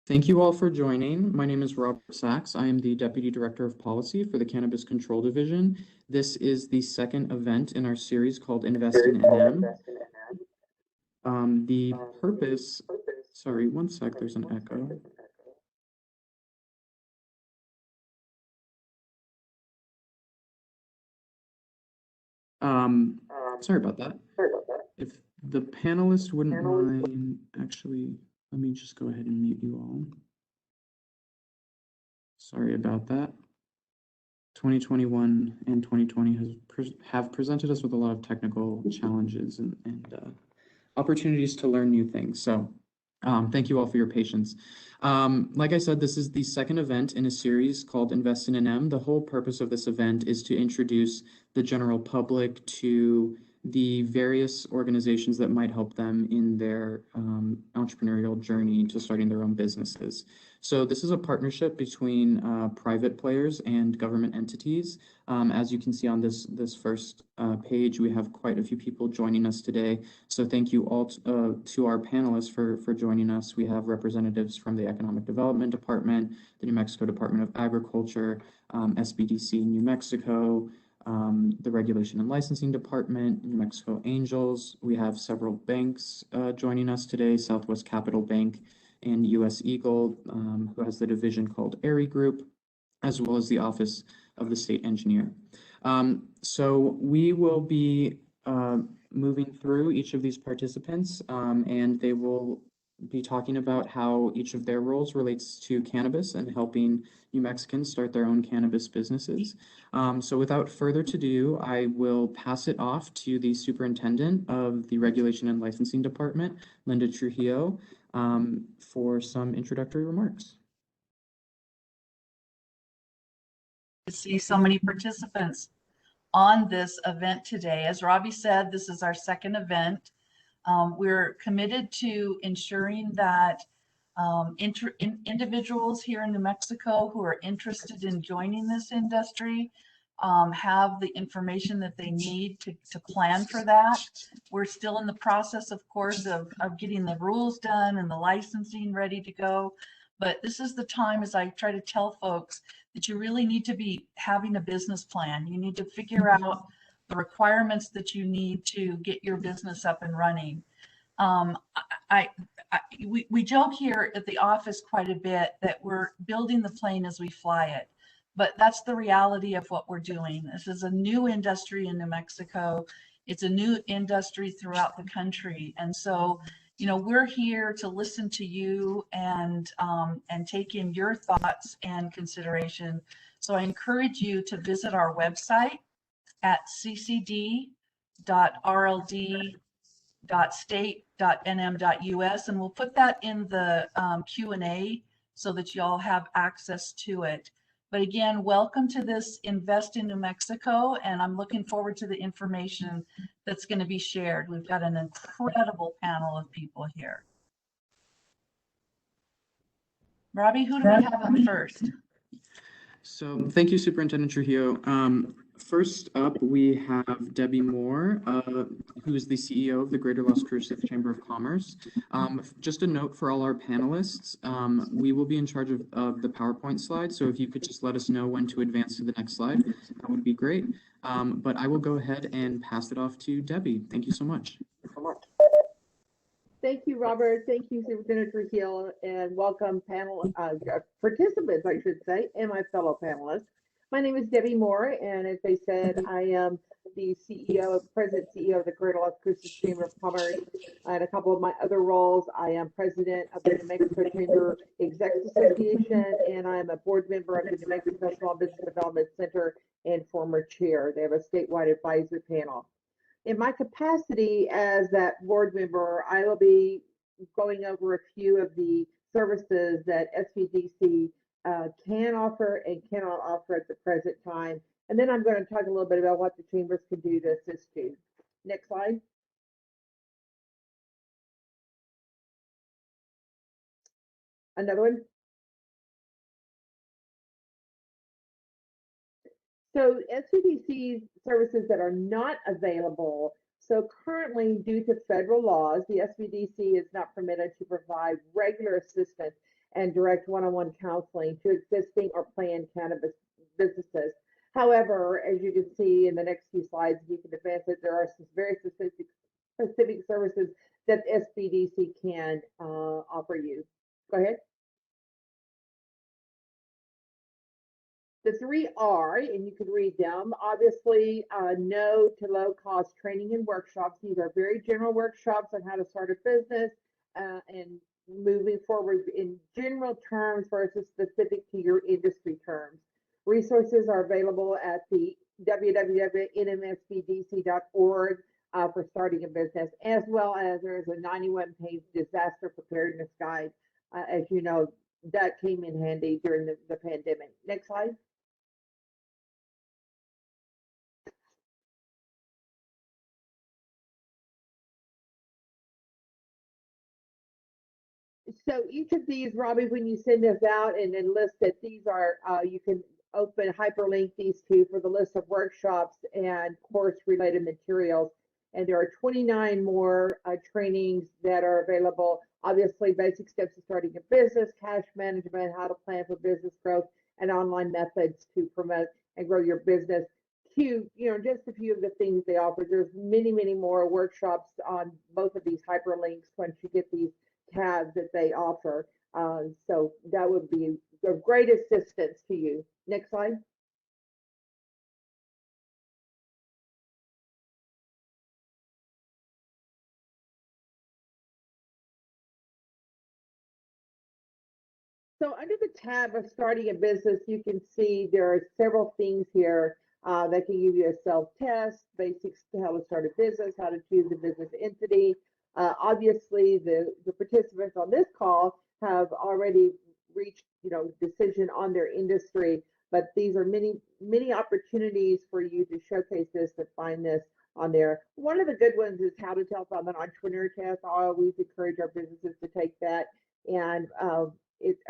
Thank you all for joining. My name is Robert Sachs. I am the Deputy Director of Policy for the Cannabis Control Division. This is the second event in our series called InvestiNM. The purpose, sorry, one sec, there's an echo. Sorry about that. If the panelists wouldn't mind, actually, let me just go ahead and mute you all. Sorry about that. 2021 and 2020 have presented us with a lot of technical challenges and opportunities to learn new things. So thank you all for your patience. Like I said, this is the second event in a series called InvestiNM. The whole purpose of this event is to introduce the general public to the various organizations that might help them in their entrepreneurial journey to starting their own businesses. So this is a partnership between private players and government entities. As you can see on this first page, we have quite a few people joining us today. So thank you all to our panelists for joining us. We have representatives from the Economic Development Department, the New Mexico Department of Agriculture, SBDC New Mexico, the Regulation and Licensing Department, New Mexico Angels. We have several banks joining us today, Southwest Capital Bank and US Eagle, who has the division called Aery Group, as well as the Office of the State Engineer. So we will be moving through each of these participants, and they will be talking about how each of their roles relates to cannabis and helping New Mexicans start their own cannabis businesses. So without further ado, I will pass it off to the Superintendent of the Regulation and Licensing Department, Linda Trujillo, for some introductory remarks. To see so many participants on this event today. As Robbie said, this is our second event. We're committed to ensuring that individuals here in New Mexico who are interested in joining this industry have the information that they need to plan for that. We're still in the process, of course, of getting the rules done and the licensing ready to go. But this is the time, as I try to tell folks, that you really need to be having a business plan. You need to figure out the requirements that you need to get your business up and running. We joke here at the office quite a bit that we're building the plane as we fly it, but that's the reality of what we're doing. This is a new industry in New Mexico. It's a new industry throughout the country. And so, you know, we're here to listen to you and take in your thoughts and consideration. So I encourage you to visit our website at ccd.rld.state.nm.us, and we'll put that in the Q&A so that you all have access to it. But again, welcome to this Invest in New Mexico, and I'm looking forward to the information that's going to be shared. We've got an incredible panel of people here. Robbie, who do we have up first? So thank you, Superintendent Trujillo. First up, we have Debbie Moore, who is the CEO of the Greater Las Cruces Chamber of Commerce. Just a note for all our panelists, we will be in charge of the PowerPoint slide, so if you could just let us know when to advance to the next slide, that would be great. But I will go ahead and pass it off to Debbie. Thank you so much. Thank you, Robert. Thank you, Superintendent Trujillo, and welcome panel participants, I should say, and my fellow panelists. My name is Debbie Moore, and as they said, I am the President CEO of the Greater Las Cruces Chamber of Commerce. And a couple of my other roles, I am President of the New Mexico Chamber Executive Association, and I'm a board member of the New Mexico Small Business Development Center and former chair. They have a statewide advisory panel. In my capacity as that board member, I will be going over a few of the services that SBDC can offer and cannot offer at the present time. And then I'm going to talk a little bit about what the chambers can do to assist you. Next slide. Another one. So SBDC services that are not available. So currently, due to federal laws, the SBDC is not permitted to provide regular assistance and direct one-on-one counseling to existing or planned cannabis businesses. However, as you can see in the next few slides, you can advance it. There are some very specific services that SBDC can offer you. Go ahead. The 3R, and you can read them, obviously, no to low cost training and workshops. These are very general workshops on how to start a business and moving forward in general terms versus specific to your industry terms. Resources are available at the www.nmsbdc.org for starting a business, as well as there's a 91-page disaster preparedness guide. As you know, that came in handy during the pandemic. Next slide. So each of these, Robbie, when you send us out and then list that these are, you can open hyperlink these two for the list of workshops and course related materials. And there are 29 more trainings that are available. Obviously, basic steps to starting a business, cash management, how to plan for business growth, and online methods to promote and grow your business. Just a few of the things they offer. There's many, many more workshops on both of these hyperlinks once you get these tabs that they offer. So that would be of great assistance to you. Next slide. So under the tab of starting a business, you can see there are several things here that can give you a self-test, basics to how to start a business, how to choose a business entity. Obviously, the participants on this call have already reached, decision on their industry, but these are many opportunities for you to showcase this and find this on there. One of the good ones is how to tell if I'm an entrepreneur test. I always encourage our businesses to take that. And it's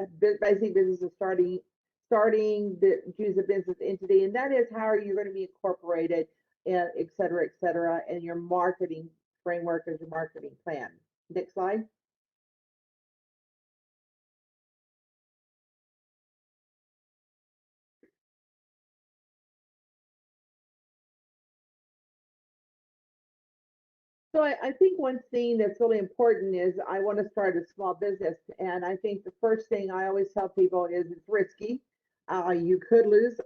basically businesses starting the choose a business entity, and that is how you're going to be incorporated, and et cetera, and your marketing framework as your marketing plan. Next slide. So I think one thing that's really important is I want to start a small business. And I think the first thing I always tell people is it's risky. You could lose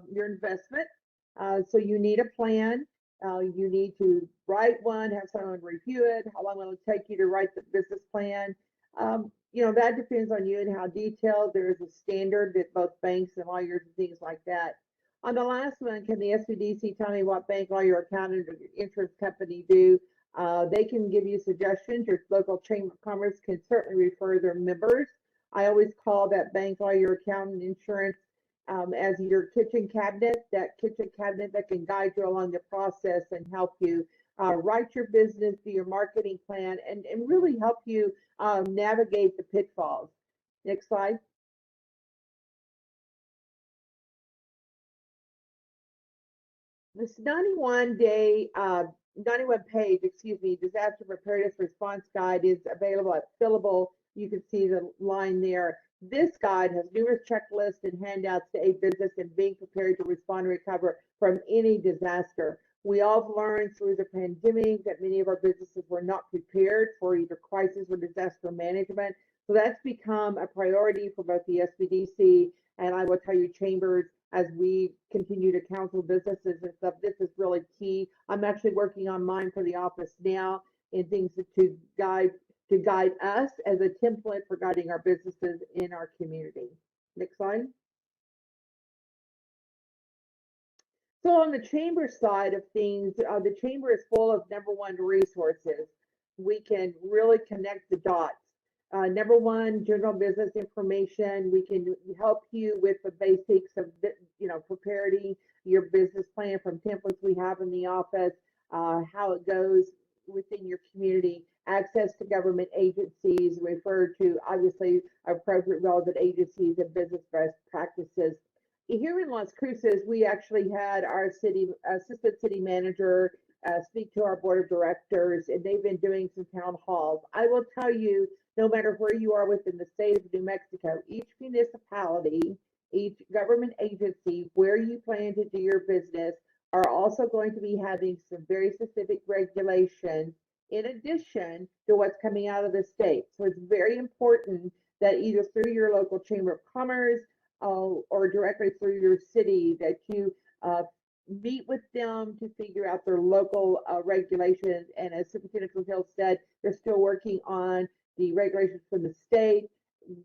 your investment. So you need a plan. You need to write one, have someone review it. How long will it take you to write the business plan? That depends on you and how detailed. There is a standard that both banks and lawyers and things like that. On the last one, can the SBDC tell me what bank, lawyer, accountant, or insurance company do? They can give you suggestions. Your local chamber of commerce can certainly refer their members. I always call that bank, lawyer, accountant, insurance as your kitchen cabinet, that kitchen cabinet that can guide you along the process and help you write your business, do your marketing plan, and really help you navigate the pitfalls. Next slide. This 91-page, disaster preparedness response guide is available at Fillable. You can see the line there. This guide has numerous checklists and handouts to aid business in being prepared to respond and recover from any disaster. We all have learned through the pandemic that many of our businesses were not prepared for either crisis or disaster management. So that's become a priority for both the SBDC and I will tell you chambers as we continue to counsel businesses and stuff. This is really key. I'm actually working on mine for the office now and things to guide us as a template for guiding our businesses in our community. Next slide. So on the chamber side of things, the chamber is full of number one resources. We can really connect the dots. Number one, general business information. We can help you with the basics of, preparing your business plan from templates we have in the office, how it goes within your community, access to government agencies, refer to obviously appropriate relevant agencies and business best practices. Here in Las Cruces, we actually had our assistant city manager speak to our board of directors, and they've been doing some town halls. I will tell you, no matter where you are within the state of New Mexico, each municipality, each government agency where you plan to do your business are also going to be having some very specific regulations in addition to what's coming out of the state. So it's very important that either through your local chamber of commerce or directly through your city that you meet with them to figure out their local regulations. And as Superintendent Hill said, they're still working on the regulations from the state.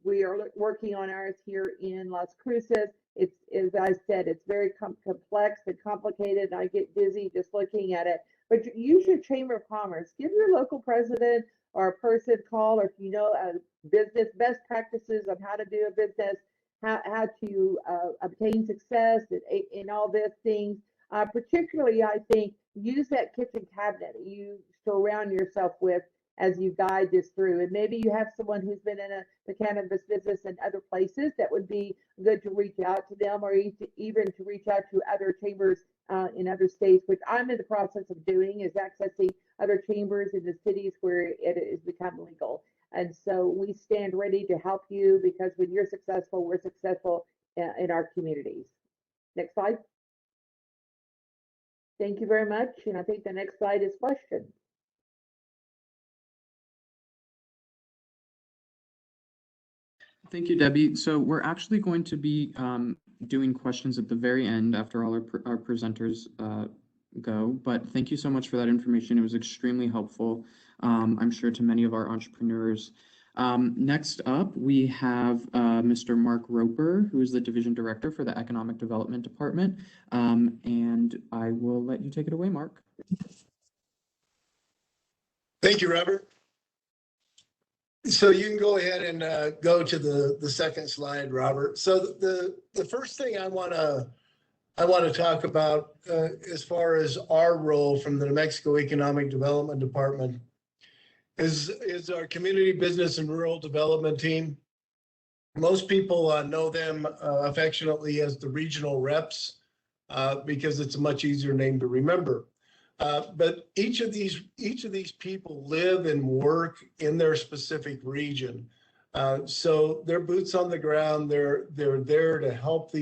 We are working on ours here in Las Cruces. It's, as I said, it's very complex and complicated, and I get dizzy just looking at it. But use your Chamber of Commerce. Give your local president or a person call, or if you know business best practices on how to do a business, how to obtain success in all these things. Particularly, I think, use that kitchen cabinet you surround yourself with as you guide this through. And maybe you have someone who's been in the cannabis business in other places that would be good to reach out to them, or even to reach out to other chambers in other states, which I'm in the process of doing, is accessing other chambers in the cities where it has become legal. And so we stand ready to help you, because when you're successful, we're successful in our communities. Next slide. Thank you very much. And I think the next slide is questions. Thank you, Debbie. So we're actually going to be doing questions at the very end after all our presenters go. But thank you so much for that information. It was extremely helpful, I'm sure, to many of our entrepreneurs. Next up, we have Mr. Mark Roper, who is the Division Director for the Economic Development Department. And I will let you take it away, Mark. Thank you, Robert. So you can go ahead and go to the second slide, Robert. So the first thing I want to talk about as far as our role from the New Mexico Economic Development Department is our Community Business and Rural Development Team. Most people know them affectionately as the regional reps because it's a much easier name to remember. But each of these people live and work in their specific region. So they're boots on the ground. They're there to help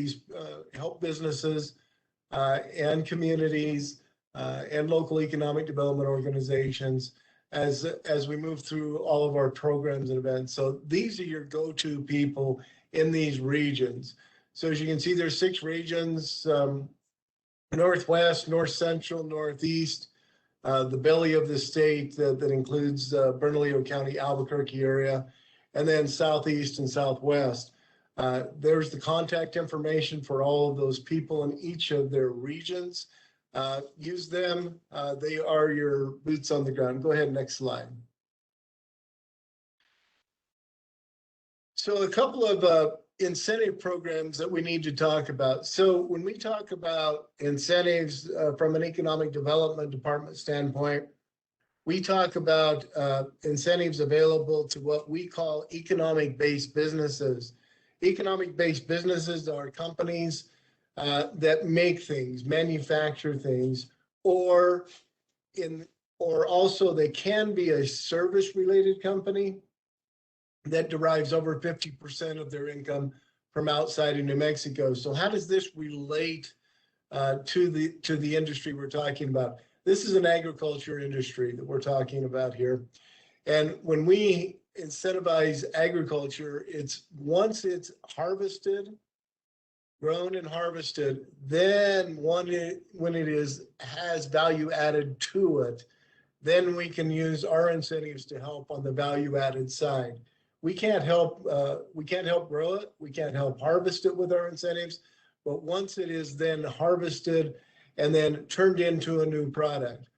help businesses and communities and local economic development organizations as we move through all of our programs and events. So these are your go-to people in these regions. So as you can see, there's 6 regions. Northwest, North Central, Northeast, the belly of the state that includes Bernalillo County, Albuquerque area, and then Southeast and Southwest. There's the contact information for all of those people in each of their regions. Use them. They are your boots on the ground. Go ahead, next slide. So a couple of incentive programs that we need to talk about. So when we talk about incentives from an economic development department standpoint, we talk about incentives available to what we call economic-based businesses. Economic-based businesses are companies that make things, manufacture things, or also they can be a service-related company that derives over 50% of their income from outside of New Mexico. So how does this relate to the industry we're talking about? This is an agriculture industry that we're talking about here. And when we incentivize agriculture, it's once it's harvested, grown and harvested, then when it has value added to it, then we can use our incentives to help on the value added side. We can't help grow it. We can't help harvest it with our incentives. But once it is then harvested and then turned into a new product.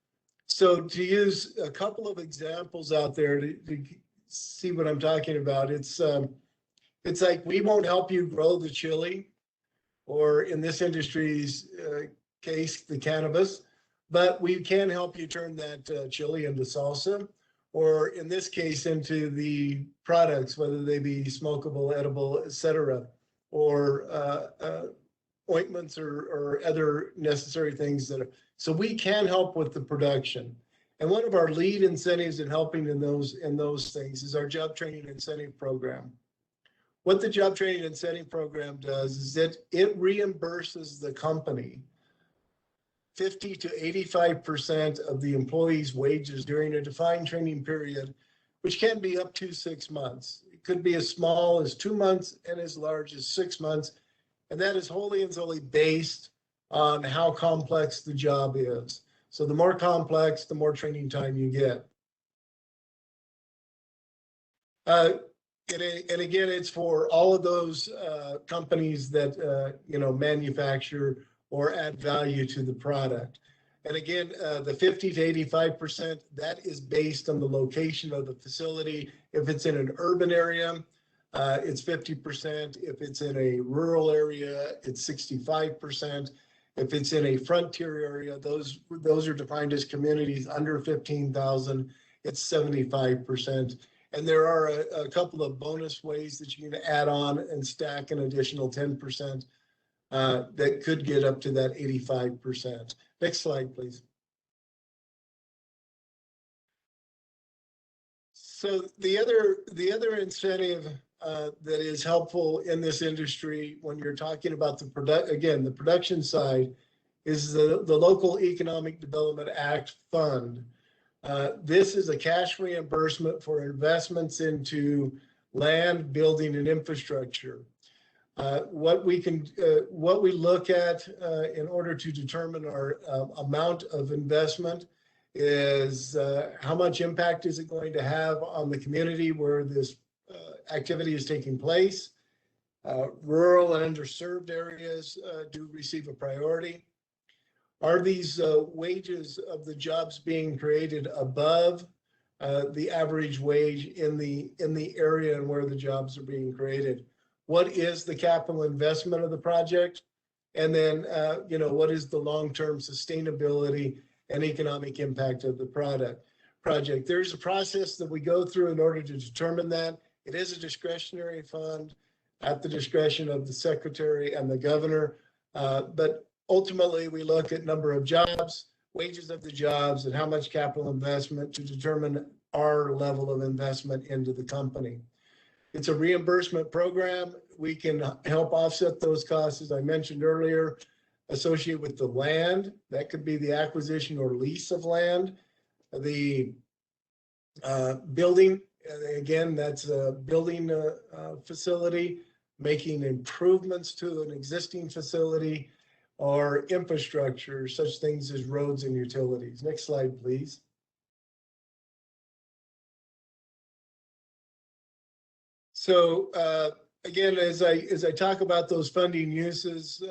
So to use a couple of examples out there to see what I'm talking about, it's like we won't help you grow the chili, or in this industry's case, the cannabis, but we can help you turn that chili into salsa, or in this case, into the products, whether they be smokable, edible, etc., or ointments or other necessary things so we can help with the production. And one of our lead incentives in helping in those things is our job training incentive program. What the job training incentive program does is that it reimburses the company 50 to 85% of the employee's wages during a defined training period, which can be up to 6 months. It could be as small as 2 months and as large as 6 months. And that is wholly and solely based on how complex the job is. So the more complex, the more training time you get. And again, it's for all of those companies that manufacture or add value to the product. And again, the 50 to 85%, that is based on the location of the facility. If it's in an urban area, it's 50%. If it's in a rural area, it's 65%. If it's in a frontier area, those are defined as communities under 15,000, it's 75%. And there are a couple of bonus ways that you can add on and stack an additional 10% that could get up to that 85%. Next slide, please. So the other incentive that is helpful in this industry when you're talking about the production side is the Local Economic Development Act Fund. This is a cash reimbursement for investments into land, building, and infrastructure. What we look at in order to determine our amount of investment is how much impact is it going to have on the community where this activity is taking place. Rural and underserved areas do receive a priority. Are these wages of the jobs being created above the average wage in the area and where the jobs are being created? What is the capital investment of the project? And then, what is the long-term sustainability and economic impact of the project? There's a process that we go through in order to determine that. It is a discretionary fund at the discretion of the secretary and the governor. But ultimately, we look at number of jobs, wages of the jobs, and how much capital investment to determine our level of investment into the company. It's a reimbursement program. We can help offset those costs, as I mentioned earlier, associated with the land. That could be the acquisition or lease of land. The building, again, that's a building facility, making improvements to an existing facility, or infrastructure, such things as roads and utilities. Next slide, please. So again, as I talk about those funding uses,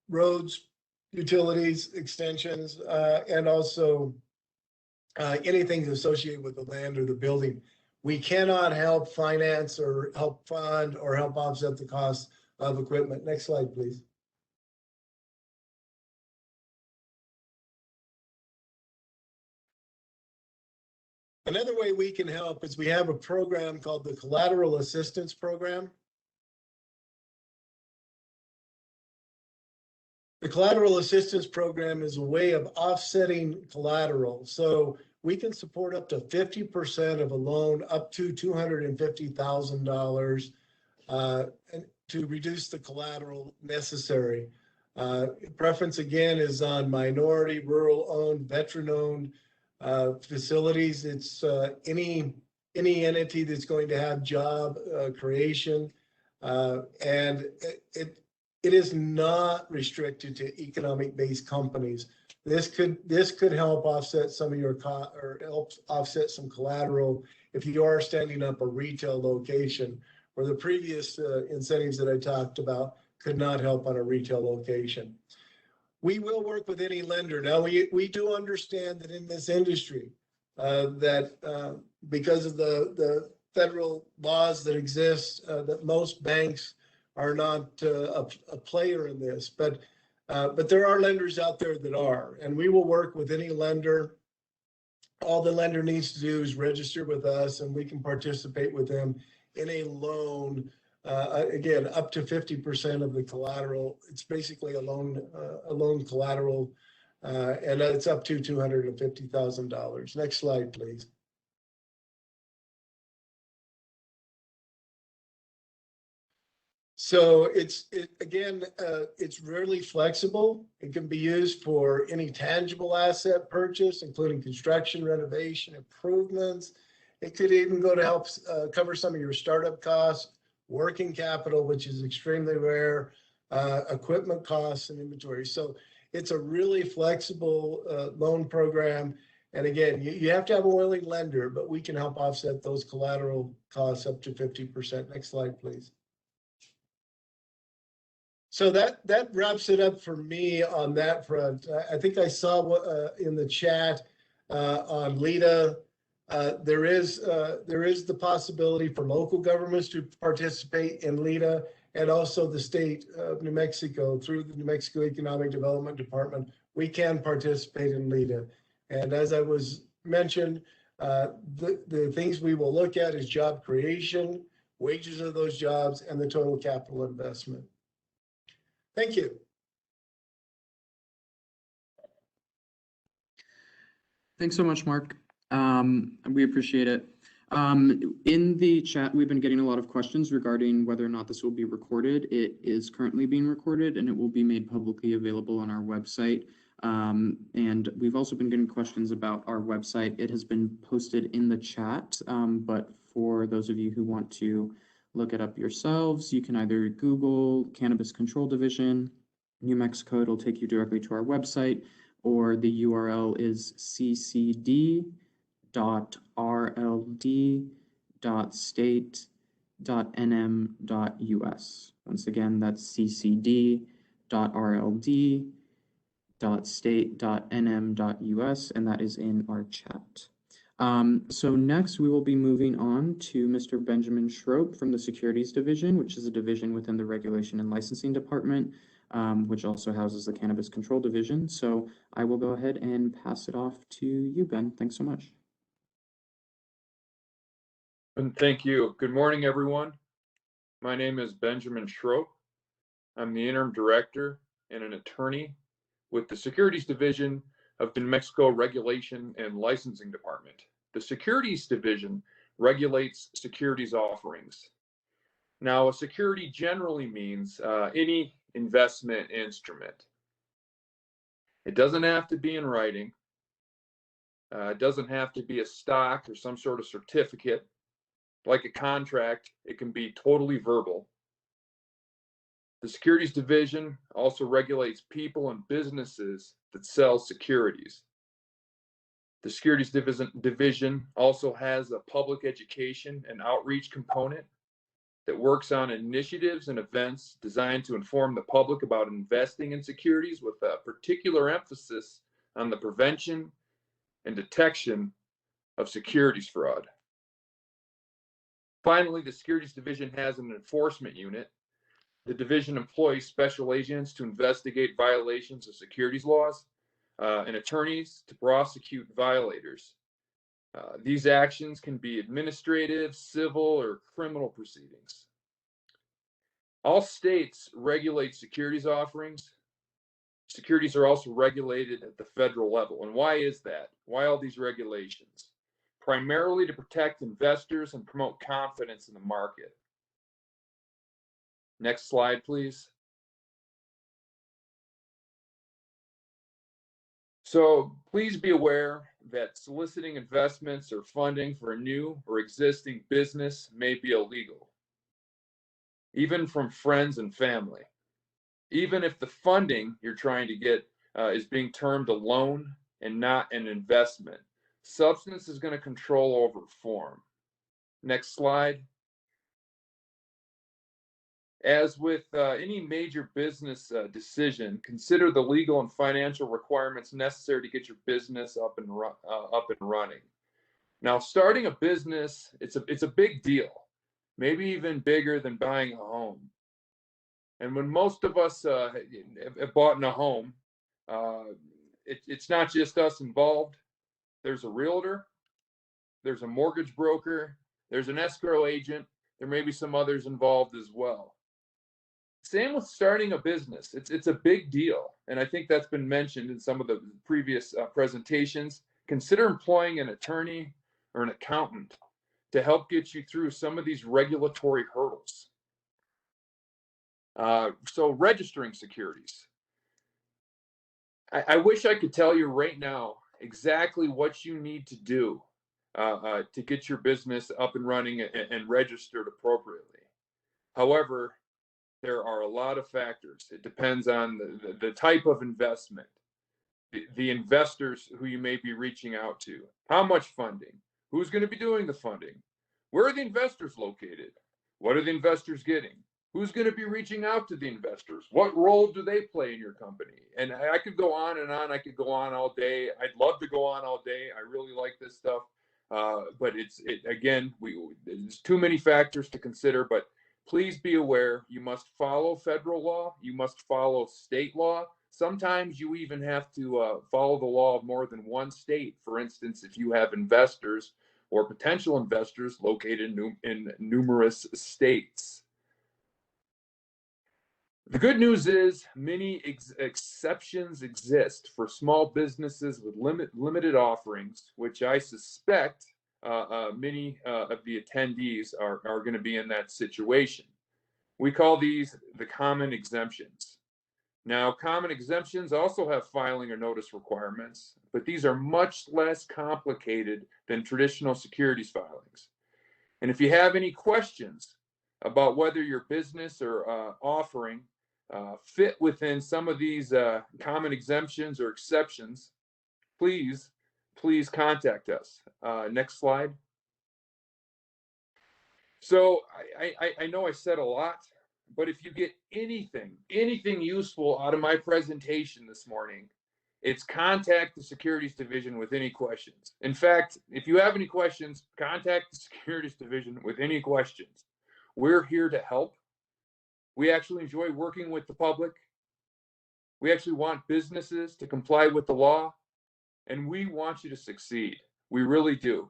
roads, utilities, extensions, and also anything associated with the land or the building, we cannot help finance or help fund or help offset the cost of equipment. Next slide, please. Another way we can help is we have a program called the Collateral Assistance Program. The Collateral Assistance Program is a way of offsetting collateral. So we can support up to 50% of a loan up to $250,000 to reduce the collateral necessary. Preference again is on minority, rural-owned, veteran-owned facilities. It's any entity that's going to have job creation, and it is not restricted to economic-based companies. This could help offset some of your help offset some collateral if you are standing up a retail location, where the previous incentives that I talked about could not help on a retail location. We will work with any lender. Now, we do understand that in this industry, that because of the federal laws that exist, that most banks are not a player in this. But there are lenders out there that are, and we will work with any lender. All the lender needs to do is register with us, and we can participate with them in a loan. Again, up to 50% of the collateral. It's basically a loan collateral and it's up to $250,000. Next slide, please. So it's really flexible. It can be used for any tangible asset purchase, including construction, renovation, improvements. It could even go to help cover some of your startup costs, working capital, which is extremely rare, equipment costs and inventory. So it's a really flexible loan program. And again, you have to have a willing lender, but we can help offset those collateral costs up to 50%. Next slide, please. So that wraps it up for me on that front. I think I saw in the chat on LIDA, there is the possibility for local governments to participate in LIDA, and also the state of New Mexico through the New Mexico Economic Development Department. We can participate in LIDA. And as I was mentioned, the things we will look at is job creation, wages of those jobs, and the total capital investment. Thank you. Thanks so much, Mark. We appreciate it. In the chat, we've been getting a lot of questions regarding whether or not this will be recorded. It is currently being recorded, and it will be made publicly available on our website. And we've also been getting questions about our website. It has been posted in the chat, but for those of you who want to look it up yourselves, you can either Google Cannabis Control Division, New Mexico. It'll take you directly to our website, or the URL is ccd.rld.state.nm.us. Once again, that's ccd.rld.state.nm.us, and that is in our chat. So next we will be moving on to Mr. Benjamin Schroep from the Securities Division, which is a division within the Regulation and Licensing Department, which also houses the Cannabis Control Division. So I will go ahead and pass it off to you, Ben. Thanks so much. And thank you. Good morning, everyone. My name is Benjamin Schroep. I'm the interim director and an attorney with the Securities Division of the New Mexico Regulation and Licensing Department. The Securities Division regulates securities offerings. Now, a security generally means any investment instrument. It doesn't have to be in writing. It doesn't have to be a stock or some sort of certificate. Like a contract, it can be totally verbal. The Securities Division also regulates people and businesses that sell securities. The Securities Division also has a public education and outreach component that works on initiatives and events designed to inform the public about investing in securities, with a particular emphasis on the prevention and detection of securities fraud. Finally, the Securities Division has an enforcement unit. The division employs special agents to investigate violations of securities laws and attorneys to prosecute violators. These actions can be administrative, civil, or criminal proceedings. All states regulate securities offerings. Securities are also regulated at the federal level. And why is that? Why all these regulations? Primarily to protect investors and promote confidence in the market. Next slide, please. So please be aware that soliciting investments or funding for a new or existing business may be illegal, even from friends and family. Even if the funding you're trying to get is being termed a loan and not an investment, substance is going to control over form. Next slide. As with any major business decision, consider the legal and financial requirements necessary to get your business up and running. Now, starting a business, it's a big deal, maybe even bigger than buying a home. And when most of us have bought in a home, it's not just us involved. There's a realtor, there's a mortgage broker, there's an escrow agent, there may be some others involved as well. Same with starting a business. It's a big deal. And I think that's been mentioned in some of the previous presentations. Consider employing an attorney or an accountant to help get you through some of these regulatory hurdles. So registering securities. I wish I could tell you right now exactly what you need to do to get your business up and running and registered appropriately. However, there are a lot of factors. It depends on the type of investment, the investors who you may be reaching out to, how much funding, who's going to be doing the funding, where are the investors located, what are the investors getting, who's going to be reaching out to the investors, what role do they play in your company? And I could go on and on. I could go on all day. I'd love to go on all day. I really like this stuff. But again, there's too many factors to consider, but please be aware, you must follow federal law, you must follow state law. Sometimes you even have to follow the law of more than one state. For instance, if you have investors or potential investors located in numerous states. The good news is many exceptions exist for small businesses with limited offerings, which I suspect many of the attendees are going to be in that situation. We call these the common exemptions. Now, common exemptions also have filing or notice requirements, but these are much less complicated than traditional securities filings. And if you have any questions about whether your business or offering fit within some of these common exemptions or exceptions, please contact us. Next slide. So I know I said a lot, but if you get anything useful out of my presentation this morning, it's contact the Securities Division with any questions. In fact, if you have any questions, contact the Securities Division with any questions. We're here to help. We actually enjoy working with the public. We actually want businesses to comply with the law, and we want you to succeed. We really do.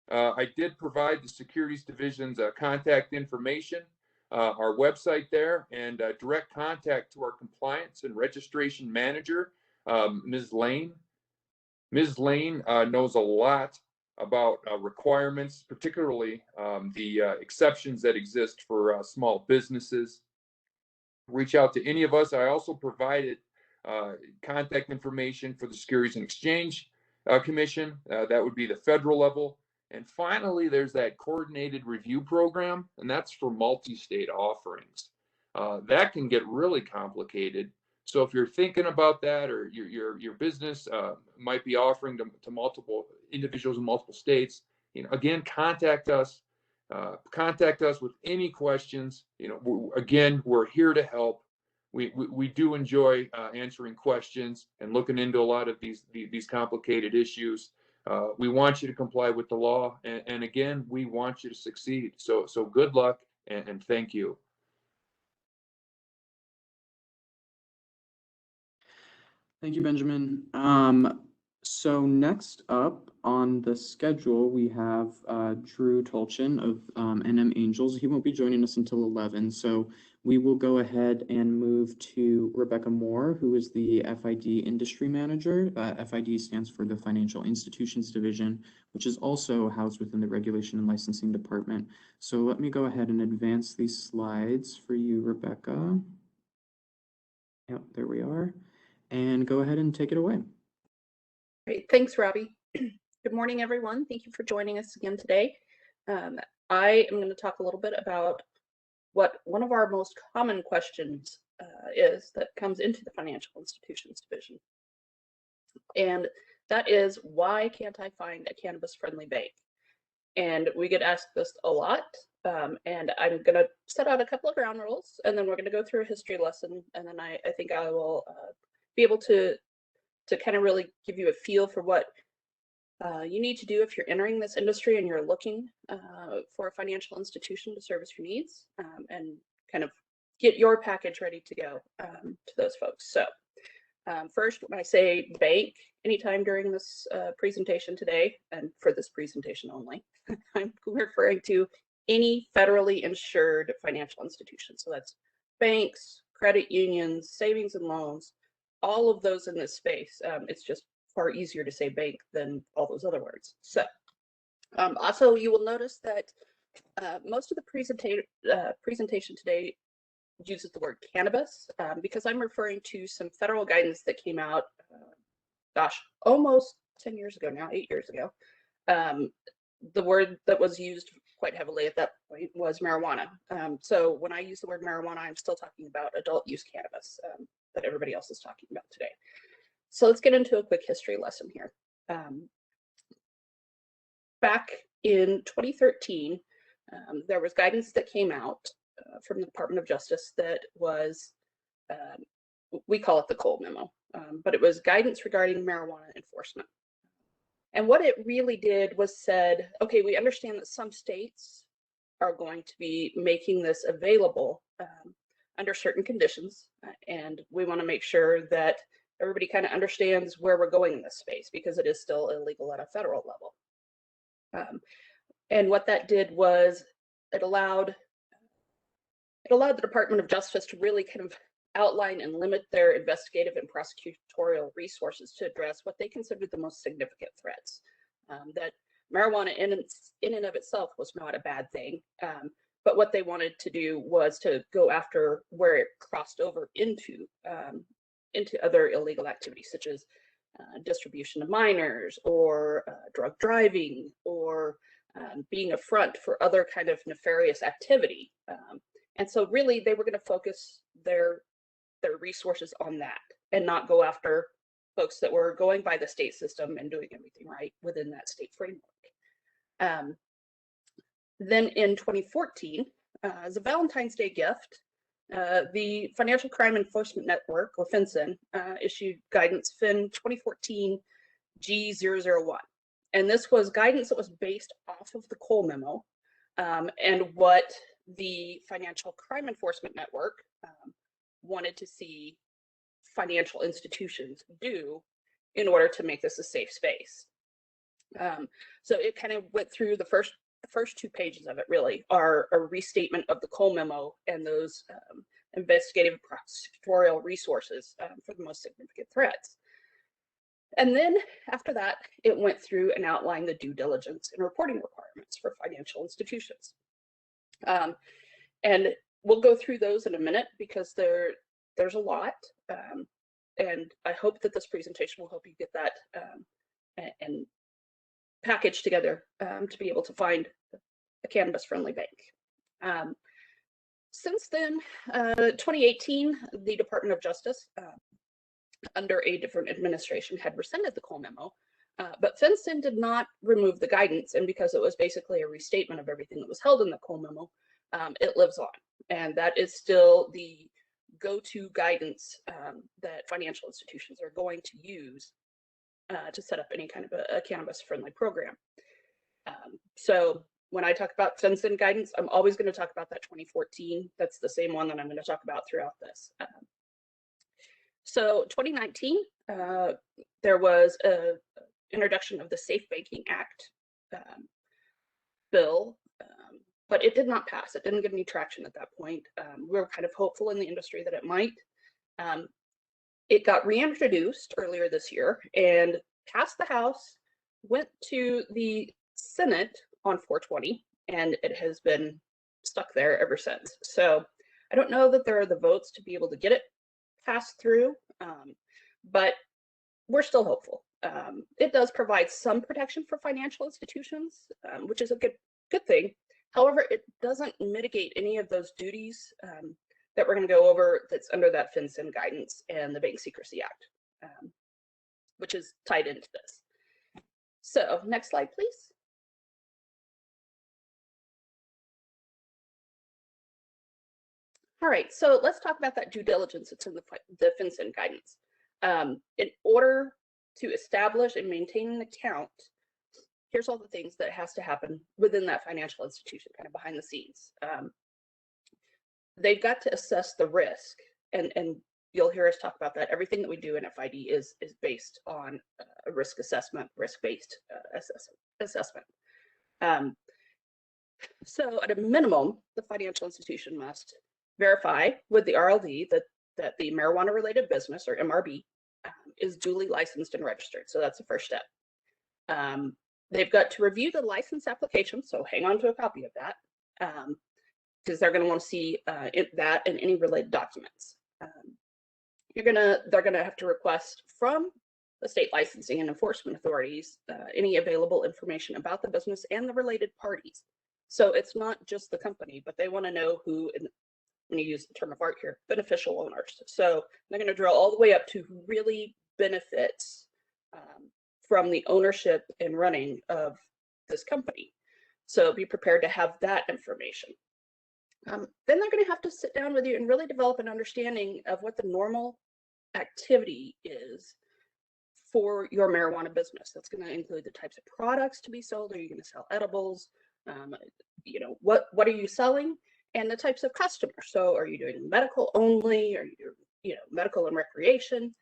I did provide the Securities Division's contact information, our website there, and direct contact to our compliance and registration manager, Ms. Lane. Ms. Lane knows a lot about requirements, particularly the exceptions that exist for small businesses. Reach out to any of us. I also provided contact information for the Securities and Exchange Commission. That would be the federal level. And finally, there's that coordinated review program, and that's for multi-state offerings. That can get really complicated. So if you're thinking about that, or your business might be offering to multiple individuals in multiple states, again, contact us. Contact us with any questions. Again, we're here to help. We do enjoy answering questions and looking into a lot of these complicated issues. We want you to comply with the law, and again, we want you to succeed. So good luck, and thank you. Thank you, Benjamin. So next up on the schedule, we have Drew Tolchin of NM Angels. He won't be joining us until 11, so we will go ahead and move to Rebecca Moore, who is the FID Industry Manager. FID stands for the Financial Institutions Division, which is also housed within the Regulation and Licensing Department. So let me go ahead and advance these slides for you, Rebecca. Yep, there we are. And go ahead and take it away. Great, thanks, Robbie. Good morning, everyone. Thank you for joining us again today. I am going to talk a little bit about what one of our most common questions is that comes into the Financial Institutions Division. And that is, why can't I find a cannabis-friendly bank? And we get asked this a lot. And I'm going to set out a couple of ground rules, and then we're going to go through a history lesson. And then I think I will be able to kind of really give you a feel for what you need to do if you're entering this industry and you're looking for a financial institution to service your needs, and kind of get your package ready to go to those folks. So first, when I say bank, anytime during this presentation today, and for this presentation only, I'm referring to any federally insured financial institution. So that's banks, credit unions, savings and loans, all of those in this space. It's just far easier to say bank than all those other words. So also you will notice that most of the presentation today uses the word cannabis because I'm referring to some federal guidance that came out, gosh, almost 10 years ago now, 8 years ago. The word that was used quite heavily at that point was marijuana. So when I use the word marijuana, I'm still talking about adult use cannabis that everybody else is talking about today. So let's get into a quick history lesson here. Back in 2013, there was guidance that came out from the Department of Justice that was, we call it the Cole Memo, but it was guidance regarding marijuana enforcement. And what it really did was said, okay, we understand that some states are going to be making this available under certain conditions, and we want to make sure that everybody kind of understands where we're going in this space because it is still illegal at a federal level. And what that did was it allowed the Department of Justice to really kind of outline and limit their investigative and prosecutorial resources to address what they considered the most significant threats. That marijuana in and of itself was not a bad thing, but what they wanted to do was to go after where it crossed over into other illegal activities, such as distribution to minors, or drug driving, or being a front for other kind of nefarious activity. And so really they were going to focus their resources on that and not go after folks that were going by the state system and doing everything right within that state framework. Then in 2014, as a Valentine's Day gift, the Financial Crime Enforcement Network, or FinCEN, issued guidance FIN 2014 G001. And this was guidance that was based off of the Cole Memo and what the Financial Crime Enforcement Network wanted to see financial institutions do in order to make this a safe space. So it kind of went through the first 2 pages of it really are a restatement of the Cole Memo and those investigative prosecutorial resources for the most significant threats. And then after that, it went through and outlined the due diligence and reporting requirements for financial institutions. And we'll go through those in a minute because there's a lot. And I hope that this presentation will help you get that and package together to be able to find a cannabis-friendly bank. Since then, 2018, the Department of Justice, under a different administration, had rescinded the Cole Memo, but FinCEN did not remove the guidance, and because it was basically a restatement of everything that was held in the Cole Memo, it lives on, and that is still the go-to guidance that financial institutions are going to use to set up any kind of a cannabis-friendly program. So when I talk about FinCEN guidance, I'm always going to talk about that 2014. That's the same one that I'm going to talk about throughout this. So 2019, there was an introduction of the Safe Banking Act bill, but it did not pass. It didn't get any traction at that point. We were kind of hopeful in the industry that it might. It got reintroduced earlier this year and passed the House, went to the Senate on 420, and it has been stuck there ever since. So I don't know that there are the votes to be able to get it passed through, but we're still hopeful. It does provide some protection for financial institutions, which is a good thing. However, it doesn't mitigate any of those duties that we're going to go over that's under that FinCEN guidance and the Bank Secrecy Act, which is tied into this. So next slide, please. All right, so let's talk about that due diligence that's in the FinCEN guidance. In order to establish and maintain an account, here's all the things that has to happen within that financial institution, kind of behind the scenes. They've got to assess the risk, and you'll hear us talk about that. Everything that we do in FID is based on a risk assessment, risk-based assessment. So at a minimum, the financial institution must verify with the RLD that the marijuana related business, or MRB, is duly licensed and registered. So that's the first step. They've got to review the license application, so hang on to a copy of that, because they're going to want to see that and any related documents. They're going to have to request from the state licensing and enforcement authorities any available information about the business and the related parties. So it's not just the company, but they want to know who, and when you use the term of art here, beneficial owners. So they're going to drill all the way up to who really benefits from the ownership and running of this company. So be prepared to have that information. Then they're going to have to sit down with you and really develop an understanding of what the normal activity is for your marijuana business. That's going to include the types of products to be sold. Are you going to sell edibles? You know, what are you selling? And the types of customers. So are you doing medical only? Are you doing, you know, medical and recreation?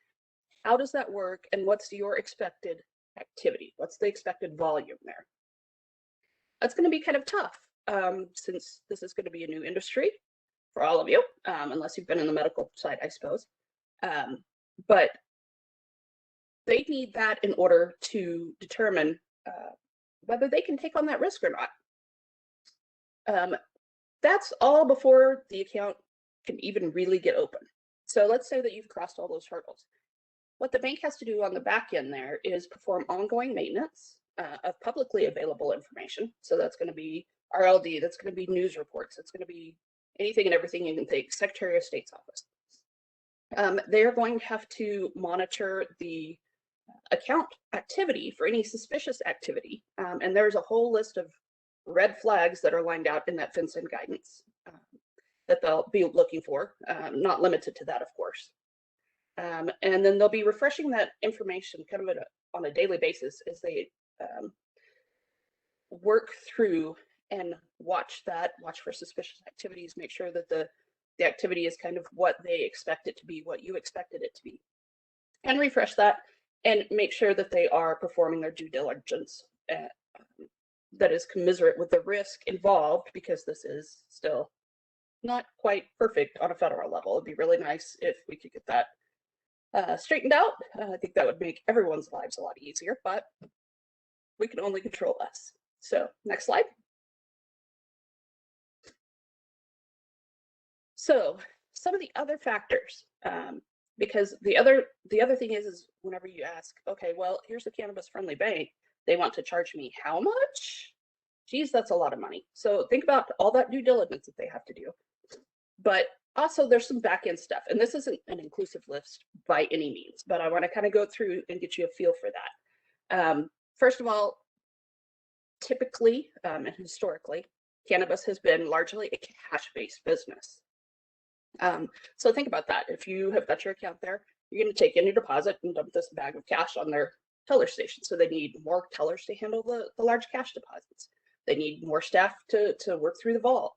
How does that work? And what's your expected activity? What's the expected volume there? That's going to be kind of tough since this is going to be a new industry for all of you, unless you've been in the medical side, I suppose. But they need that in order to determine whether they can take on that risk or not. That's all before the account can even really get open. So let's say that you've crossed all those hurdles. What the bank has to do on the back end there is perform ongoing maintenance of publicly available information. So that's going to be RLD, that's going to be news reports, that's going to be anything and everything you can think, Secretary of State's office. They are going to have to monitor the account activity for any suspicious activity. And there's a whole list of red flags that are lined out in that FinCEN guidance that they'll be looking for, not limited to that, of course. And then they'll be refreshing that information kind of on a daily basis as they work through and watch for suspicious activities, make sure that the activity is kind of what they expect it to be, what you expected it to be, and refresh that and make sure that they are performing their due diligence that is commensurate with the risk involved, because this is still not quite perfect on a federal level. It'd be really nice if we could get that straightened out. I think that would make everyone's lives a lot easier, but we can only control us. So next slide. So some of the other factors, because the other thing is whenever you ask, okay, well, here's a cannabis friendly bank, they want to charge me how much? Geez, that's a lot of money. So think about all that due diligence that they have to do. But also there's some back end stuff, and this isn't an inclusive list by any means, but I want to kind of go through and get you a feel for that. First of all, typically and historically, cannabis has been largely a cash-based business. So think about that. If you have got your account there, you're going to take in your deposit and dump this bag of cash on their teller station. So they need more tellers to handle the large cash deposits. They need more staff to work through the vault.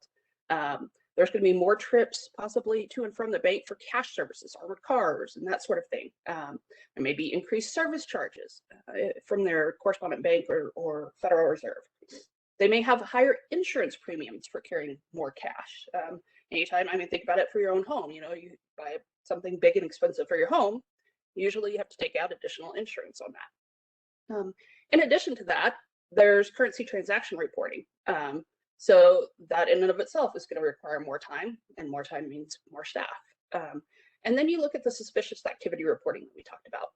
There's going to be more trips possibly to and from the bank for cash services, armored cars, and that sort of thing. There may be increased service charges from their correspondent bank or Federal Reserve. They may have higher insurance premiums for carrying more cash. Anytime, I mean, think about it for your own home. You know, you buy something big and expensive for your home, usually you have to take out additional insurance on that. In addition to that, there's currency transaction reporting. So that in and of itself is going to require more time, and more time means more staff. And then you look at the suspicious activity reporting that we talked about.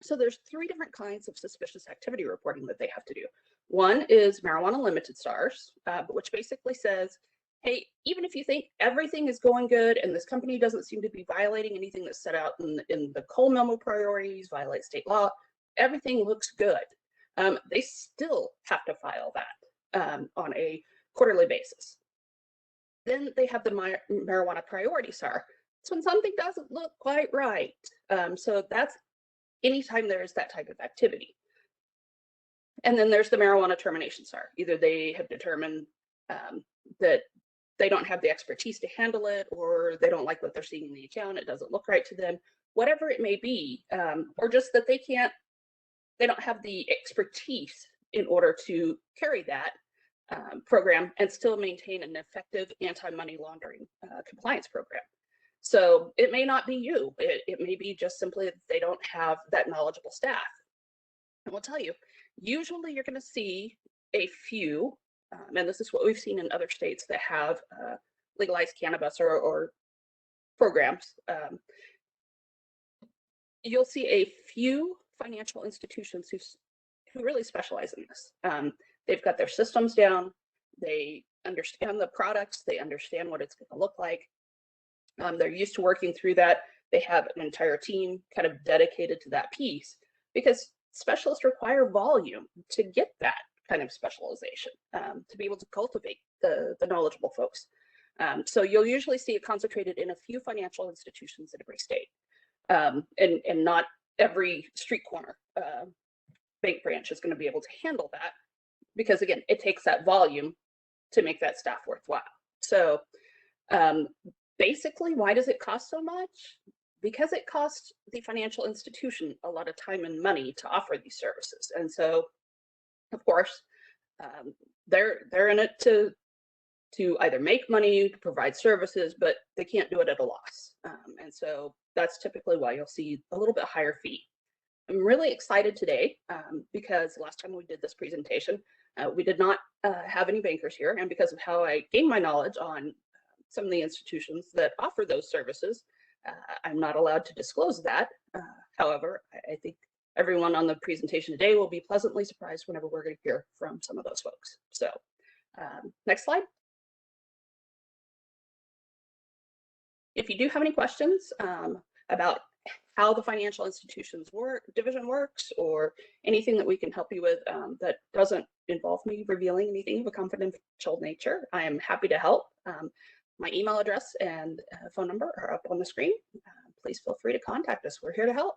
So there's 3 different kinds of suspicious activity reporting that they have to do. One is marijuana limited SARS, which basically says, hey, even if you think everything is going good and this company doesn't seem to be violating anything that's set out in the Cole memo priorities, violate state law, everything looks good. They still have to file that on a quarterly basis. Then they have the marijuana priority SAR. It's when something doesn't look quite right. So that's anytime there is that type of activity. And then there's the marijuana termination SAR. Either they have determined that they don't have the expertise to handle it, or they don't like what they're seeing in the account, it doesn't look right to them, whatever it may be, or just that they don't have the expertise in order to carry that. program and still maintain an effective anti-money laundering compliance program. So it may not be you. It may be just simply that they don't have that knowledgeable staff. And we'll tell you, usually you're going to see a few, and this is what we've seen in other states that have legalized cannabis or programs. You'll see a few financial institutions who really specialize in this. They've got their systems down. They understand the products. They understand what it's going to look like. They're used to working through that. They have an entire team kind of dedicated to that piece, because specialists require volume to get that kind of specialization, to be able to cultivate the knowledgeable folks. So you'll usually see it concentrated in a few financial institutions in every state, and not every street corner bank branch is going to be able to handle that, because again, it takes that volume to make that staff worthwhile. So basically, why does it cost so much? Because it costs the financial institution a lot of time and money to offer these services. And so, of course, they're in it to either make money, to provide services, but they can't do it at a loss. And so that's typically why you'll see a little bit higher fee. I'm really excited today because last time we did this presentation, we did not have any bankers here. And because of how I gained my knowledge on some of the institutions that offer those services, I'm not allowed to disclose that. However, I think everyone on the presentation today will be pleasantly surprised whenever we're going to hear from some of those folks. So next slide. If you do have any questions about how the financial institutions division works, or anything that we can help you with that doesn't involve me revealing anything of a confidential nature, I am happy to help. My email address and phone number are up on the screen. Please feel free to contact us. We're here to help.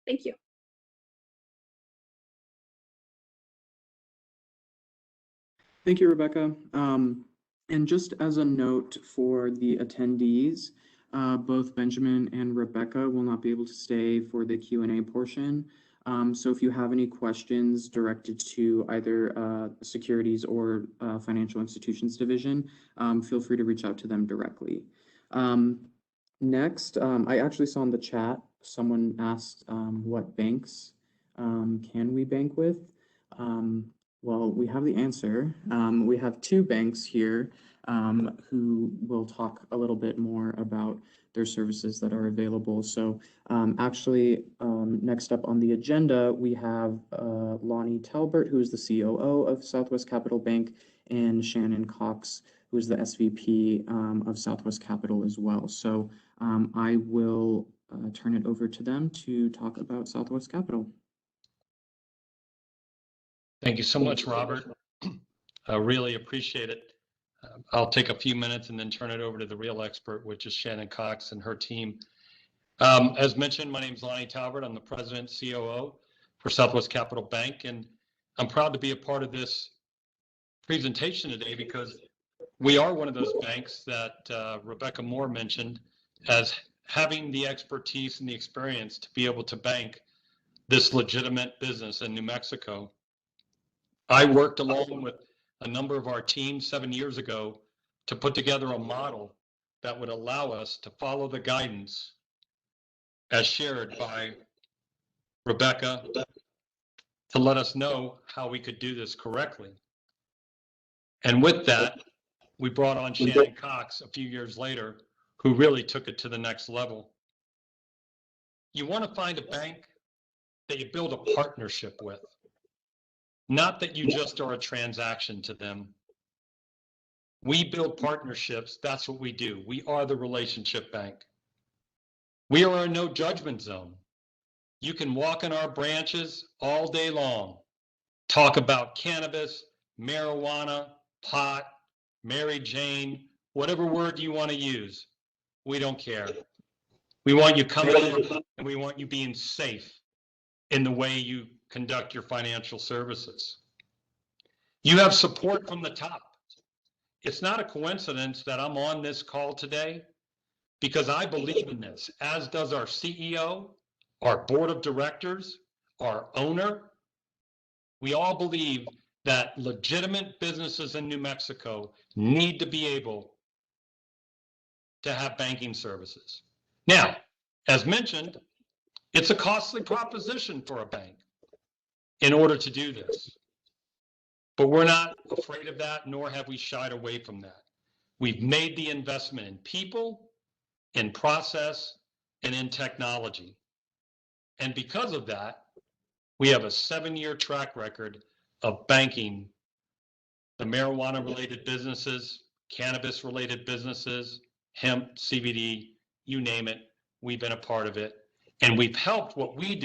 Thank you. Thank you, Rebecca. And just as a note for the attendees, both Benjamin and Rebecca will not be able to stay for the Q&A portion. So if you have any questions directed to either Securities or Financial Institutions Division, feel free to reach out to them directly. Next, I actually saw in the chat, someone asked what banks can we bank with? Well, we have the answer. We have two banks here who will talk a little bit more about their services that are available. So next up on the agenda, we have Lonnie Talbert, who is the COO of Southwest Capital Bank, and Shannon Cox, who is the SVP of Southwest Capital as well. So I will turn it over to them to talk about Southwest Capital. Thank you so much, Robert. I really appreciate it. I'll take a few minutes and then turn it over to the real expert, which is Shannon Cox and her team. As mentioned, my name is Lonnie Talbert. I'm the president COO for Southwest Capital Bank, and I'm proud to be a part of this presentation today because we are one of those banks that Rebecca Moore mentioned as having the expertise and the experience to be able to bank this legitimate business in New Mexico. I worked along with a number of our teams 7 years ago to put together a model that would allow us to follow the guidance as shared by Rebecca to let us know how we could do this correctly. And with that, we brought on Shannon Cox a few years later, who really took it to the next level. You want to find a bank that you build a partnership with. Not that you just are a transaction to them. We build partnerships. That's what we do. We are the relationship bank. We are a no judgment zone. You can walk in our branches all day long, talk about cannabis, marijuana, pot, Mary Jane, whatever word you want to use. We don't care. We want you coming in and we want you being safe in the way you conduct your financial services. You have support from the top. It's not a coincidence that I'm on this call today because I believe in this, as does our CEO, our board of directors, our owner. We all believe that legitimate businesses in New Mexico need to be able to have banking services. Now, as mentioned, it's a costly proposition for a bank in order to do this. But we're not afraid of that, nor have we shied away from that. We've made the investment in people, in process, and in technology. And because of that, we have a 7-year track record of banking the marijuana-related businesses, cannabis-related businesses, hemp, CBD, you name it, we've been a part of it. And we've helped what we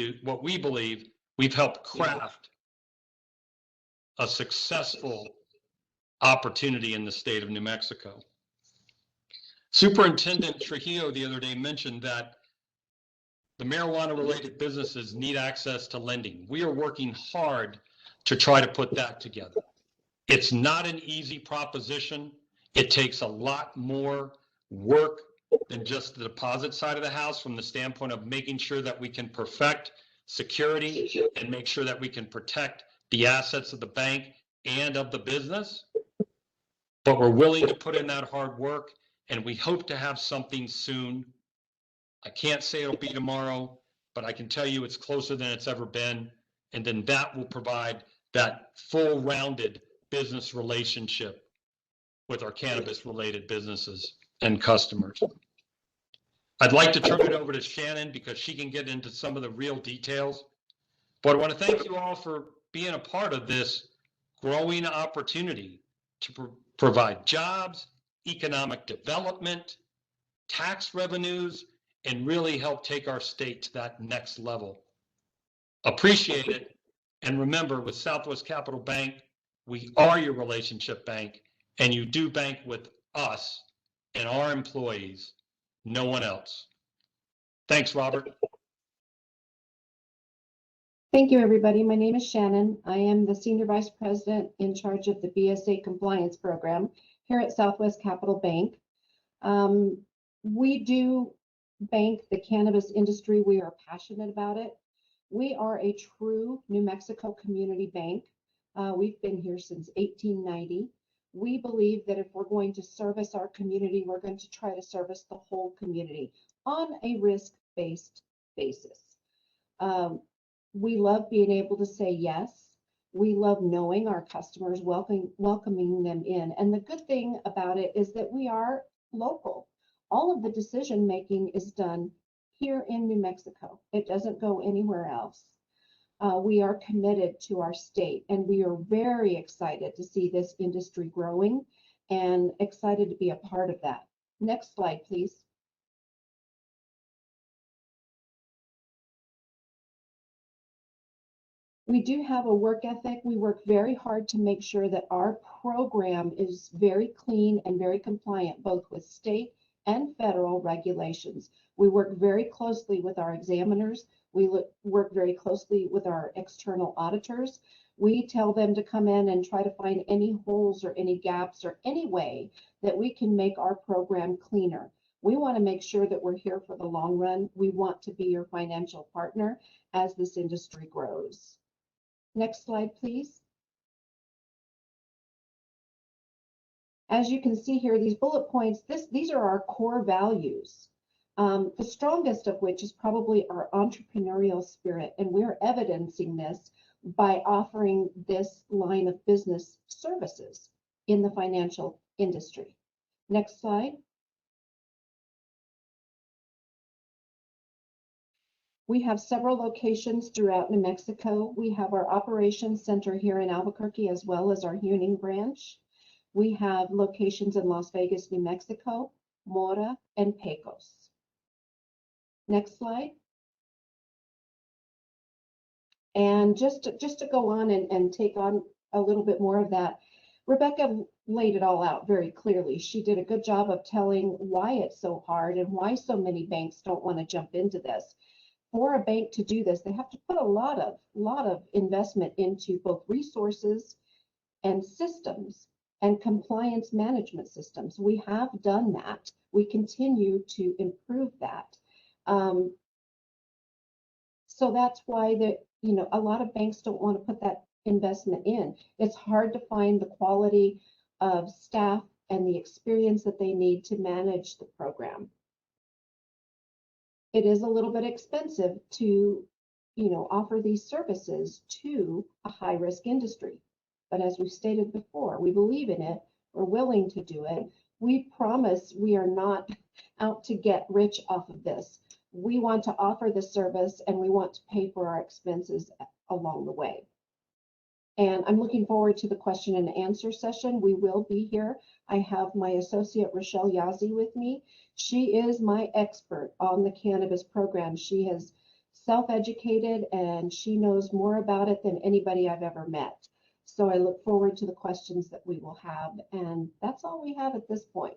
believe, we've helped craft a successful opportunity in the state of New Mexico. Superintendent Trujillo the other day mentioned that the marijuana-related businesses need access to lending. We are working hard to try to put that together. It's not an easy proposition. It takes a lot more work than just the deposit side of the house from the standpoint of making sure that we can perfect security and make sure that we can protect the assets of the bank and of the business. But we're willing to put in that hard work, and we hope to have something soon. I can't say it'll be tomorrow, but I can tell you it's closer than it's ever been. And then that will provide that full rounded business relationship with our cannabis related businesses and customers. I'd like to turn it over to Shannon because she can get into some of the real details. But I want to thank you all for being a part of this growing opportunity to provide jobs, economic development, tax revenues, and really help take our state to that next level. Appreciate it. And remember, with Southwest Capital Bank, we are your relationship bank, and you do bank with us and our employees, no one else. Thanks, Robert. Thank you, everybody. My name is Shannon. I am the Senior Vice President in charge of the BSA Compliance Program here at Southwest Capital Bank. We do bank the cannabis industry. We are passionate about it. We are a true New Mexico community bank. We've been here since 1890. We believe that if we're going to service our community, we're going to try to service the whole community on a risk-based basis. We love being able to say yes. We love knowing our customers, welcoming them in. And the good thing about it is that we are local. All of the decision making is done here in New Mexico. It doesn't go anywhere else. We are committed to our state, and we are very excited to see this industry growing and excited to be a part of that. Next slide, please. We do have a work ethic. We work very hard to make sure that our program is very clean and very compliant, both with state and federal regulations. We work very closely with our examiners. We work very closely with our external auditors. We tell them to come in and try to find any holes or any gaps or any way that we can make our program cleaner. We want to make sure that we're here for the long run. We want to be your financial partner as this industry grows. Next slide, please. As you can see here, these bullet points, these are our core values. The strongest of which is probably our entrepreneurial spirit, and we're evidencing this by offering this line of business services in the financial industry. Next slide. We have several locations throughout New Mexico. We have our operations center here in Albuquerque, as well as our Huning branch. We have locations in Las Vegas, New Mexico, Mora, and Pecos. Next slide. And just to go on and take on a little bit more of that, Rebecca laid it all out very clearly. She did a good job of telling why it's so hard and why so many banks don't want to jump into this. For a bank to do this, they have to put a lot of investment into both resources and systems and compliance management systems. We have done that. We continue to improve that. So that's why a lot of banks don't want to put investment in. It's hard to find the quality of staff and the experience that they need to manage the program. It is a little bit expensive to, offer these services to a high-risk industry. But as we stated before, we believe in it. We're willing to do it. We promise we are not out to get rich off of this. We want to offer the service and we want to pay for our expenses along the way. And I'm looking forward to the question and answer session. We will be here. I have my associate Rochelle Yazzie with me. She is my expert on the cannabis program. She has self-educated and she knows more about it than anybody I've ever met. So I look forward to the questions that we will have. And that's all we have at this point.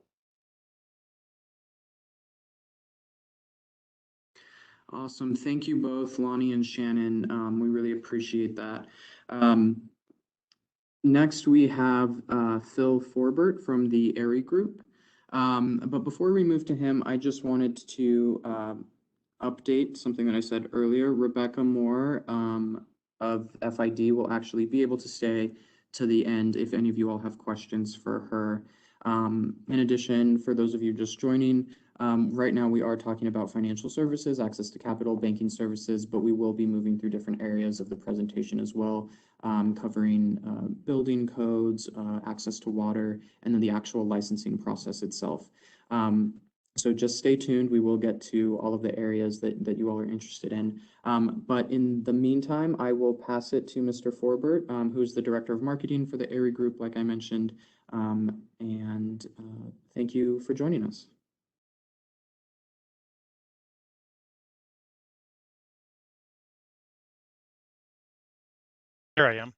Awesome. Thank you both, Lonnie and Shannon. We really appreciate that. Next, we have Phil Forbert from the Aery Group. But before we move to him, I just wanted to update something that I said earlier. Rebecca Moore of FID will actually be able to stay to the end if any of you all have questions for her. In addition, for those of you just joining, right now we are talking about financial services, access to capital, banking services, but we will be moving through different areas of the presentation as well, covering building codes, access to water, and then the actual licensing process itself. So just stay tuned. We will get to all of the areas that you all are interested in. But in the meantime, I will pass it to Mr. Forbert, who's the Director of Marketing for the Aery Group, like I mentioned. And thank you for joining us. Here I am.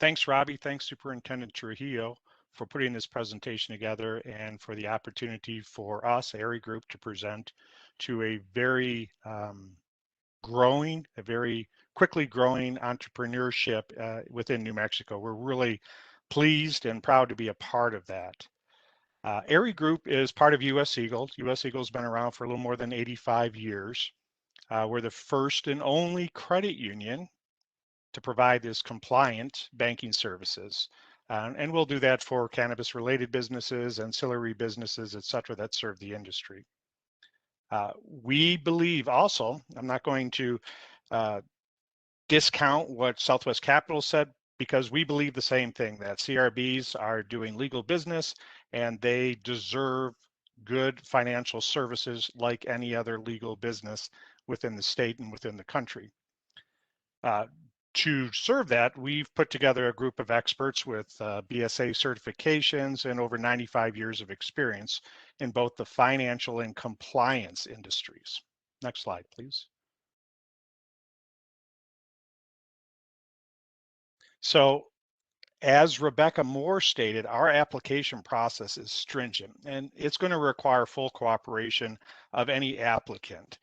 Thanks, Robbie. Thanks, Superintendent Trujillo, for putting this presentation together and for the opportunity for us, Aery Group, to present to a very very quickly growing entrepreneurship within New Mexico. We're really pleased and proud to be a part of that. Aery Group is part of U.S. Eagle. U.S. Eagle's been around for a little more than 85 years. We're the first and only credit union to provide this compliant banking services. And we'll do that for cannabis related businesses, ancillary businesses, et cetera, that serve the industry. We believe also, I'm not going to discount what Southwest Capital said, because we believe the same thing, that CRBs are doing legal business and they deserve good financial services like any other legal business within the state and within the country. To serve that, we've put together a group of experts with BSA certifications and over 95 years of experience in both the financial and compliance industries. Next slide, please. So, as Rebecca Moore stated, our application process is stringent and it's going to require full cooperation of any applicant.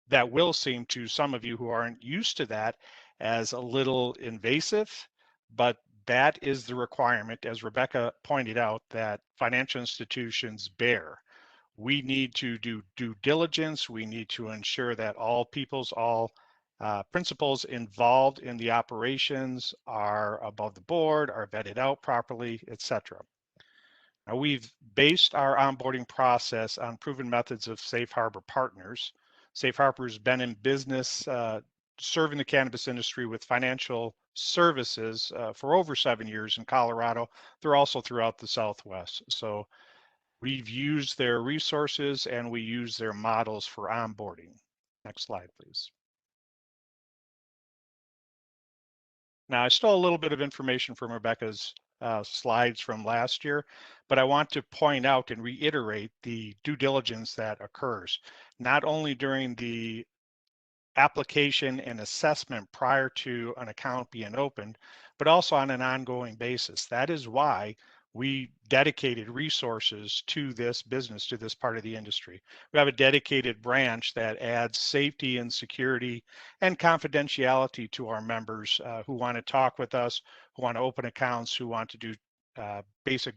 That will seem to some of you who aren't used to that as a little invasive, but that is the requirement, as Rebecca pointed out, that financial institutions bear. We need to do due diligence. We need to ensure that all principals involved in the operations are above the board, are vetted out properly, etc. Now, we've based our onboarding process on proven methods of Safe Harbor partners. Safe Harbor's been in business serving the cannabis industry with financial services for over 7 years in Colorado. They're also throughout the Southwest. So we've used their resources and we use their models for onboarding. Next slide, please. Now, I stole a little bit of information from Rebecca's slides from last year, but I want to point out and reiterate the due diligence that occurs, not only during the application and assessment prior to an account being opened, but also on an ongoing basis. That is why we dedicated resources to this business, to this part of the industry. We have a dedicated branch that adds safety and security and confidentiality to our members who want to talk with us, who want to open accounts, who want to do basic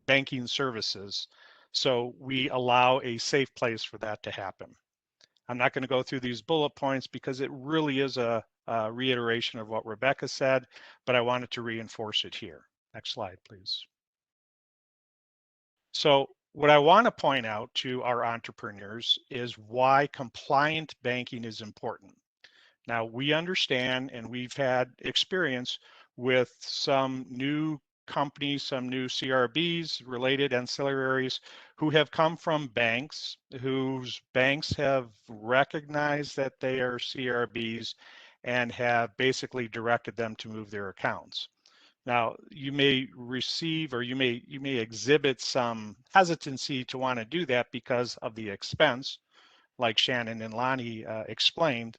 banking services. So we allow a safe place for that to happen. I'm not going to go through these bullet points because it really is a reiteration of what Rebecca said, but I wanted to reinforce it here. Next slide, please. So what I want to point out to our entrepreneurs is why compliant banking is important. Now, we understand and we've had experience with some new companies, some new CRBs, related ancillaries, who have come from banks, whose banks have recognized that they are CRBs and have basically directed them to move their accounts. Now, you may receive or you may exhibit some hesitancy to want to do that because of the expense, like Shannon and Lonnie explained.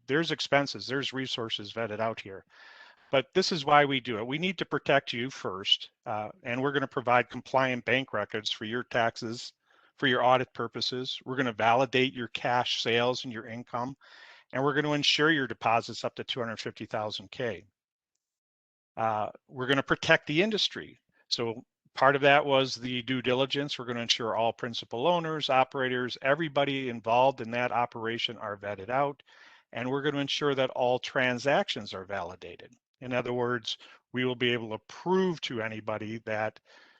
There's expenses, there's resources vetted out here. But this is why we do it. We need to protect you first, and we're going to provide compliant bank records for your taxes, for your audit purposes. We're going to validate your cash sales and your income, and we're going to ensure your deposits up to 250,000 K. We're going to protect the industry. So part of that was the due diligence. We're going to ensure all principal owners, operators, everybody involved in that operation are vetted out. And we're going to ensure that all transactions are validated. In other words, we will be able to prove to anybody that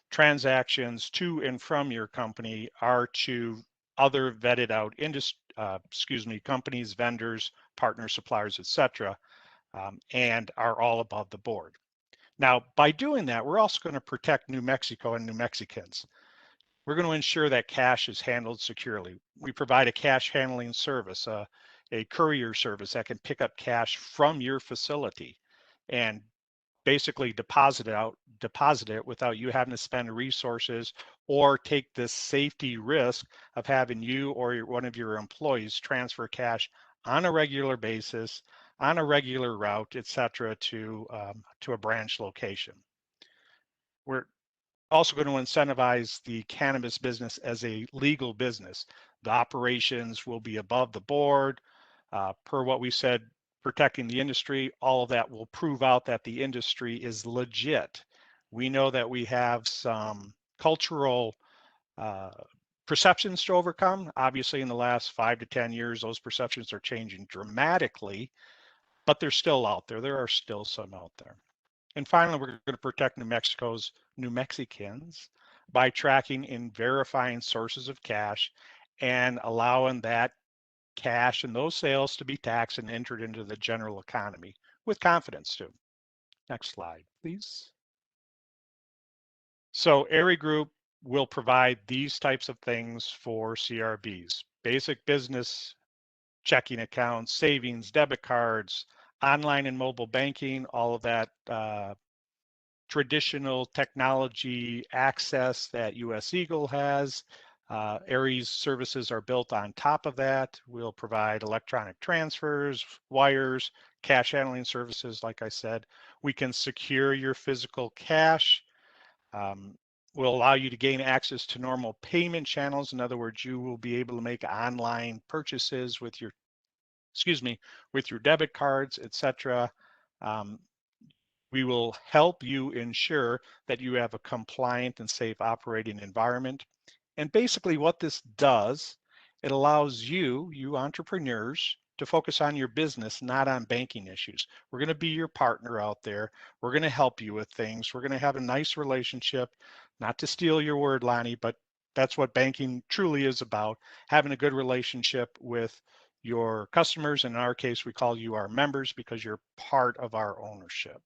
transactions to and from your company are to other vetted out companies, vendors, partners, suppliers, etc., and are all above the board. Now, by doing that, we're also going to protect New Mexico and New Mexicans. We're going to ensure that cash is handled securely. We provide a cash handling service, a courier service that can pick up cash from your facility and basically deposit it without you having to spend resources or take the safety risk of having you or one of your employees transfer cash on a regular basis, on a regular route, etc., to a branch location. We're also going to incentivize the cannabis business as a legal business. The operations will be above the board. Per what we said, protecting the industry, all of that will prove out that the industry is legit. We know that we have some cultural perceptions to overcome. Obviously, in the last 5 to 10 years, those perceptions are changing dramatically, but they're still out there. There are still some out there. And finally, we're going to protect New Mexicans by tracking and verifying sources of cash and allowing that cash and those sales to be taxed and entered into the general economy with confidence too. Next slide, please. So Aery Group will provide these types of things for CRBs: basic business checking accounts, savings, debit cards, online and mobile banking, all of that traditional technology access that US Eagle has. Aery's services are built on top of that. We'll provide electronic transfers, wires, cash handling services. Like I said, we can secure your physical cash. We'll allow you to gain access to normal payment channels. In other words, you will be able to make online purchases with your, with your debit cards, etc. We will help you ensure that you have a compliant and safe operating environment. And basically what this does, it allows you entrepreneurs, to focus on your business, not on banking issues. We're going to be your partner out there. We're going to help you with things. We're going to have a nice relationship, not to steal your word, Lonnie, but that's what banking truly is about, having a good relationship with your customers. In our case, we call you our members because you're part of our ownership.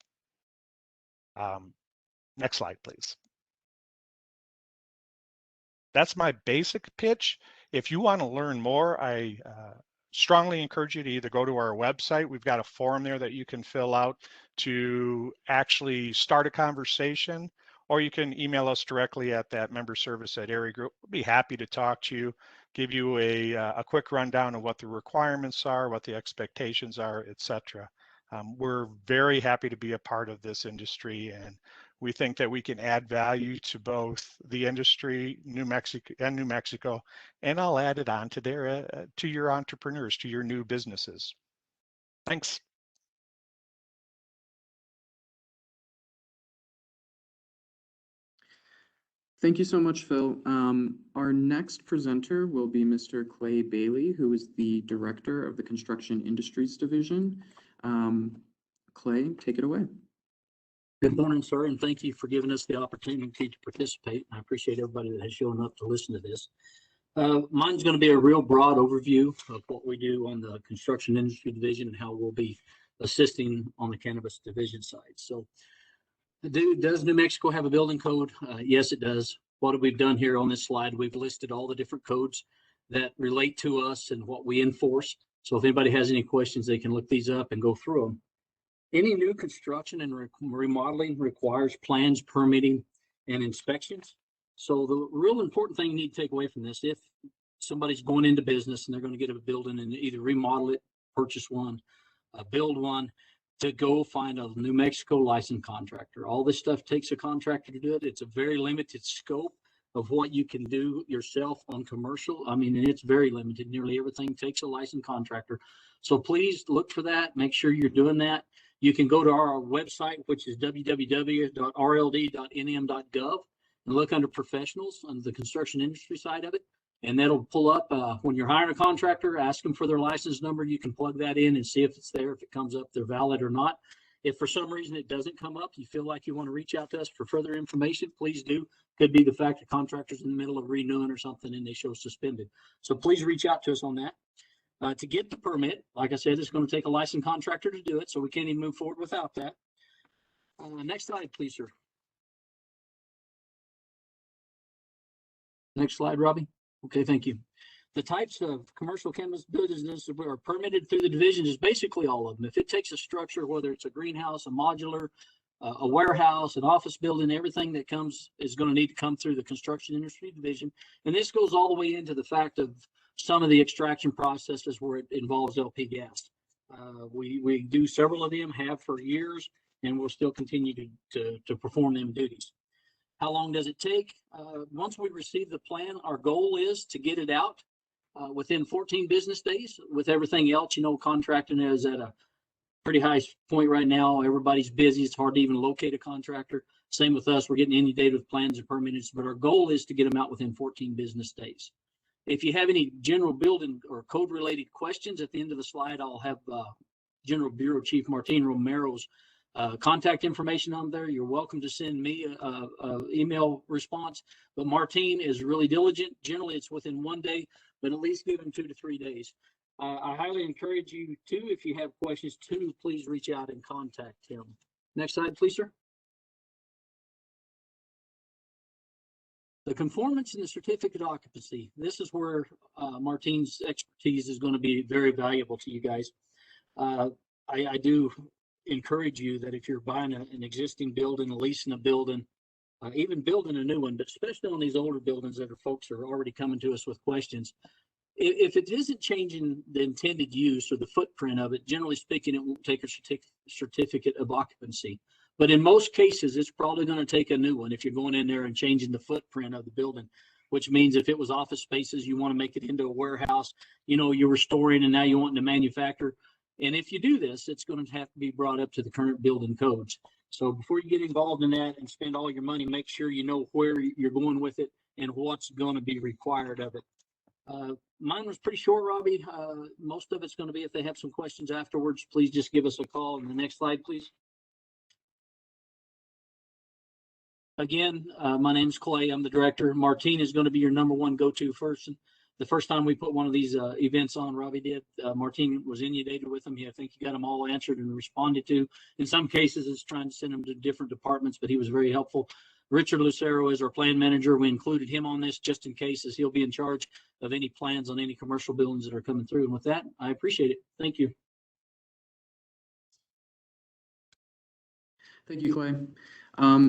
Next slide, please. That's my basic pitch. If you want to learn more, I strongly encourage you to either go to our website. We've got a form there that you can fill out to actually start a conversation, or you can email us directly at that member service at Aery Group. We'll be happy to talk to you, give you a quick rundown of what the requirements are, what the expectations are, etc. We're very happy to be a part of this industry, and we think that we can add value to both the industry, New Mexico, and I'll add it on to to your entrepreneurs, to your new businesses. Thanks. Thank you so much, Phil. Our next presenter will be Mr. Clay Bailey, who is the Director of the Construction Industries Division. Clay, take it away. Good morning, sir, and thank you for giving us the opportunity to participate. I appreciate everybody that has shown up to listen to this. Mine's going to be a real broad overview of what we do on the construction industry division and how we'll be assisting on the cannabis division side. So, does New Mexico have a building code? Yes, it does. What have we done here on this slide? We've listed all the different codes that relate to us and what we enforce. So if anybody has any questions, they can look these up and go through them. Any new construction and remodeling requires plans, permitting, and inspections. So the real important thing you need to take away from this, if somebody's going into business and they're going to get a building and either remodel it, purchase one, build one, to go find a New Mexico licensed contractor. All this stuff takes a contractor to do it. It's a very limited scope of what you can do yourself on commercial. I mean, it's very limited. Nearly everything takes a licensed contractor. So please look for that. Make sure you're doing that. You can go to our website, which is www.rld.nm.gov, and look under professionals on the construction industry side of it. And that'll pull up when you're hiring a contractor, ask them for their license number. You can plug that in and see if it's there, if it comes up, they're valid or not. If for some reason it doesn't come up, you feel like you want to reach out to us for further information, please do. Could be the fact that contractor's in the middle of renewing or something and they show suspended. So please reach out to us on that. To get the permit, like I said, it's going to take a licensed contractor to do it, so we can't even move forward without that. Next slide, please, sir. Next slide, Robbie. Okay, thank you. The types of commercial cannabis businesses that are permitted through the division is basically all of them. If it takes a structure, whether it's a greenhouse, a modular, a warehouse, an office building, everything that comes is going to need to come through the construction industry division. And this goes all the way into the fact of some of the extraction processes where it involves LP gas. We do several of them, have for years, and we'll still continue to perform them duties. How long does it take? Once we receive the plan, our goal is to get it out within 14 business days. With everything else, you know, contracting is at a pretty high point right now. Everybody's busy. It's hard to even locate a contractor. Same with us. We're getting inundated with plans and permits, but our goal is to get them out within 14 business days. If you have any general building or code related questions, at the end of the slide, I'll have General Bureau Chief Martin Romero's contact information on there. You're welcome to send me a email response, but Martin is really diligent. Generally, it's within 1 day, but at least give him 2 to 3 days. I highly encourage you to, if you have questions, to please reach out and contact him. Next slide, please, sir. The conformance and the certificate of occupancy. This is where Martin's expertise is going to be very valuable to you guys. I do encourage you that if you're buying an existing building, leasing a building, even building a new one, but especially on these older buildings that folks are already coming to us with questions, if it isn't changing the intended use or the footprint of it, generally speaking, it won't take a certificate of occupancy. But in most cases, it's probably going to take a new one if you're going in there and changing the footprint of the building, which means if it was office spaces, you want to make it into a warehouse, you know, you were storing and now you want to manufacture. And if you do this, it's going to have to be brought up to the current building codes. So before you get involved in that and spend all your money, make sure you know where you're going with it and what's going to be required of it. Mine was pretty short, Robbie. Most of it's going to be, if they have some questions afterwards, please just give us a call. And the next slide, please. Again, my name's Clay. I'm the director. Martin is going to be your #1 go-to person. The first time we put one of these events on, Robbie did, Martin was inundated with them. I think he got them all answered and responded to. In some cases, it's trying to send them to different departments, but he was very helpful. Richard Lucero is our plan manager. We included him on this just in case, as he'll be in charge of any plans on any commercial buildings that are coming through. And with that, I appreciate it. Thank you. Thank you, Clay.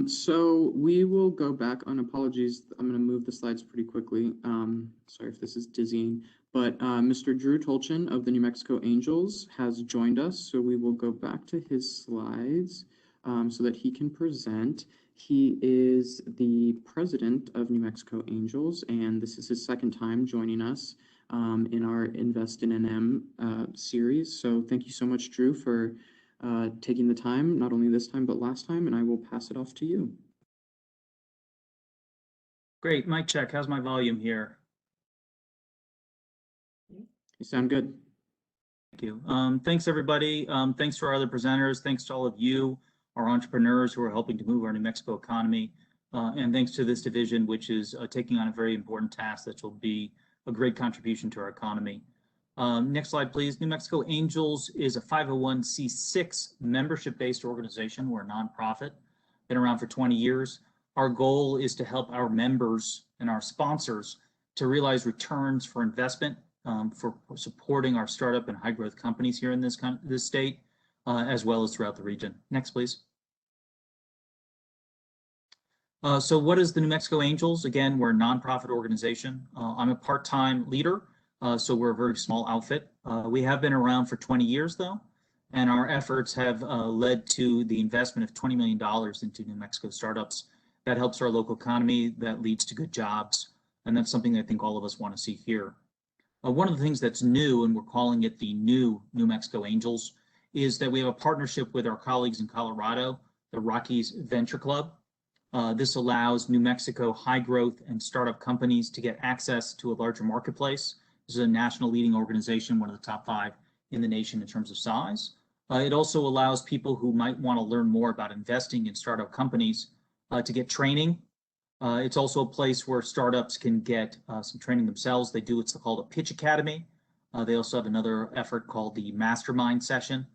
So we will go back on apologies. I'm going to move the slides pretty quickly. Sorry if this is dizzying, but Mr. Drew Tolchin of the New Mexico Angels has joined us. So we will go back to his slides so that he can present. He is the president of New Mexico Angels, and this is his second time joining us in our InvestiNM series. So thank you so much, Drew, for taking the time, not only this time, but last time, and I will pass it off to you. Great, mic check. How's my volume here? You sound good. you. Thanks, everybody. Thanks to our other presenters. Thanks to all of you, our entrepreneurs who are helping to move our New Mexico economy. And thanks to this division, which is taking on a very important task that will be a great contribution to our economy. Next slide, please. New Mexico Angels is a 501c6 membership-based organization. We're a nonprofit, been around for 20 years. Our goal is to help our members and our sponsors to realize returns for investment, for supporting our startup and high growth companies here in this state, as well as throughout the region. Next, please. So what is the New Mexico Angels? Again, we're a nonprofit organization. I'm a part-time leader, so we're a very small outfit. We have been around for 20 years though, and our efforts have led to the investment of $20 million into New Mexico startups. That helps our local economy, that leads to good jobs, and that's something I think all of us want to see here. One of the things that's new, and we're calling it the new New Mexico Angels, is that we have a partnership with our colleagues in Colorado, the Rockies Venture Club. This allows New Mexico high growth and startup companies to get access to a larger marketplace. This is a national leading organization, one of the top 5 in the nation in terms of size. It also allows people who might want to learn more about investing in startup companies to get training. It's also a place where startups can get some training themselves. They do what's called a pitch academy. They also have another effort called the mastermind session.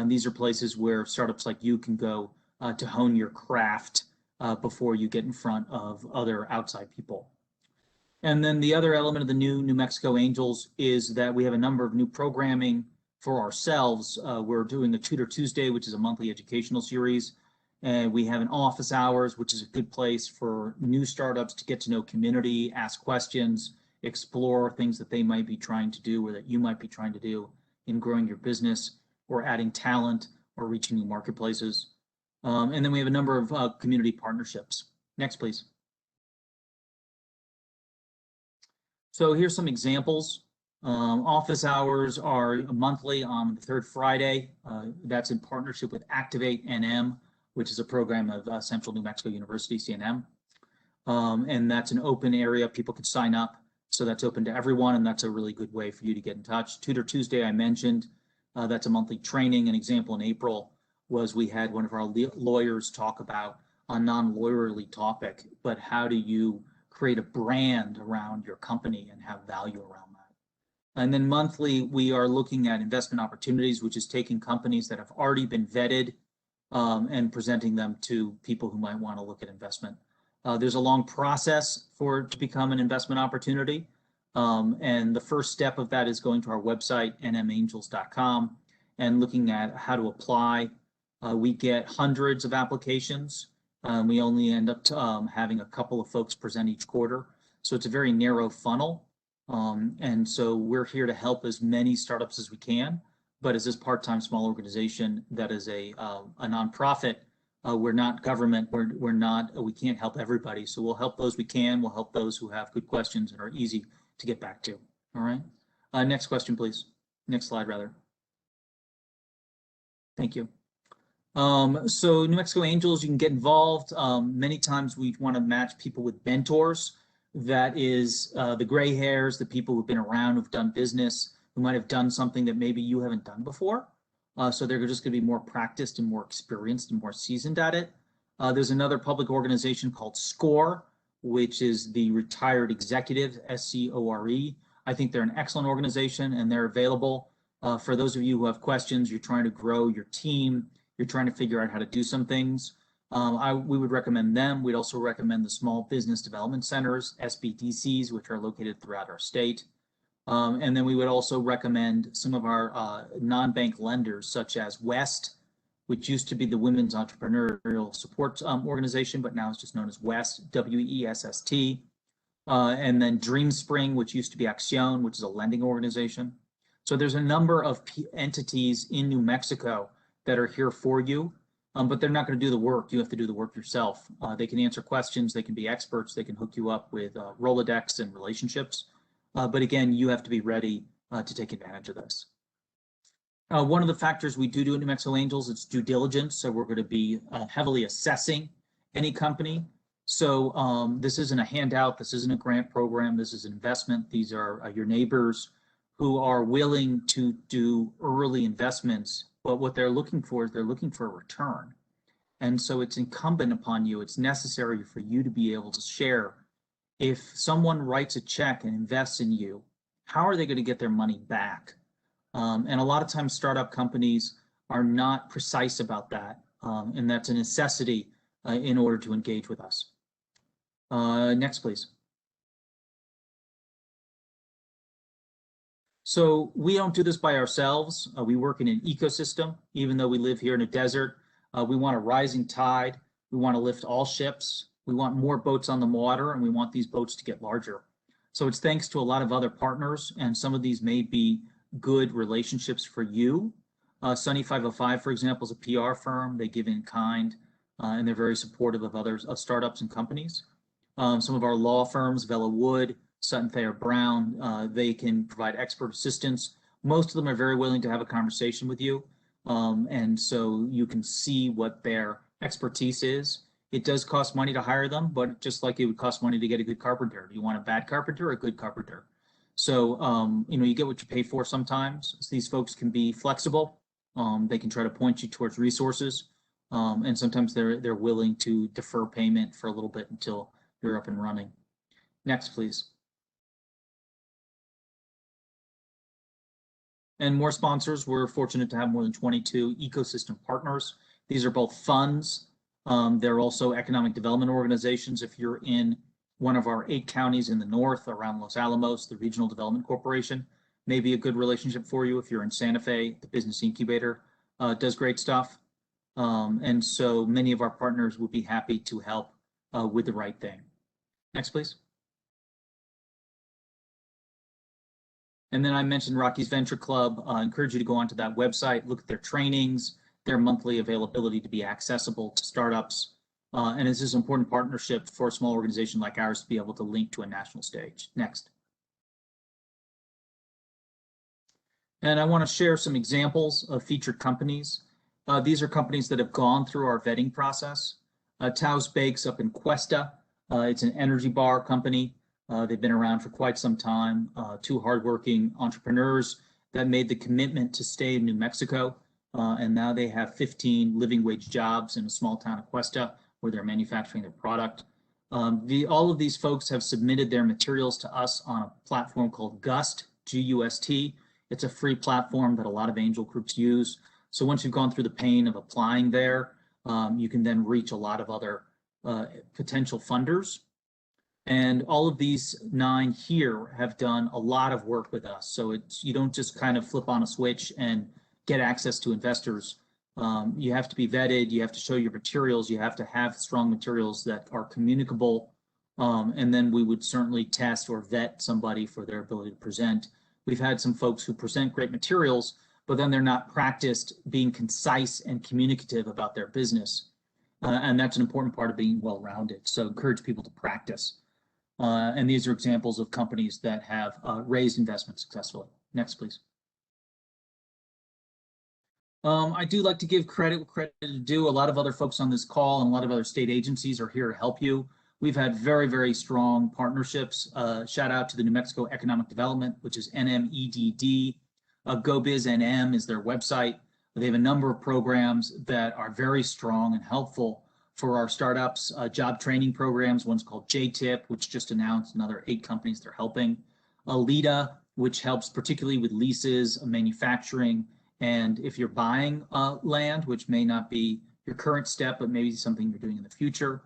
These are places where startups like you can go to hone your craft before you get in front of other outside people. And then the other element of the new New Mexico Angels is that we have a number of new programming for ourselves. We're doing a Tutor Tuesday, which is a monthly educational series. And we have an office hours, which is a good place for new startups to get to know community, ask questions, explore things that they might be trying to do or that you might be trying to do in growing your business or adding talent or reaching new marketplaces. And then we have a number of community partnerships. Next, please. So here's some examples. Office hours are monthly on the 3rd Friday. That's in partnership with InvestiNM, which is a program of Central New Mexico University, CNM. And that's an open area. People can sign up. So that's open to everyone, and that's a really good way for you to get in touch. Tutor Tuesday, I mentioned, that's a monthly training. An example in April was we had one of our lawyers talk about a non-lawyerly topic, but how do you create a brand around your company and have value around that? And then monthly, we are looking at investment opportunities, which is taking companies that have already been vetted and presenting them to people who might want to look at investment. There's a long process for it to become an investment opportunity. And the first step of that is going to our website, nmangels.com, and looking at how to apply. We get hundreds of applications. We only end up having a couple of folks present each quarter. So it's a very narrow funnel. And so we're here to help as many startups as we can. But as this part-time small organization that is a nonprofit, we're not government. We can't help everybody. So we'll help those we can. We'll help those who have good questions and are easy to get back to. All right. Next question, please. Next slide, rather. Thank you. So New Mexico Angels, you can get involved. Many times we want to match people with mentors. That is the gray hairs, the people who've been around, who've done business, who might have done something that maybe you haven't done before. So they're just going to be more practiced and more experienced and more seasoned at it. There's another public organization called SCORE, which is the Retired Executive, SCORE. I think they're an excellent organization and they're available for those of you who have questions, you're trying to grow your team, you're trying to figure out how to do some things. We would recommend them. We'd also recommend the Small Business Development Centers, SBDCs, which are located throughout our state. And then we would also recommend some of our non-bank lenders, such as West, which used to be the Women's Entrepreneurial Support Organization, but now it's just known as West, WESST. And then DreamSpring, which used to be Accion, which is a lending organization. So there's a number of entities in New Mexico that are here for you, but they're not going to do the work. You have to do the work yourself. They can answer questions, they can be experts, they can hook you up with Rolodex and relationships. But again, you have to be ready to take advantage of this. One of the factors we do at New Mexico Angels is due diligence. So we're going to be heavily assessing any company. So this isn't a handout. This isn't a grant program. This is an investment. These are your neighbors who are willing to do early investments, but what they're looking for is they're looking for a return. And so it's incumbent upon you, it's necessary for you to be able to share. If someone writes a check and invests in you, how are they going to get their money back? And a lot of times startup companies are not precise about that. And that's a necessity in order to engage with us. Next, please. So we don't do this by ourselves. We work in an ecosystem. Even though we live here in a desert, we want a rising tide. We want to lift all ships. We want more boats on the water, and we want these boats to get larger. So it's thanks to a lot of other partners, and some of these may be good relationships for you. Sunny 505, for example, is a PR firm. They give in kind, and they're very supportive of others, of startups and companies. Some of our law firms, Vela Wood, Sutton Thayer Brown, they can provide expert assistance. Most of them are very willing to have a conversation with you, and so you can see what their expertise is. It does cost money to hire them, but just like it would cost money to get a good carpenter. Do you want a bad carpenter or a good carpenter? So, you get what you pay for sometimes. So these folks can be flexible. They can try to point you towards resources, and sometimes they're willing to defer payment for a little bit until you're up and running. Next, please. And more sponsors. We're fortunate to have more than 22 ecosystem partners. These are both funds. They're also economic development organizations. If you're in one of our 8 counties in the north around Los Alamos, the Regional Development Corporation may be a good relationship for you. If you're in Santa Fe, the Business Incubator does great stuff. And so many of our partners would be happy to help with the right thing. Next, please. And then I mentioned Rocky's Venture Club. I encourage you to go onto that website, look at their trainings, their monthly availability to be accessible to startups. And this is an important partnership for a small organization like ours to be able to link to a national stage. Next. And I want to share some examples of featured companies. These are companies that have gone through our vetting process. Taos Bakes up in Cuesta. It's an energy bar company. They've been around for quite some time. 2 hardworking entrepreneurs that made the commitment to stay in New Mexico. And now they have 15 living wage jobs in a small town of Cuesta where they're manufacturing their product. All of these folks have submitted their materials to us on a platform called GUST, G-U-S-T. It's a free platform that a lot of angel groups use. So once you've gone through the pain of applying there, you can then reach a lot of other potential funders. And all of these 9 here have done a lot of work with us. So you don't just kind of flip on a switch and get access to investors. You have to be vetted, you have to show your materials, you have to have strong materials that are communicable, and then we would certainly test or vet somebody for their ability to present. We've had some folks who present great materials, but then they're not practiced being concise and communicative about their business. And that's an important part of being well-rounded. So encourage people to practice. And these are examples of companies that have raised investment successfully. Next, please. I do like to give credit to due. A lot of other folks on this call and a lot of other state agencies are here to help you. We've had very, very strong partnerships. Shout out to the New Mexico Economic Development, which is NMEDD. GoBizNM is their website. They have a number of programs that are very strong and helpful for our startups. Job training programs, one's called JTIP, which just announced another 8 companies they're helping. LEDA, which helps particularly with leases, manufacturing, and if you're buying land, which may not be your current step, but maybe something you're doing in the future.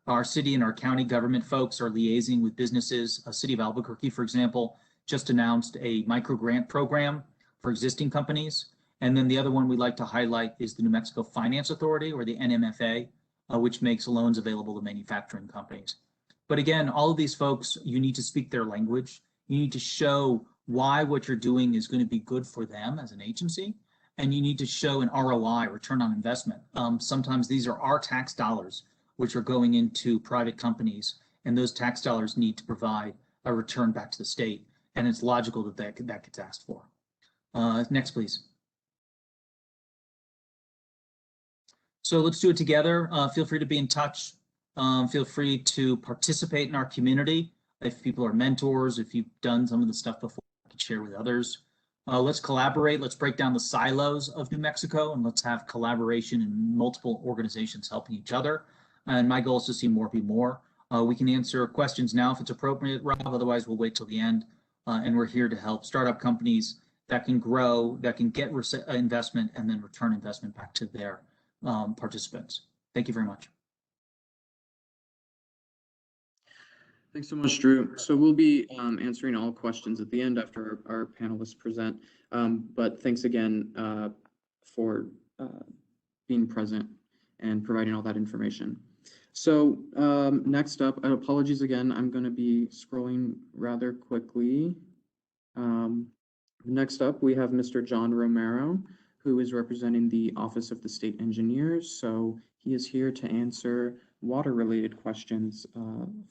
Our city and our county government folks are liaising with businesses. City of Albuquerque, for example, just announced a micro grant program for existing companies. And then the other one we'd like to highlight is the New Mexico Finance Authority, or the NMFA, which makes loans available to manufacturing companies. But again, all of these folks, you need to speak their language. You need to show why what you're doing is going to be good for them as an agency, and you need to show an ROI, return on investment. Sometimes these are our tax dollars, which are going into private companies, and those tax dollars need to provide a return back to the state, and it's logical that that gets asked for. Next, please. So let's do it together. Feel free to be in touch. Feel free to participate in our community. If people are mentors, if you've done some of the stuff before, could share with others. Let's collaborate. Let's break down the silos of New Mexico, and let's have collaboration and multiple organizations helping each other. And my goal is to see more be more. We can answer questions now if it's appropriate, Rob. Otherwise, we'll wait till the end. And we're here to help startup companies that can grow, that can get investment, and then return investment back to their participants. Thank you very much. Thanks so much, Drew. So we'll be answering all questions at the end after our panelists present. But thanks again for being present and providing all that information. So next up, apologies again, I'm going to be scrolling rather quickly. Next up, we have Mr. John Romero, who is representing the Office of the State Engineers. So he is here to answer water-related questions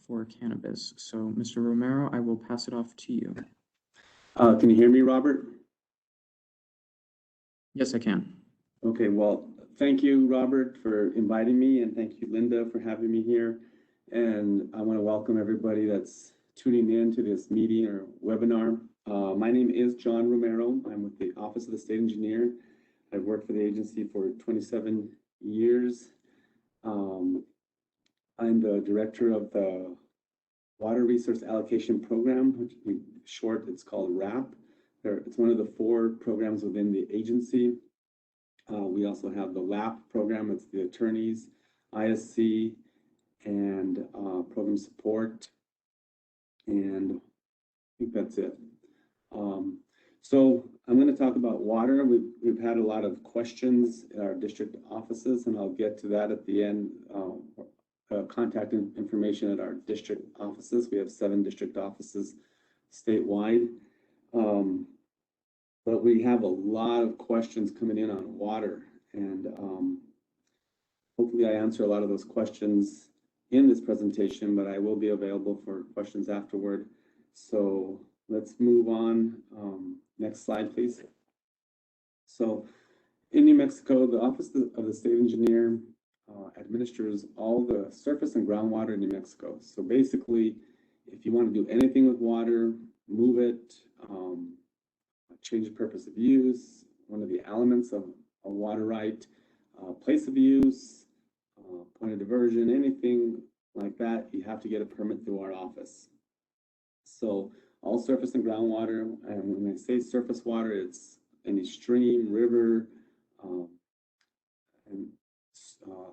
for cannabis. So Mr. Romero, I will pass it off to you. Can you hear me, Robert? Yes, I can. Okay, well, thank you, Robert, for inviting me, and thank you, Linda, for having me here. And I want to welcome everybody that's tuning in to this meeting or webinar. My name is John Romero. I'm with the Office of the State Engineer. I've worked for the agency for 27 years. I'm the director of the Water Resource Allocation Program, which in short, it's called WRAP. It's one of the 4 programs within the agency. We also have the LAP program, it's the attorneys, ISC, and program support. And I think that's it. So I'm going to talk about water. We've had a lot of questions in our district offices, and I'll get to that at the end. Contact information at our district offices. We have 7 district offices statewide. But we have a lot of questions coming in on water, and hopefully I answer a lot of those questions in this presentation, but I will be available for questions afterward. So let's move on. Next slide, please. So in New Mexico, the Office of the State Engineer administers all the surface and groundwater in New Mexico. So basically, if you want to do anything with water, move it, change the purpose of use, one of the elements of a water right, place of use, point of diversion, anything like that, you have to get a permit through our office. So all surface and groundwater, and when I say surface water, it's any stream, river, and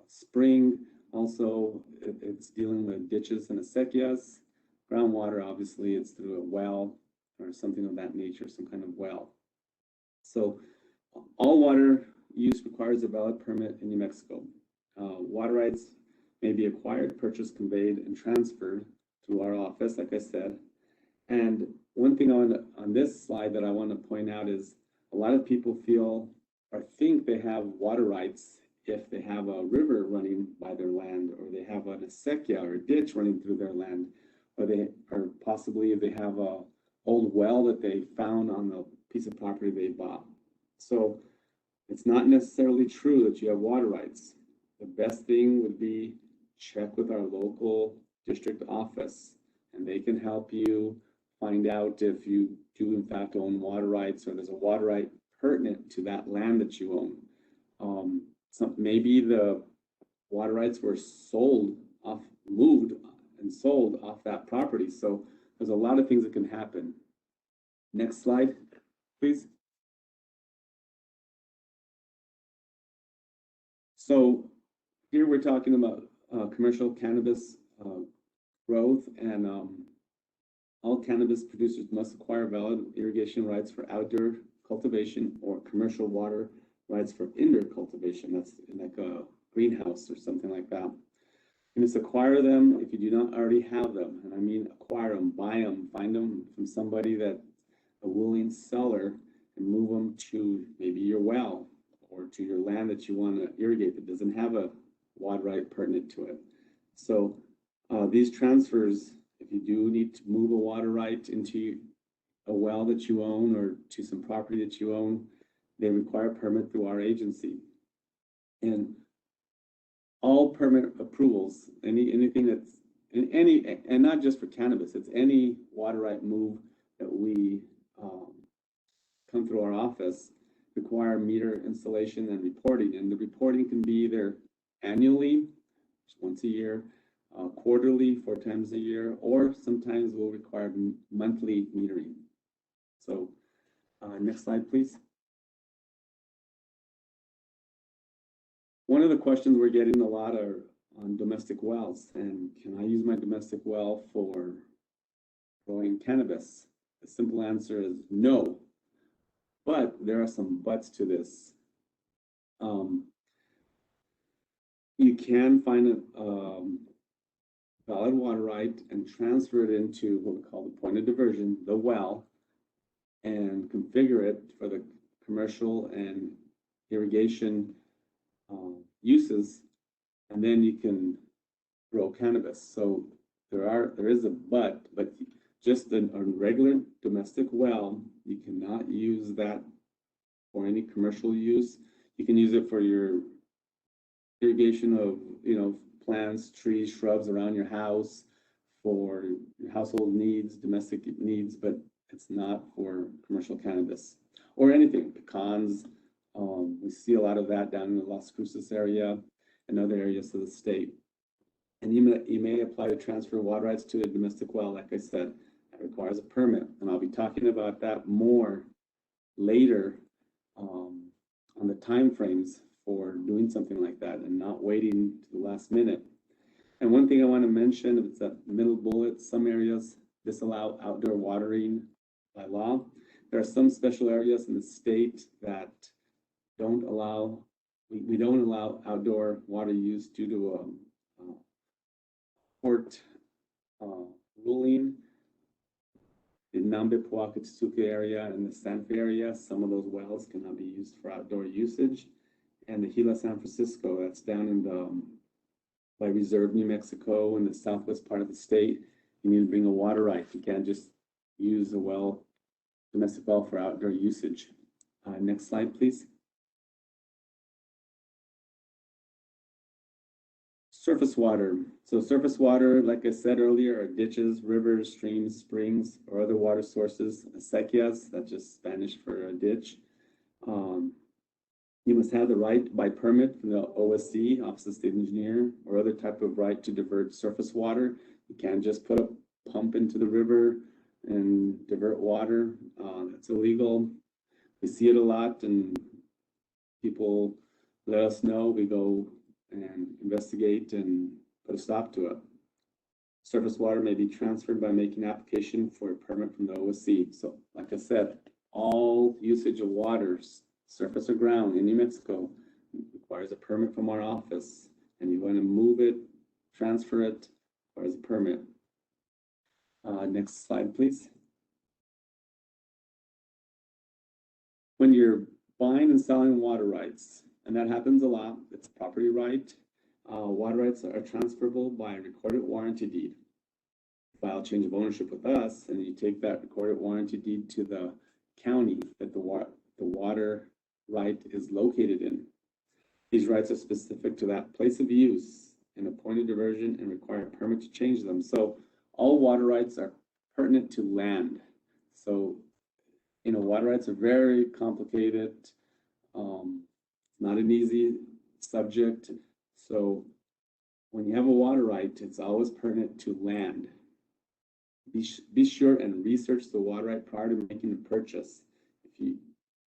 spring. Also, it's dealing with ditches and acequias. Groundwater, obviously, it's through a well or something of that nature, some kind of well. So all water use requires a valid permit in New Mexico. Water rights may be acquired, purchased, conveyed, and transferred through our office, like I said. And one thing on this slide that I want to point out is a lot of people feel or think they have water rights if they have a river running by their land, or they have an acequia or a ditch running through their land, or possibly if they have a old well that they found on the piece of property they bought. So it's not necessarily true that you have water rights. The best thing would be check with our local district office, and they can help you find out if you do in fact own water rights, or there's a water right pertinent to that land that you own. Maybe the water rights were moved and sold off that property. So there's a lot of things that can happen. Next slide, please. So here we're talking about commercial cannabis growth, and all cannabis producers must acquire valid irrigation rights for outdoor cultivation or commercial water rights for indoor cultivation. That's like a greenhouse or something like that. You must acquire them if you do not already have them. And I mean acquire them, buy them, find them from somebody that a willing seller, and move them to maybe your well or to your land that you want to irrigate that doesn't have a water right pertinent to it. So these transfers, if you do need to move a water right into a well that you own or to some property that you own, they require a permit through our agency. And all permit approvals, anything that's and not just for cannabis, it's any water right move that we come through our office require meter installation and reporting. And the reporting can be either annually, once a year, quarterly, 4 times a year, or sometimes will require monthly metering. So next slide, please. One of the questions we're getting a lot are on domestic wells, and can I use my domestic well for growing cannabis? The simple answer is no, but there are some buts to this. You can find a valid water right and transfer it into what we call the point of diversion, the well, and configure it for the commercial and irrigation uses, and then you can grow cannabis. So there is a but just a regular domestic well, you cannot use that for any commercial use. You can use it for your irrigation of, plants, trees, shrubs around your house, for your household needs, domestic needs, but it's not for commercial cannabis or anything. Pecans, we see a lot of that down in the Las Cruces area and other areas of the state. And you may apply to transfer water rights to a domestic well. Like I said, that requires a permit, and I'll be talking about that more later on the timeframes for doing something like that and not waiting to the last minute. And one thing I want to mention is that middle bullet, some areas disallow outdoor watering by law. There are some special areas in the state that don't allow, we don't allow outdoor water use due to a court ruling. In Nambe-Puakitsuka area and the Santa Fe area, some of those wells cannot be used for outdoor usage. And the Gila San Francisco, that's down in the by Reserve, New Mexico, in the southwest part of the state, you need to bring a water right. You can't just use a well, domestic well, for outdoor usage. Next slide, please. Surface water. So surface water, like I said earlier, are ditches, rivers, streams, springs, or other water sources. Acequias, that's just Spanish for a ditch. You must have the right by permit from the OSC, Office of State Engineer, or other type of right to divert surface water. You can't just put a pump into the river and divert water. That's illegal. We see it a lot, and people let us know. We go and investigate and put a stop to it. Surface water may be transferred by making application for a permit from the OSC. So, like I said, all usage of waters, surface or ground in New Mexico, requires a permit from our office, and you want to move it, transfer it, requires a permit. Next slide, please. When you're buying and selling water rights, and that happens a lot, it's property right. Water rights are transferable by a recorded warranty deed. File change of ownership with us, and you take that recorded warranty deed to the county that the water right is located in. These rights are specific to that place of use and a point of diversion and require a permit to change them. So all water rights are pertinent to land. So, water rights are very complicated. It's not an easy subject. So when you have a water right, it's always pertinent to land. Be sure and research the water right prior to making the purchase. If you,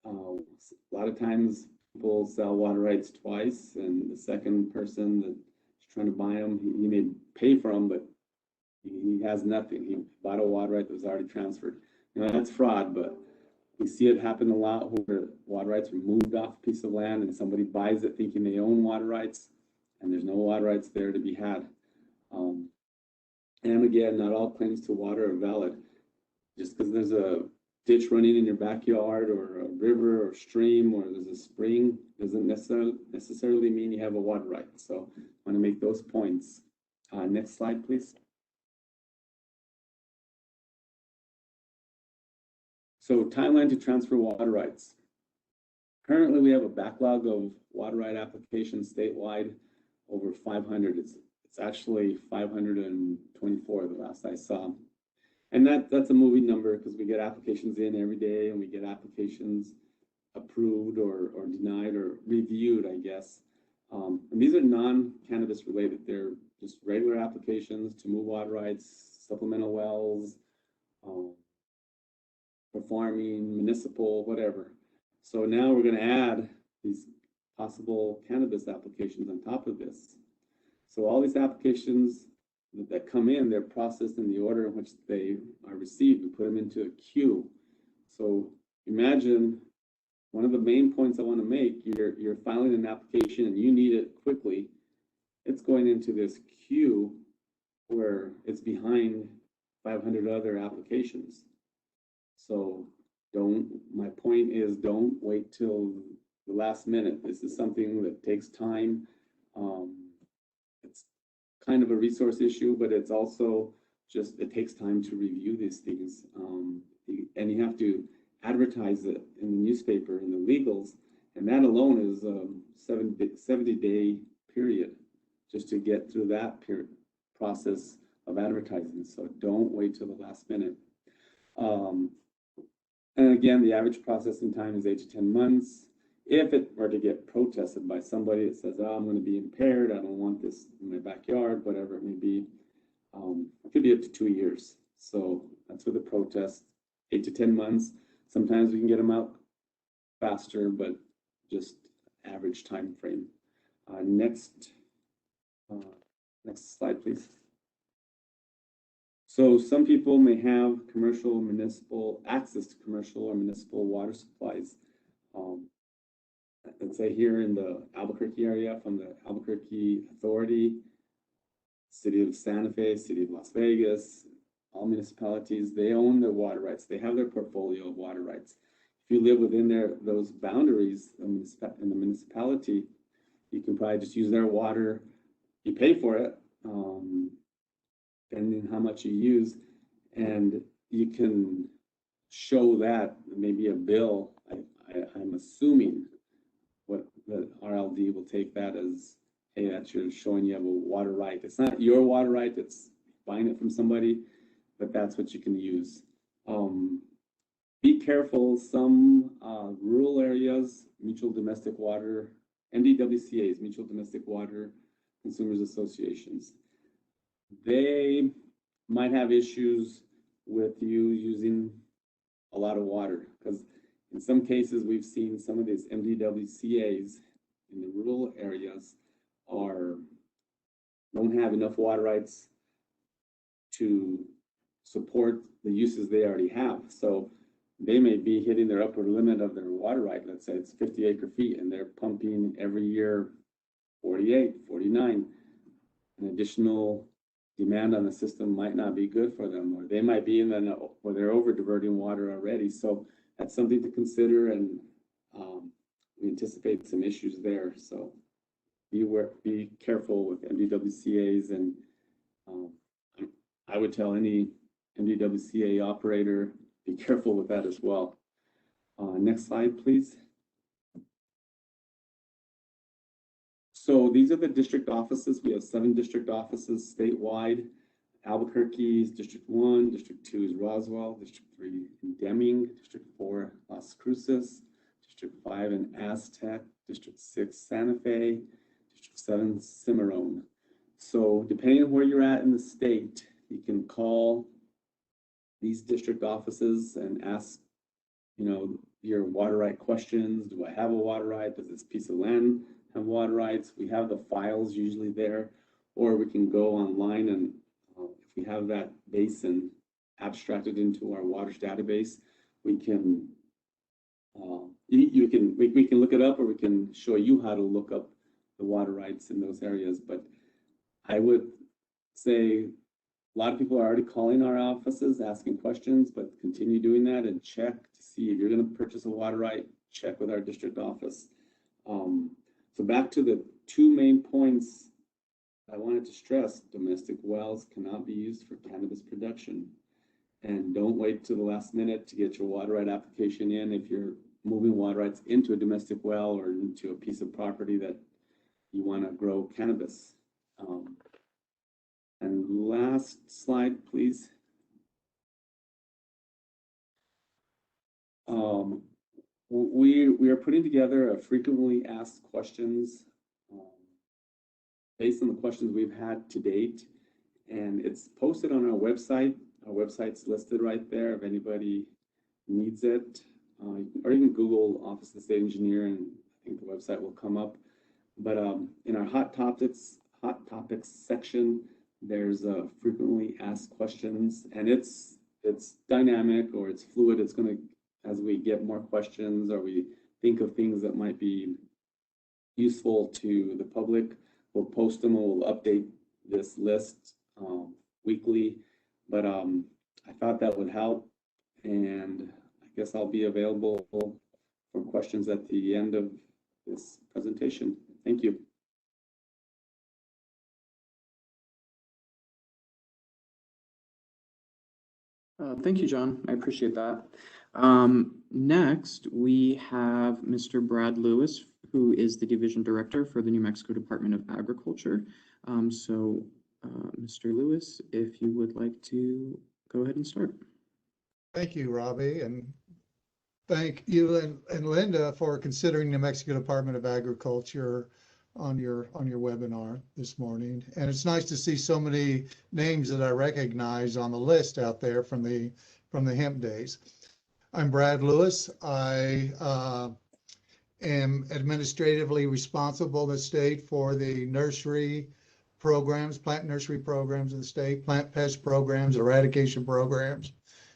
a lot of times people sell water rights twice, and the second person that's trying to buy them, he may pay for them, but he has nothing. He bought a water right that was already transferred. That's fraud, but we see it happen a lot where water rights are moved off a piece of land and somebody buys it thinking they own water rights, and there's no water rights there to be had. And again, not all claims to water are valid. Just because there's a ditch running in your backyard or a river or stream or there's a spring doesn't necessarily mean you have a water right. So I want to make those points. Next slide, please. So timeline to transfer water rights. Currently, we have a backlog of water right applications statewide, over 500. It's actually 524 the last I saw. And that's a moving number because we get applications in every day and we get applications approved or denied or reviewed, I guess. And these are non-cannabis related. They're just regular applications to move water rights, supplemental wells, for farming, municipal, whatever. So now we're going to add these possible cannabis applications on top of this. So all these applications that come in, they're processed in the order in which they are received. We put them into a queue. So imagine one of the main points I want to make, you're filing an application and you need it quickly. It's going into this queue where it's behind 500 other applications. So my point is, don't wait till the last minute. This is something that takes time. It's kind of a resource issue, but it's also just, it takes time to review these things. And you have to advertise it in the newspaper, in the legals, and that alone is a 70-day period just to get through that process of advertising. So don't wait till the last minute. And again, the average processing time is 8 to 10 months. If it were to get protested by somebody that says, oh, I'm going to be impaired, I don't want this in my backyard, whatever it may be, it could be up to 2 years. So that's with the protest, 8 to 10 months. Sometimes we can get them out faster, but just average time frame. Next slide, please. So some people may have access to commercial or municipal water supplies. Let's say here in the Albuquerque area, from the Albuquerque Authority, City of Santa Fe, City of Las Vegas, all municipalities, they own their water rights. They have their portfolio of water rights. If you live within those boundaries in the municipality, you can probably just use their water. You pay for it, depending on how much you use, and you can show that maybe a bill. I'm assuming what the RLD will take that as, hey, that's you're showing you have a water right. It's not your water right, it's buying it from somebody, but that's what you can use. Be careful, some rural areas, mutual domestic water, MDWCAs, mutual domestic water consumers associations, they might have issues with you using a lot of water, because in some cases we've seen some of these MDWCAs in the rural areas don't have enough water rights to support the uses they already have. So they may be hitting their upper limit of their water right. Let's say it's 50 acre-feet and they're pumping every year 48, 49. An additional demand on the system might not be good for them, or they might be where they're over diverting water already. So that's something to consider, and we anticipate some issues there. So be careful with MDWCAs, and I would tell any MDWCA operator, be careful with that as well. Next slide, please. So these are the district offices. We have 7 district offices statewide. Albuquerque is District 1, District 2 is Roswell, District 3 in Deming, District 4 Las Cruces, District 5 in Aztec, District 6 Santa Fe, District 7 Cimarron. So depending on where you're at in the state, you can call these district offices and ask, your water right questions. Do I have a water right? Does this piece of land have water rights? We have the files usually there, or we can go online and if we have that basin abstracted into our waters database, we can we can look it up, or we can show you how to look up the water rights in those areas. But I would say a lot of people are already calling our offices asking questions, but continue doing that and check to see if you're going to purchase a water right. Check with our district office. So back to the 2 main points I wanted to stress: domestic wells cannot be used for cannabis production, and don't wait till the last minute to get your water right application in if you're moving water rights into a domestic well or into a piece of property that you want to grow cannabis. And last slide, please. We are putting together a frequently asked questions based on the questions we've had to date, and it's posted on our website. Our website's listed right there if anybody needs it, or you can Google Office of the State Engineer, and I think the website will come up. But in our hot topics section, there's frequently asked questions, and it's dynamic, or it's fluid. It's going to, as we get more questions or we think of things that might be useful to the public, we'll post them, and we'll update this list weekly. But I thought that would help, and I guess I'll be available for questions at the end of this presentation. Thank you. Thank you, John. I appreciate that. Next, we have Mr. Brad Lewis, who is the Division Director for the New Mexico Department of Agriculture. Mr. Lewis, if you would like to go ahead and start. Thank you, Robbie, and thank you and Linda for considering New Mexico Department of Agriculture on your webinar this morning. And it's nice to see so many names that I recognize on the list out there from the hemp days. I'm Brad Lewis. I am administratively responsible in the state for the nursery programs, plant nursery programs in the state, plant pest programs, eradication programs,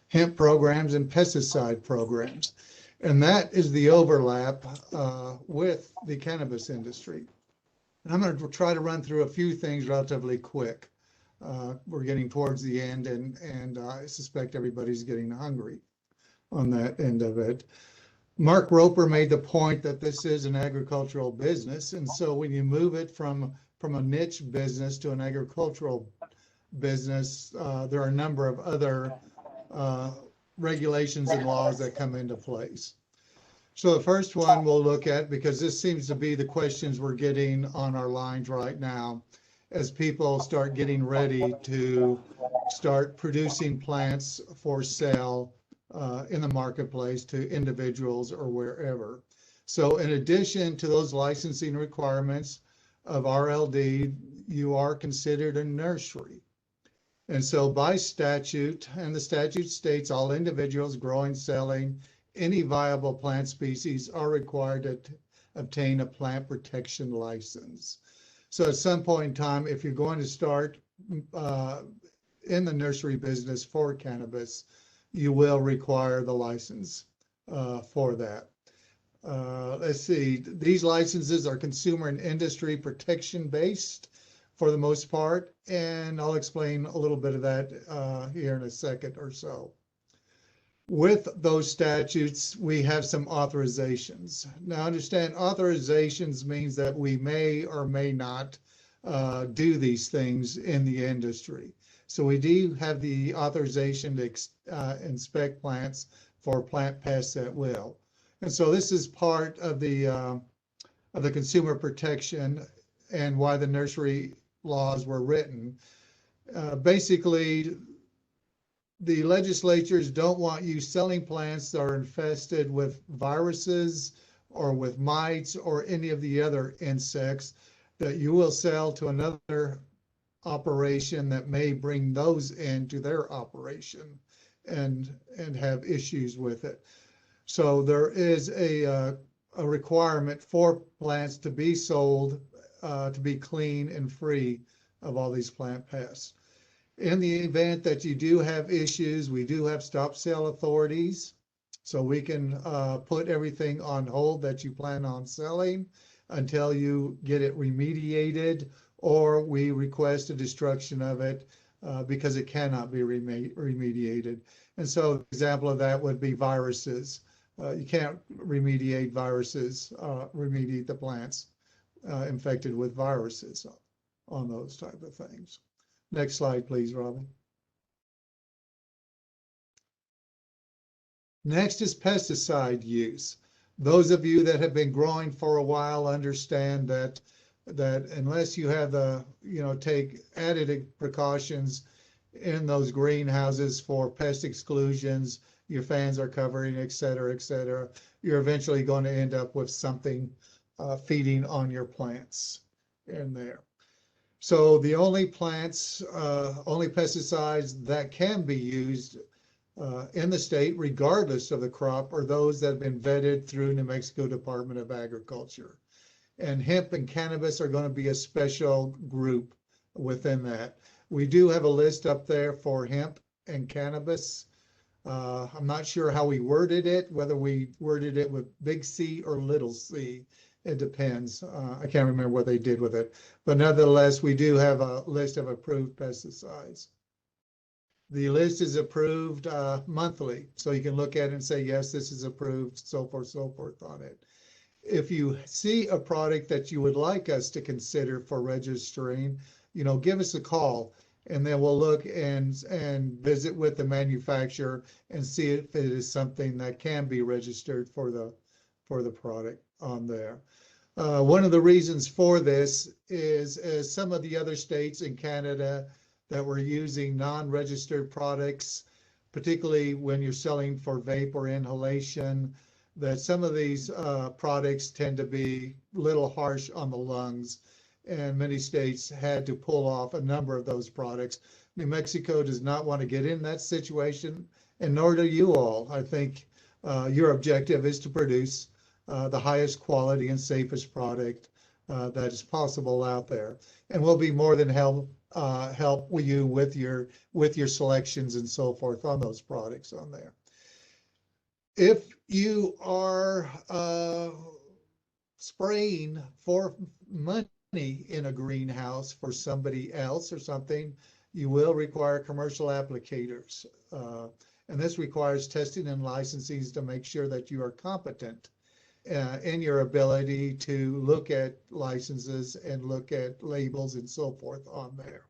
hemp programs, and pesticide programs. And that is the overlap with the cannabis industry. And I'm going to try to run through a few things relatively quick. We're getting towards the end, and I suspect everybody's getting hungry on that end of it. Mark Roper made the point that this is an agricultural business, and so when you move it from a niche business to an agricultural business, there are a number of other regulations and laws that come into place. So the first one we'll look at, because this seems to be the questions we're getting on our lines right now, as people start getting ready to start producing plants for sale in the marketplace to individuals or wherever. So in addition to those licensing requirements of RLD, you are considered a nursery. And so by statute, and the statute states all individuals growing, selling any viable plant species are required to obtain a plant protection license. So at some point in time, if you're going to start in the nursery business for cannabis, you will require the license for that. Let's see, these licenses are consumer and industry protection based for the most part, and I'll explain a little bit of that here in a second or so. With those statutes, we have some authorizations. Now understand, authorizations means that we may or may not do these things in the industry. So we do have the authorization to inspect plants for plant pests at will. And so this is part of the consumer protection and why the nursery laws were written. Basically, the legislatures don't want you selling plants that are infested with viruses or with mites or any of the other insects that you will sell to another operation that may bring those into their operation and have issues with it. So there is a requirement for plants to be sold to be clean and free of all these plant pests. In the event that you do have issues, we do have stop sale authorities. So we can put everything on hold that you plan on selling until you get it remediated, or we request a destruction of it because it cannot be remediated. And so an example of that would be viruses. You can't remediate viruses, remediate the plants infected with viruses on those type of things. Next slide, please, Robin. Next is pesticide use. Those of you that have been growing for a while understand that unless you have the, take added precautions in those greenhouses for pest exclusions your fans are covering, et cetera, you're eventually going to end up with something feeding on your plants in there. So the only only pesticides that can be used in the state, regardless of the crop, are those that have been vetted through New Mexico Department of Agriculture. And hemp and cannabis are going to be a special group within that. We do have a list up there for hemp and cannabis. I'm not sure how we worded it, whether we worded it with big C or little c. It depends. I can't remember what they did with it. But nevertheless, we do have a list of approved pesticides. The list is approved monthly. So you can look at it and say, yes, this is approved, so forth on it. If you see a product that you would like us to consider for registering, give us a call, and then we'll look and visit with the manufacturer and see if it is something that can be registered for the product on there. One of the reasons for this is, as some of the other states in Canada that were using non-registered products, particularly when you're selling for vape or inhalation, that some of these products tend to be a little harsh on the lungs, and many states had to pull off a number of those products. New Mexico does not want to get in that situation, and nor do you all. I think your objective is to produce the highest quality and safest product that is possible out there, and we'll be more than help you with your selections and so forth on those products on there. If you are spraying for money in a greenhouse for somebody else or something, you will require commercial applicators. And this requires testing and licensing to make sure that you are competent in your ability to look at licenses and look at labels and so forth on there.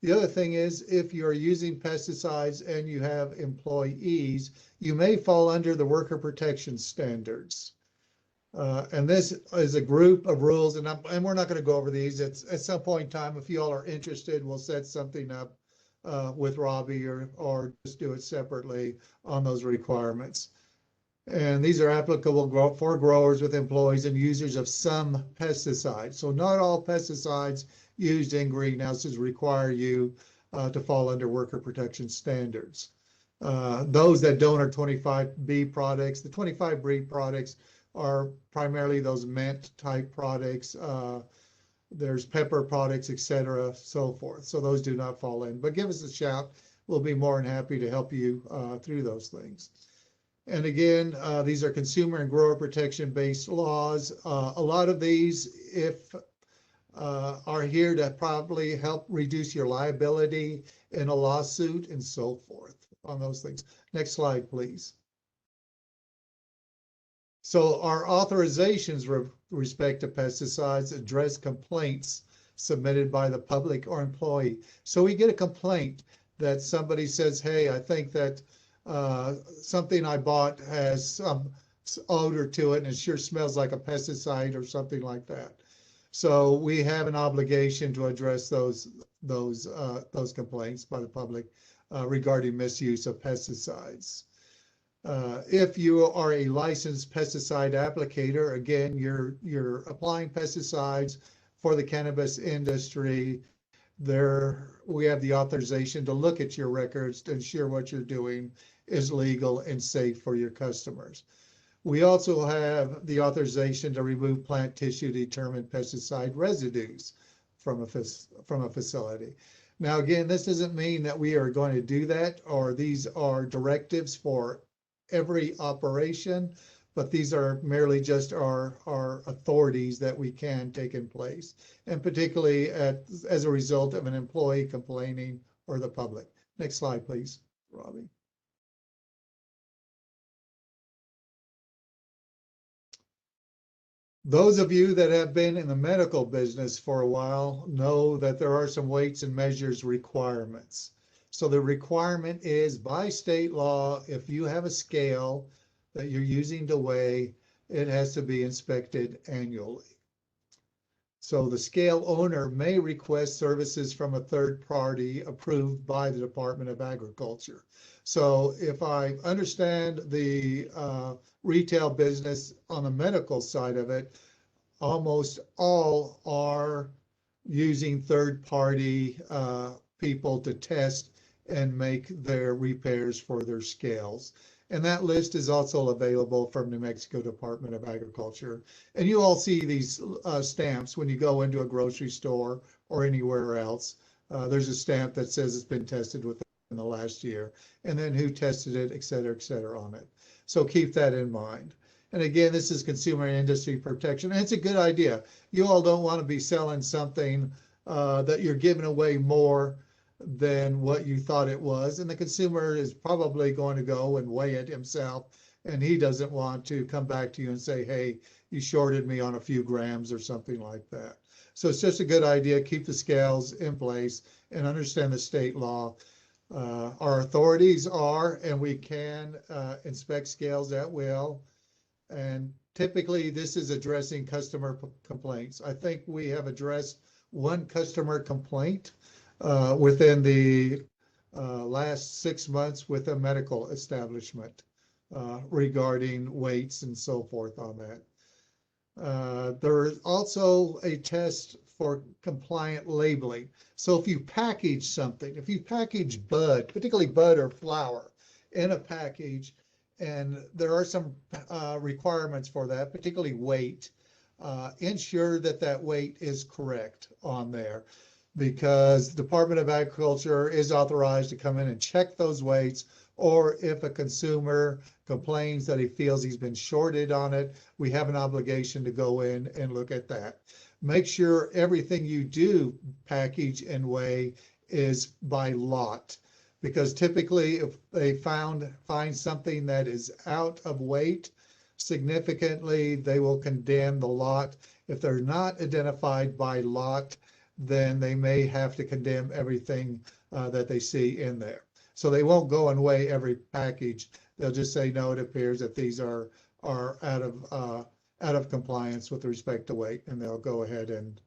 The other thing is, if you're using pesticides and you have employees, you may fall under the worker protection standards. And this is a group of rules, and we're not going to go over these. It's at some point in time, if you all are interested, we'll set something up with Robbie or just do it separately on those requirements. And these are applicable for growers with employees and users of some pesticides. So not all pesticides used in greenhouses require you to fall under worker protection standards. Those that don't are 25B products. The 25B products are primarily those mint type products. There's pepper products, etc., so forth. So those do not fall in. But give us a shout. We'll be more than happy to help you through those things. And again, these are consumer and grower protection based laws. A lot of these, are here to probably help reduce your liability in a lawsuit and so forth on those things. Next slide, please. So our authorizations with respect to pesticides address complaints submitted by the public or employee. So we get a complaint that somebody says, hey, I think that something I bought has some odor to it and it sure smells like a pesticide or something like that. So we have an obligation to address those complaints by the public regarding misuse of pesticides. If you are a licensed pesticide applicator, again, you're applying pesticides for the cannabis industry. We have the authorization to look at your records to ensure what you're doing is legal and safe for your customers. We also have the authorization to remove plant tissue to determine pesticide residues from a facility. Now, again, this doesn't mean that we are going to do that, or these are directives for every operation, but these are merely just our authorities that we can take in place, and particularly as a result of an employee complaining or the public. Next slide, please, Robbie. Those of you that have been in the medical business for a while know that there are some weights and measures requirements. So the requirement is by state law, if you have a scale that you're using to weigh, it has to be inspected annually. So the scale owner may request services from a third party approved by the Department of Agriculture. So if I understand the retail business on the medical side of it, almost all are using third-party people to test and make their repairs for their scales. And that list is also available from New Mexico Department of Agriculture. And you all see these stamps when you go into a grocery store or anywhere else. There's a stamp that says it's been tested within the last year, and then who tested it, et cetera, on it. So keep that in mind. And again, this is consumer and industry protection, and it's a good idea. You all don't want to be selling something that you're giving away more than what you thought it was. And the consumer is probably going to go and weigh it himself, and he doesn't want to come back to you and say, hey, you shorted me on a few grams or something like that. So it's just a good idea. Keep the scales in place and understand the state law. Our authorities are, and we can inspect scales at will. And typically this is addressing customer complaints. I think we have addressed one customer complaint within the last 6 months with a medical establishment regarding weights and so forth on that. There is also a test for compliant labeling. So if you package something, if you package bud, particularly bud or flower in a package, and there are some requirements for that, particularly weight, ensure that that weight is correct on there, because the Department of Agriculture is authorized to come in and check those weights, or if a consumer complains that he feels he's been shorted on it, we have an obligation to go in and look at that. Make sure everything you do package and weigh is by lot, because typically if they find something that is out of weight significantly, they will condemn the lot. If they're not identified by lot, then they may have to condemn everything that they see in there. So they won't go and weigh every package. They'll just say, no, it appears that these are out of compliance with respect to weight, and they'll go ahead and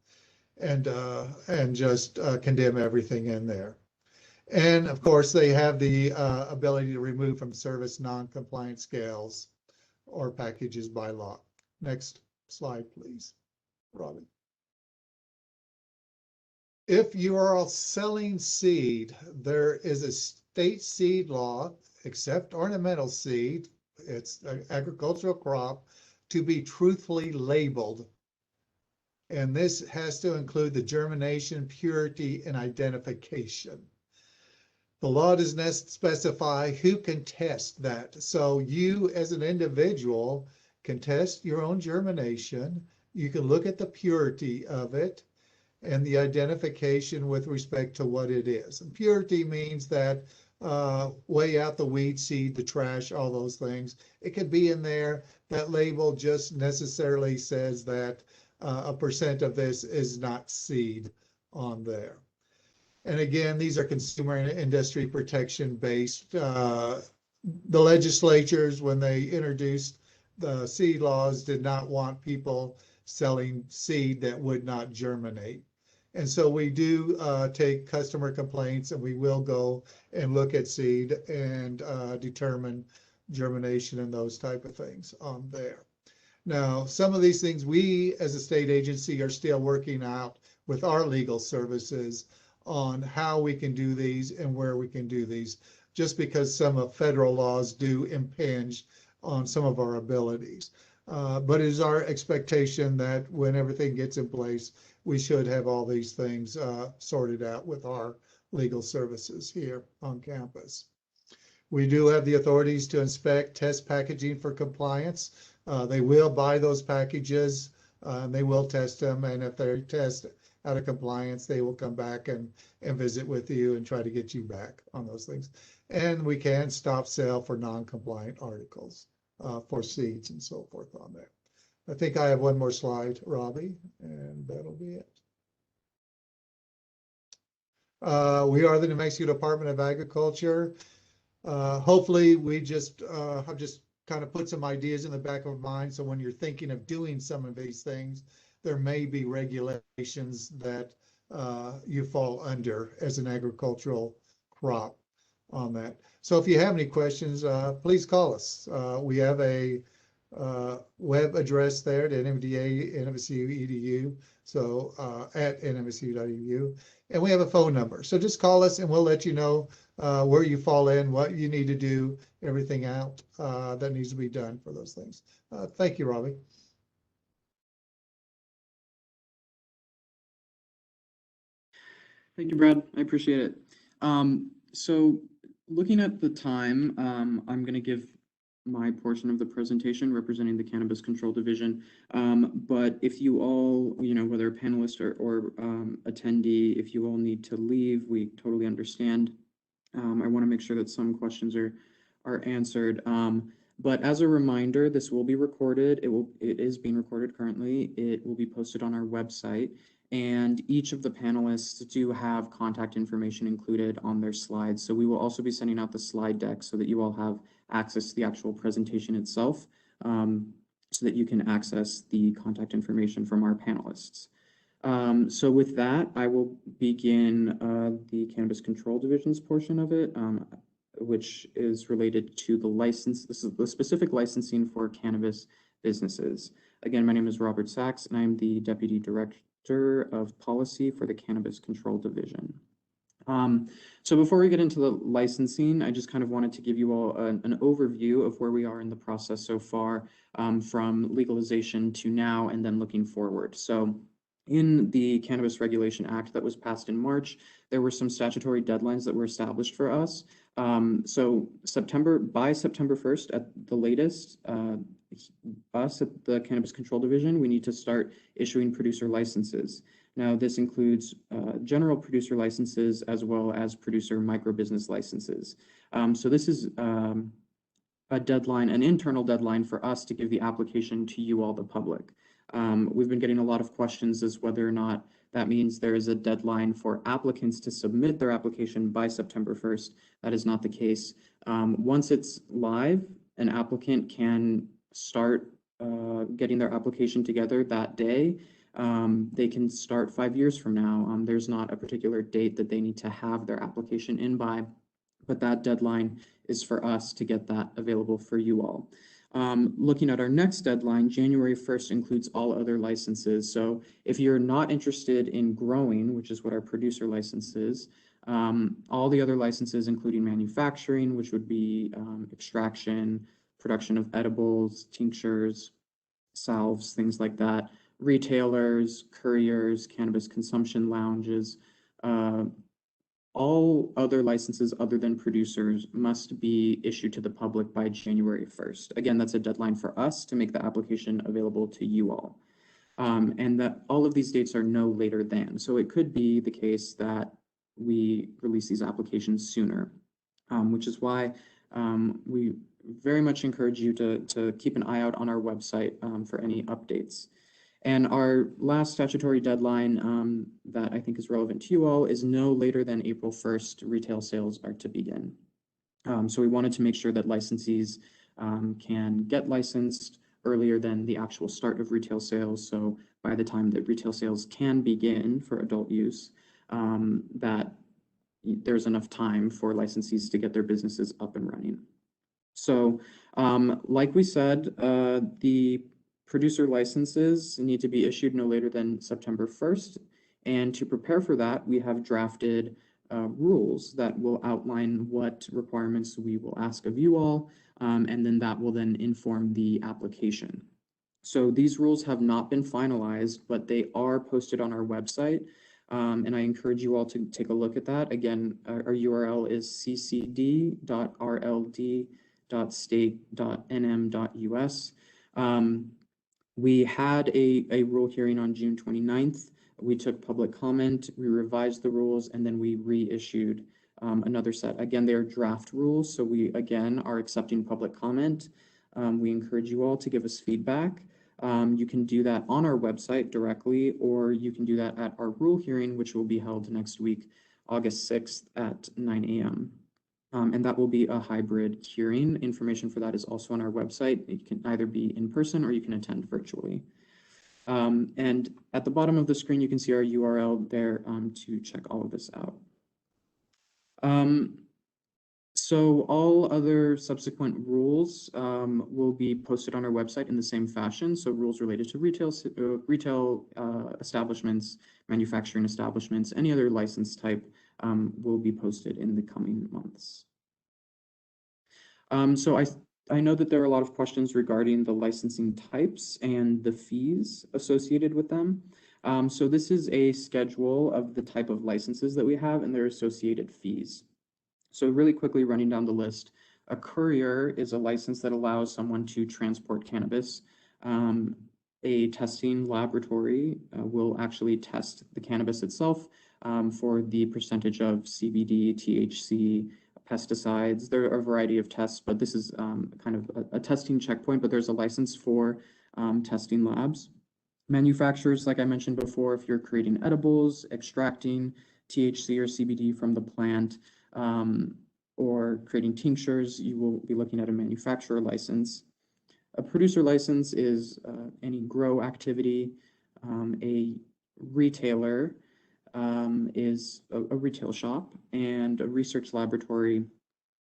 just condemn everything in there. And of course, they have the ability to remove from service non-compliant scales or packages by law. Next slide, please, Robin. If you are all selling seed, there is a state seed law, except ornamental seed, it's an agricultural crop, to be truthfully labeled. And this has to include the germination, purity, and identification. The law does not specify who can test that. So you as an individual can test your own germination. You can look at the purity of it and the identification with respect to what it is. And purity means that weigh out the weed seed, the trash, all those things. It could be in there. That label just necessarily says that a percent of this is not seed on there. And again, these are consumer and industry protection based. The legislatures, when they introduced the seed laws, did not want people selling seed that would not germinate. And so we do take customer complaints, and we will go and look at seed and determine germination and those type of things on there. Now, some of these things we as a state agency are still working out with our legal services on how we can do these and where we can do these, just because some of federal laws do impinge on some of our abilities. But it is our expectation that when everything gets in place, we should have all these things sorted out with our legal services here on campus. We do have the authorities to inspect test packaging for compliance. They will buy those packages, and they will test them, and if they test out of compliance, they will come back and visit with you and try to get you back on those things. And we can stop sale for non-compliant articles for seeds and so forth on there. I think I have one more slide, Robbie, and that'll be it. We are the New Mexico Department of Agriculture. Hopefully we just have just kind of put some ideas in the back of mind. So when you're thinking of doing some of these things, there may be regulations that you fall under as an agricultural crop. on that. So if you have any questions, please call us. We have a web address there at NMDA, NMSU EDU, so at nmsu.edu, and we have a phone number. So just call us and we'll let you know where you fall in, what you need to do, everything out that needs to be done for those things. Thank you, Robbie. Thank you, Brad. I appreciate it. So looking at the time, I'm going to give my portion of the presentation representing the Cannabis Control Division. But if you all, whether a panelist or attendee, if you all need to leave, we totally understand. I want to make sure that some questions are answered. But as a reminder, this will be recorded. It is being recorded currently. It will be posted on our website. And each of the panelists do have contact information included on their slides. So we will also be sending out the slide deck so that you all have access to the actual presentation itself, so that you can access the contact information from our panelists. So with that, I will begin the Cannabis Control Division's portion of it, which is related to the license. This is the specific licensing for cannabis businesses. Again, my name is Robert Sachs, and I'm the Deputy Director of Policy for the Cannabis Control Division. So before we get into the licensing, I just kind of wanted to give you all an overview of where we are in the process so far, from legalization to now and then looking forward. So in the Cannabis Regulation Act that was passed in March, there were some statutory deadlines that were established for us. So by September 1st at the latest, us at the Cannabis Control Division, we need to start issuing producer licenses. Now, this includes general producer licenses as well as producer microbusiness licenses. So this is a deadline, an internal deadline for us to give the application to you all, the public. We've been getting a lot of questions as whether or not that means there is a deadline for applicants to submit their application by September 1st. That is not the case. Once it's live, an applicant can start getting their application together that day. They can start 5 years from now. There's not a particular date that they need to have their application in by, but that deadline is for us to get that available for you all. Looking at our next deadline, January 1st includes all other licenses. So if you're not interested in growing, which is what our producer license is, all the other licenses, including manufacturing, which would be extraction, production of edibles, tinctures, salves, things like that, retailers, couriers, cannabis consumption lounges, all other licenses other than producers must be issued to the public by January 1st. Again, that's a deadline for us to make the application available to you all. And that all of these dates are no later than. So it could be the case that we release these applications sooner, which is why we very much encourage you to keep an eye out on our website for any updates. And our last statutory deadline that I think is relevant to you all is no later than April 1st, retail sales are to begin. So we wanted to make sure that licensees can get licensed earlier than the actual start of retail sales. So by the time that retail sales can begin for adult use, that there's enough time for licensees to get their businesses up and running. So like we said, the producer licenses need to be issued no later than September 1st. And to prepare for that, we have drafted rules that will outline what requirements we will ask of you all, and then that will then inform the application. So these rules have not been finalized, but they are posted on our website. And I encourage you all to take a look at that. Again, our URL is ccd.rld.state.nm.us. We had a rule hearing on June 29th. We took public comment, we revised the rules, and then we reissued another set. Again, they are draft rules, so we, again, are accepting public comment. We encourage you all to give us feedback. You can do that on our website directly, or you can do that at our rule hearing, which will be held next week, August 6th at 9 a.m. And that will be a hybrid hearing. Information for that is also on our website. It can either be in person or you can attend virtually. And at the bottom of the screen, you can see our URL there to check all of this out. So all other subsequent rules will be posted on our website in the same fashion. So rules related to retail establishments, manufacturing establishments, any other license type will be posted in the coming months. So I know that there are a lot of questions regarding the licensing types and the fees associated with them. So this is a schedule of the type of licenses that we have and their associated fees. So really quickly running down the list, a courier is a license that allows someone to transport cannabis. A testing laboratory will actually test the cannabis itself for the percentage of CBD, THC, pesticides. There are a variety of tests, but this is kind of a testing checkpoint, but there's a license for testing labs. Manufacturers, like I mentioned before, if you're creating edibles, extracting THC or CBD from the plant, or creating tinctures, you will be looking at a manufacturer license. A producer license is any grow activity. A retailer is a retail shop, and a research laboratory,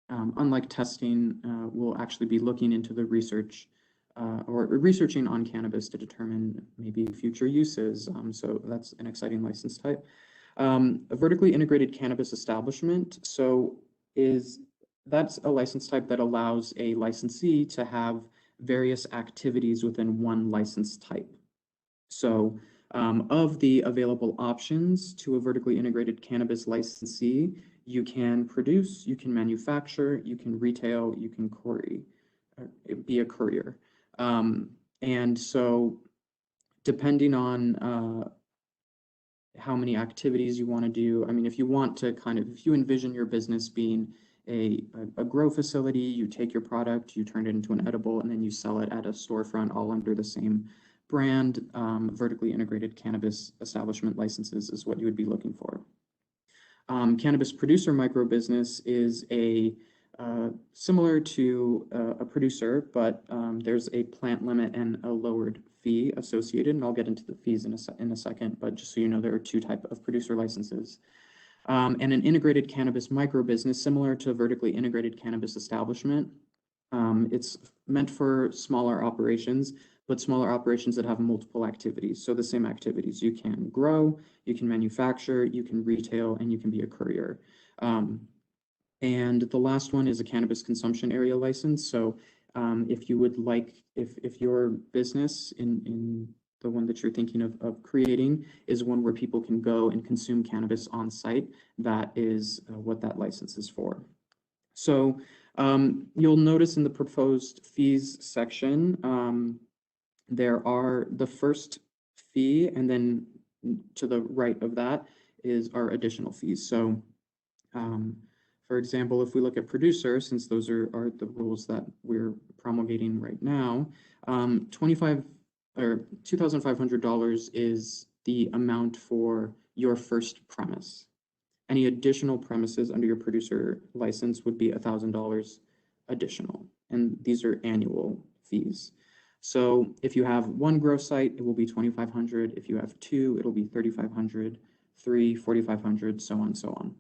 unlike testing, will actually be looking into the research or researching on cannabis to determine maybe future uses. So that's an exciting license type. A vertically integrated cannabis establishment, that's a license type that allows a licensee to have various activities within one license type. So of the available options to a vertically integrated cannabis licensee, you can produce, you can manufacture, you can retail, you can be a courier. And so depending on how many activities you want to do. I mean, if you want to if you envision your business being a grow facility, you take your product, you turn it into an edible, and then you sell it at a storefront all under the same brand. Vertically integrated cannabis establishment licenses is what you would be looking for. Cannabis producer micro business is similar to a producer, but there's a plant limit and a lowered fee associated, and I'll get into the fees in a second, but just so you know, there are two types of producer licenses. And an integrated cannabis micro business, similar to a vertically integrated cannabis establishment. It's meant for smaller operations, but smaller operations that have multiple activities. So the same activities: you can grow, you can manufacture, you can retail, and you can be a courier. And the last one is a cannabis consumption area license. So if you would like, if your business in the one that you're thinking of creating is one where people can go and consume cannabis on site, that is what that license is for. So you'll notice in the proposed fees section, there are the first fee, and then to the right of that is our additional fees. So for example, if we look at producer, since those are the rules that we're promulgating right now, $2,500 is the amount for your first premise. Any additional premises under your producer license would be $1,000 additional, and these are annual fees. So if you have one grow site, it will be $2,500. If you have two, it'll be $3,500, 3, $4,500, so on and so on.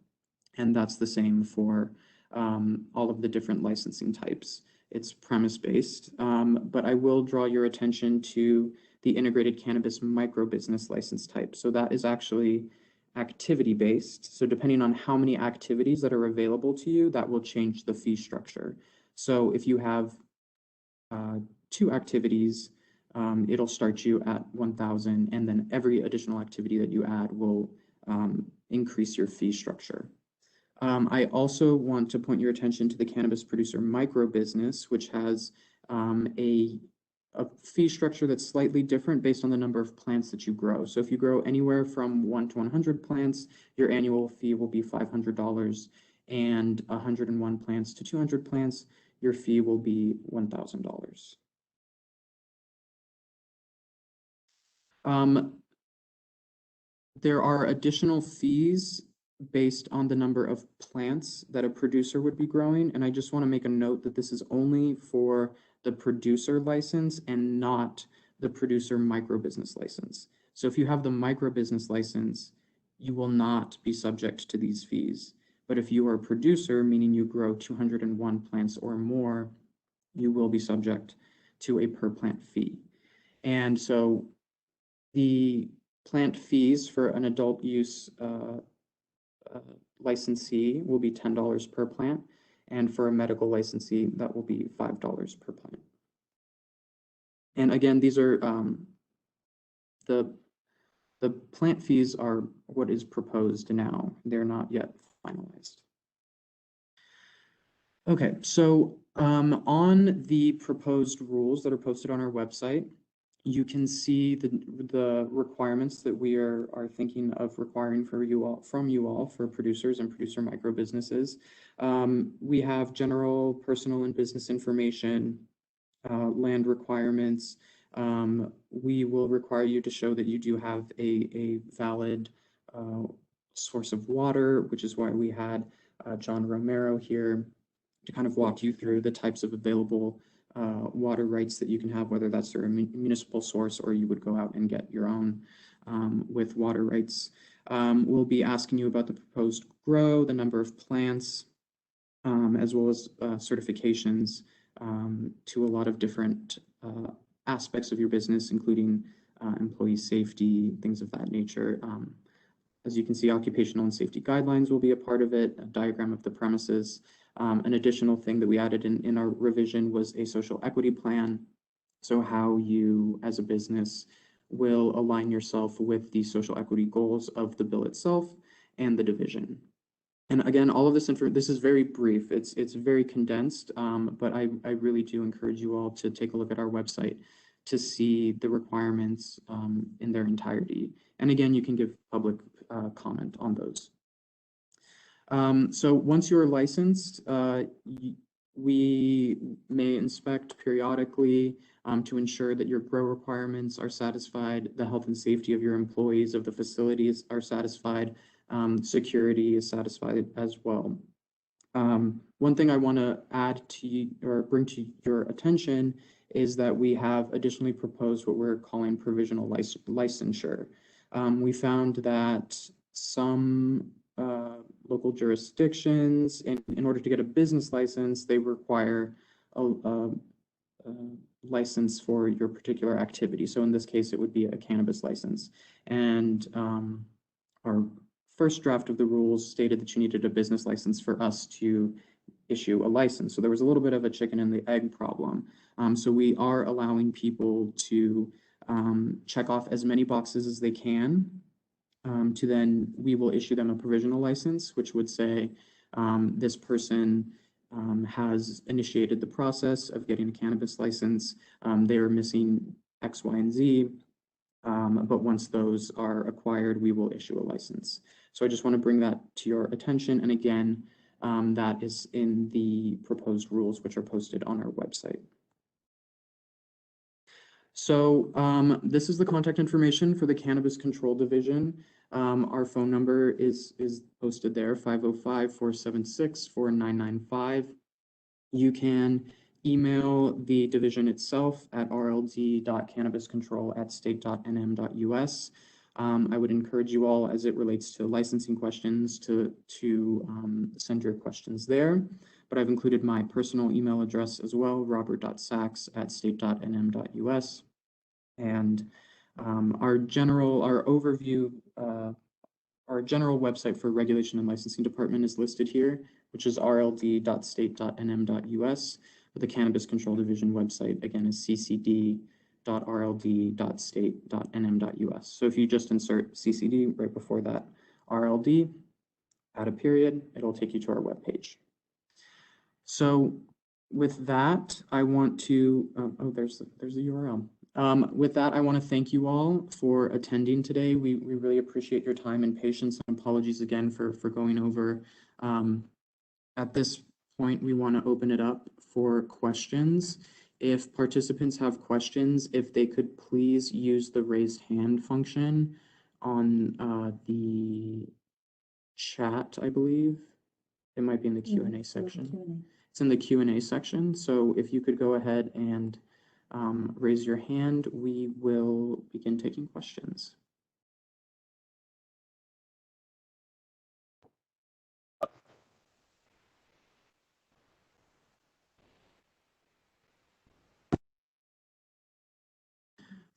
And that's the same for all of the different licensing types. It's premise-based, but I will draw your attention to the integrated cannabis micro business license type. So that is actually activity-based. So depending on how many activities that are available to you, that will change the fee structure. So if you have 2 activities, it'll start you at $1,000, and then every additional activity that you add will increase your fee structure. I also want to point your attention to the cannabis producer micro business, which has a fee structure that's slightly different based on the number of plants that you grow. So if you grow anywhere from 1 to 100 plants, your annual fee will be $500, and 101 plants to 200 plants, your fee will be $1,000. There are additional fees based on the number of plants that a producer would be growing. And I just want to make a note that this is only for the producer license and not the producer micro business license. So if you have the micro business license, you will not be subject to these fees. But if you are a producer, meaning you grow 201 plants or more, you will be subject to a per plant fee. And so the plant fees for an adult use licensee will be $10 per plant, and for a medical licensee, that will be $5 per plant. And again, these are the plant fees are what is proposed now. They're not yet finalized. Okay, so on the proposed rules that are posted on our website, you can see the requirements that we are thinking of requiring from you all for producers and producer micro businesses. We have general personal and business information, land requirements. We will require you to show that you do have a valid source of water, which is why we had John Romero here to kind of walk you through the types of available water rights that you can have, whether that's through a municipal source or you would go out and get your own with water rights. We'll be asking you about the proposed grow, the number of plants, as well as certifications to a lot of different aspects of your business, including employee safety, things of that nature. As you can see, occupational and safety guidelines will be a part of it, a diagram of the premises. An additional thing that we added in our revision was a social equity plan. So how you, as a business, will align yourself with the social equity goals of the bill itself and the division. And again, all of this this is very brief. It's very condensed, but I really do encourage you all to take a look at our website to see the requirements in their entirety. And again, you can give public comment on those. So once you're licensed, we may inspect periodically to ensure that your grow requirements are satisfied, the health and safety of your employees of the facilities are satisfied, security is satisfied as well. One thing I want to add to you or bring to your attention is that we have additionally proposed what we're calling provisional licensure. We found that some local jurisdictions, in order to get a business license, they require a license for your particular activity. So in this case, it would be a cannabis license. And our first draft of the rules stated that you needed a business license for us to issue a license. So there was a little bit of a chicken and the egg problem. So we are allowing people to check off as many boxes as they can. To then we will issue them a provisional license, which would say this person has initiated the process of getting a cannabis license. They are missing X, Y, and Z, but once those are acquired, we will issue a license. So I just want to bring that to your attention. And again, that is in the proposed rules, which are posted on our website. So this is the contact information for the Cannabis Control Division. Our phone number is posted there, 505-476-4995. You can email the division itself at rld.cannabiscontrol@state.nm.us. I would encourage you all, as it relates to licensing questions, to send your questions there. But I've included my personal email address as well, robert.sachs@state.nm.us. And our general website for Regulation and Licensing Department is listed here, which is rld.state.nm.us. But the Cannabis Control Division website, again, is ccd.rld.state.nm.us. So if you just insert ccd right before that RLD, add a period, it'll take you to our webpage. So with that, I want to, there's the URL. With that, I want to thank you all for attending today. We really appreciate your time and patience, and apologies again for going over. At this point, we want to open it up for questions. If participants have questions, if they could please use the raised hand function on the chat, I believe. It might be in the Q&A section. It's in the Q&A section. So if you could go ahead and raise your hand, we will begin taking questions.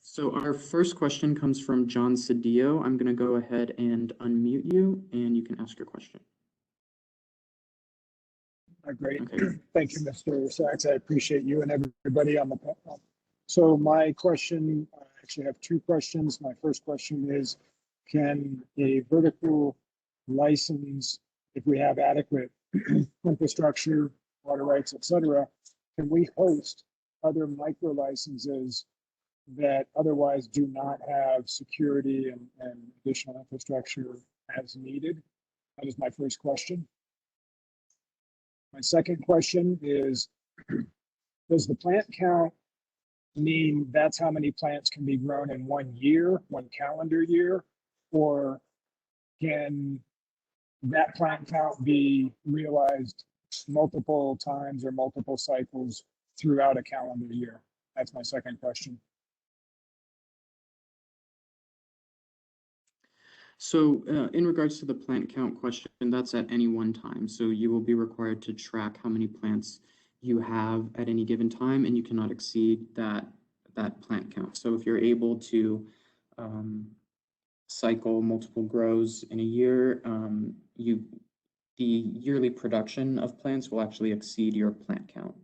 So our first question comes from John Cedillo. I'm going to go ahead and unmute you, and you can ask your question. Great. Okay. Thank you, Mr. Sachs. I appreciate you and everybody on the panel. So my question, I actually have two questions. My first question is, can a vertical license, if we have adequate infrastructure, water rights, et cetera, can we host other micro licenses that otherwise do not have security and additional infrastructure as needed? That is my first question. My second question is, does the plant count mean that's how many plants can be grown in 1 year, 1 calendar year? Or can that plant count be realized multiple times or multiple cycles throughout a calendar year? That's my second question. So in regards to the plant count question, that's at any one time. So you will be required to track how many plants you have at any given time, and you cannot exceed that plant count. So if you're able to cycle multiple grows in a year, the yearly production of plants will actually exceed your plant count.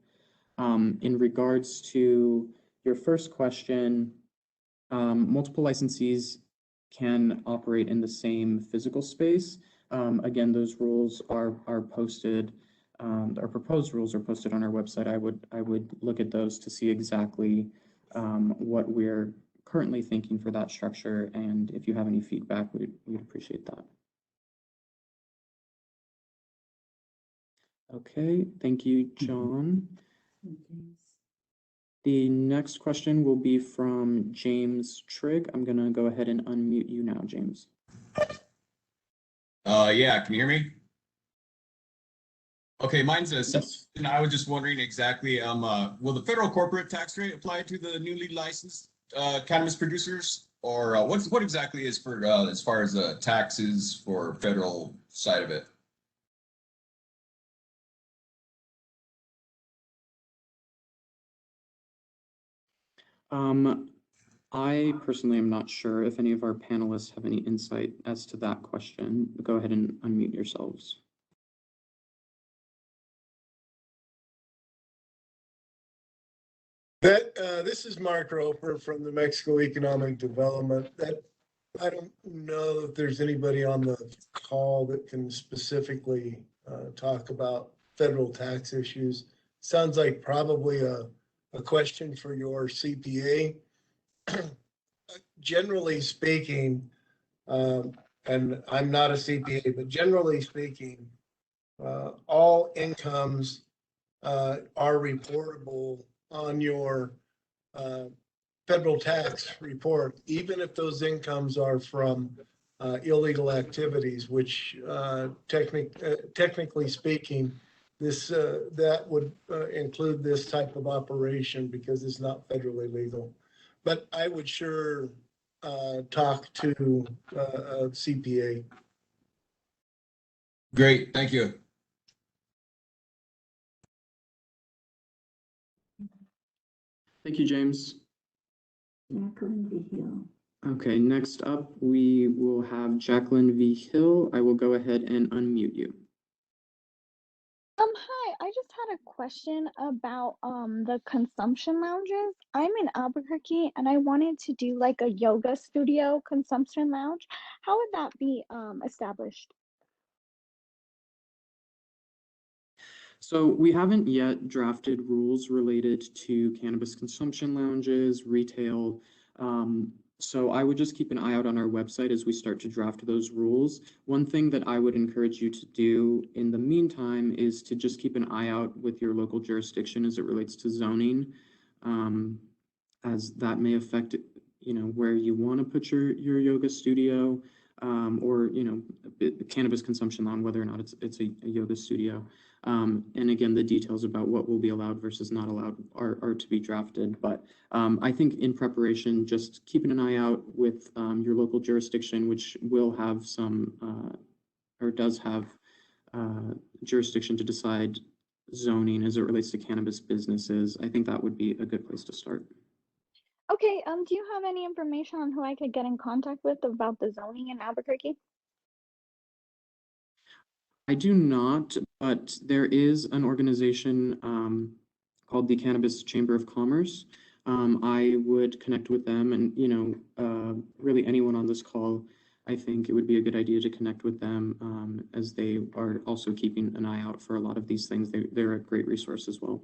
In regards to your first question, multiple licensees can operate in the same physical space. Again, those rules are posted, our proposed rules are posted on our website. I would look at those to see exactly what we're currently thinking for that structure, and if you have any feedback, we'd appreciate that. Okay, thank you, John. The next question will be from James Trigg. I'm gonna go ahead and unmute you now, James. Yeah, can you hear me? Okay, mine's a and I was just wondering exactly, will the federal corporate tax rate apply to the newly licensed cannabis producers, or what exactly is for as far as the taxes for federal side of it? I personally am not sure. If any of our panelists have any insight as to that question, go ahead and unmute yourselves. This is Mark Roper from the Mexico Economic Development. I don't know if there's anybody on the call that can specifically talk about federal tax issues. Sounds like probably a question for your CPA. Generally speaking, and I'm not a CPA, but generally speaking, all incomes are reportable on your federal tax report, even if those incomes are from illegal activities, which technically speaking, that would include this type of operation because it's not federally legal. But I would sure talk to a CPA. Great, thank you. Thank you, James. Jacqueline V. Hill. Okay, next up, we will have Jacqueline V. Hill. I will go ahead and unmute you. Hi, I just had a question about the consumption lounges. I'm in Albuquerque and I wanted to do like a yoga studio consumption lounge. How would that be established? So we haven't yet drafted rules related to cannabis consumption lounges, retail. So I would just keep an eye out on our website as we start to draft those rules. One thing that I would encourage you to do in the meantime is to just keep an eye out with your local jurisdiction as it relates to zoning, as that may affect, where you want to put your yoga studio, or, cannabis consumption lounge, whether or not it's a yoga studio. And again, the details about what will be allowed versus not allowed are to be drafted. But I think in preparation, just keeping an eye out with your local jurisdiction, which will have some, or does have jurisdiction to decide zoning as it relates to cannabis businesses. I think that would be a good place to start. Okay, do you have any information on who I could get in contact with about the zoning in Albuquerque? I do not, but there is an organization called the Cannabis Chamber of Commerce. I would connect with them, and really anyone on this call, I think it would be a good idea to connect with them as they are also keeping an eye out for a lot of these things. They're a great resource as well.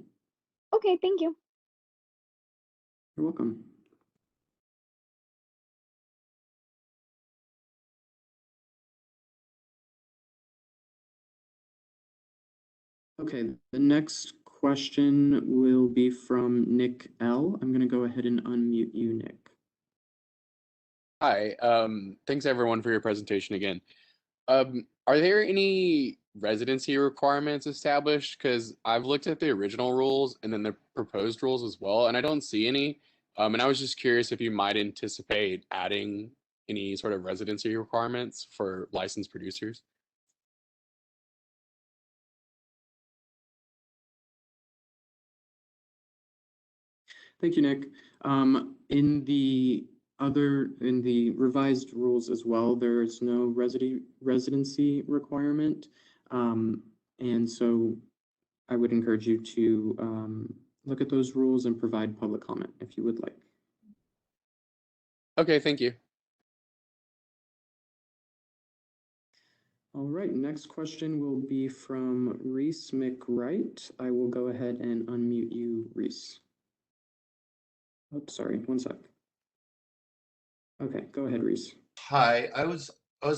Okay, thank you. You're welcome. Okay, the next question will be from Nick L. I'm going to go ahead and unmute you, Nick. Hi, thanks everyone for your presentation again. Are there any residency requirements established? Because I've looked at the original rules and then the proposed rules as well, and I don't see any. And I was just curious if you might anticipate adding any sort of residency requirements for licensed producers. Thank you, Nick. In the revised rules as well, there's no residency requirement. And so I would encourage you to look at those rules and provide public comment if you would like. Okay, thank you. All right, next question will be from Reese McWright. I will go ahead and unmute you, Reese. Oh, sorry, one sec. Okay, go ahead, Reese. Hi, I was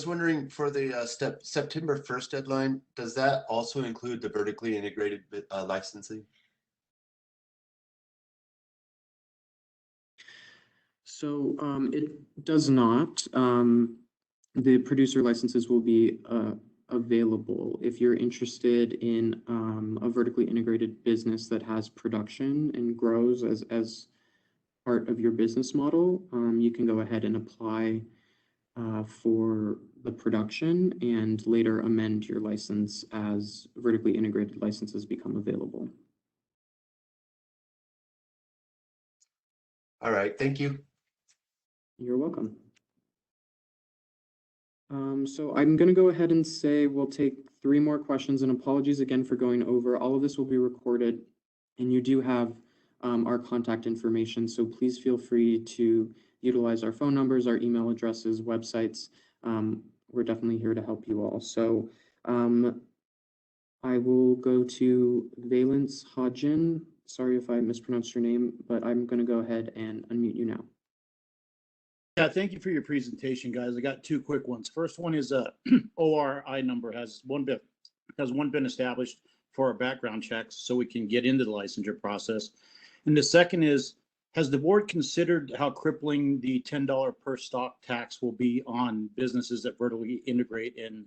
wondering for the September 1st deadline, does that also include the vertically integrated licensing? So it does not. The producer licenses will be available if you're interested in a vertically integrated business that has production and grows as part of your business model. You can go ahead and apply for the production and later amend your license as vertically integrated licenses become available. All right, thank you. You're welcome. So I'm going to go ahead and say we'll take 3 more questions, and apologies again for going over. All of this will be recorded, and you do have our contact information, so please feel free to utilize our phone numbers, our email addresses, websites. We're definitely here to help you all. So I will go to Valence Hodgin. Sorry if I mispronounced your name, but I'm going to go ahead and unmute you now. Yeah, thank you for your presentation, guys. I got 2 quick ones. First one is ORI number has one been established for our background checks so we can get into the licensure process. And the second is, has the board considered how crippling the $10 per stock tax will be on businesses that vertically integrate in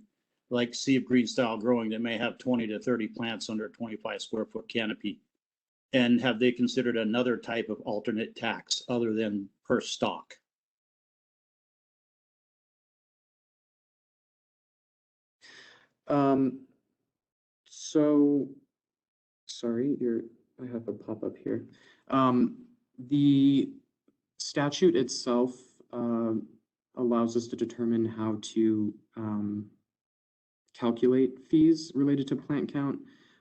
like Sea of Green style growing that may have 20 to 30 plants under a 25 square foot canopy? And have they considered another type of alternate tax other than per stock? So sorry, I have a pop-up here. The statute itself allows us to determine how to calculate fees related to plant count.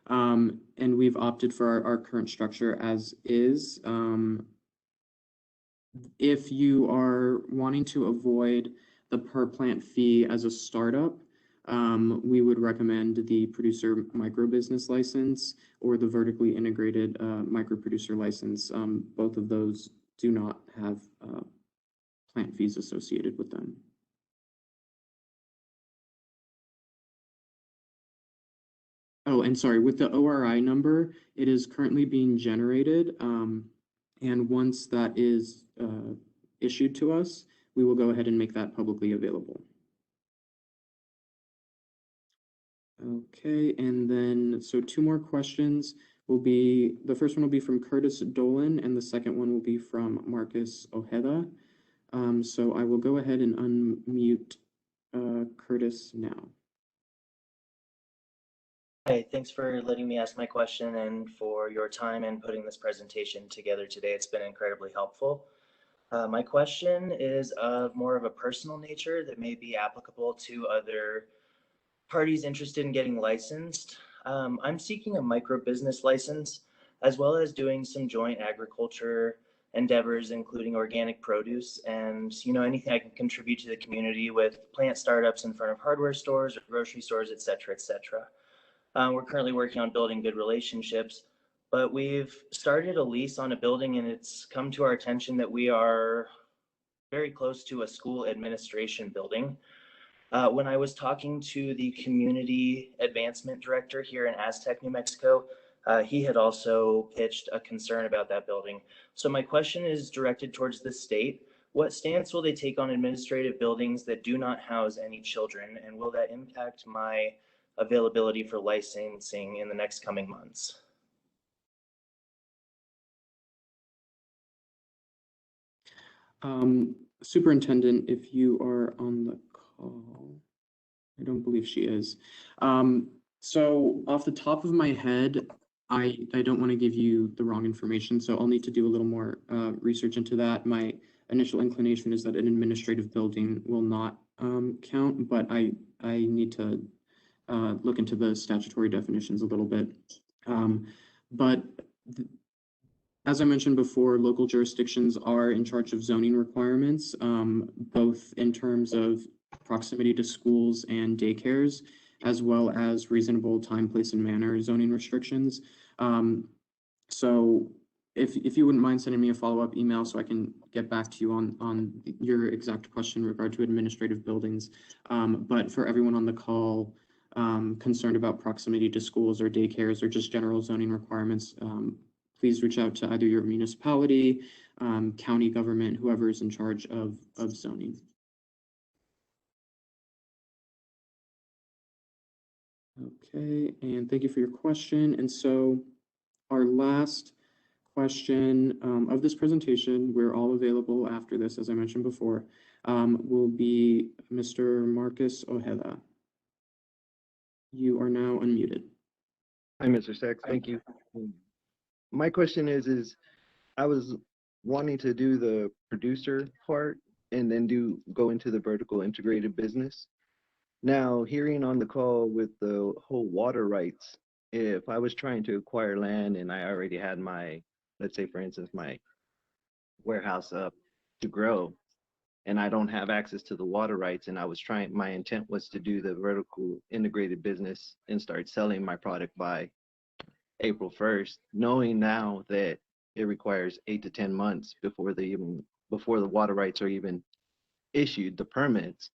And we've opted for our current structure as is. If you are wanting to avoid the per plant fee as a startup, we would recommend the producer micro business license or the vertically integrated micro producer license. Both of those do not have plant fees associated with them. Oh, and sorry, with the ORI number, it is currently being generated. And once that is issued to us, we will go ahead and make that publicly available. Okay, and then, so 2 more questions will be, the first one will be from Curtis Dolan, and the second one will be from Marcus Ojeda. So I will go ahead and unmute Curtis now. Hi, thanks for letting me ask my question and for your time and putting this presentation together today. It's been incredibly helpful. My question is of more of a personal nature that may be applicable to other parties interested in getting licensed. I'm seeking a micro business license, as well as doing some joint agriculture endeavors, including organic produce and anything I can contribute to the community with plant startups in front of hardware stores or grocery stores, et cetera, et cetera. We're currently working on building good relationships, but we've started a lease on a building, and it's come to our attention that we are very close to a school administration building. When I was talking to the community advancement director here in Aztec, New Mexico, he had also pitched a concern about that building. So my question is directed towards the state. What stance will they take on administrative buildings that do not house any children? And will that impact my availability for licensing in the next coming months? Superintendent, if you are on the call, I don't believe she is. So off the top of my head, I don't want to give you the wrong information, so I'll need to do a little more research into that. My initial inclination is that an administrative building will not count, but I need to look into the statutory definitions a little bit. As I mentioned before, local jurisdictions are in charge of zoning requirements, both in terms of proximity to schools and daycares, as well as reasonable time, place, and manner zoning restrictions. So if you wouldn't mind sending me a follow-up email so I can get back to you on your exact question in regard to administrative buildings. But for everyone on the call concerned about proximity to schools or daycares or just general zoning requirements, please reach out to either your municipality, county government, whoever is in charge of zoning. Okay, and thank you for your question. And so our last question of this presentation, we're all available after this, as I mentioned before, will be Mr. Marcus Ojeda. You are now unmuted. Hi, Mr. Sachs. Thank you. My question is I was wanting to do the producer part and then go into the vertical integrated business. Now, hearing on the call with the whole water rights, if I was trying to acquire land and I already had my, let's say for instance, my warehouse up to grow, and I don't have access to the water rights, and my intent was to do the vertical integrated business and start selling my product by April 1st, knowing now that it requires 8 to 10 months before the water rights are even issued, the permits.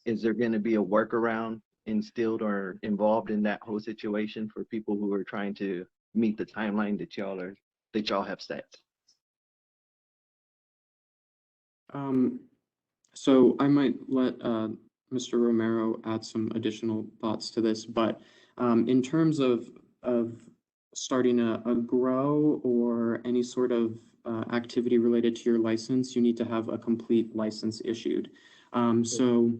Is there going to be a workaround instilled or involved in that whole situation for people who are trying to meet the timeline that y'all have set? So I might let Mr. Romero add some additional thoughts to this, but in terms of starting a grow or any sort of activity related to your license, you need to have a complete license issued. So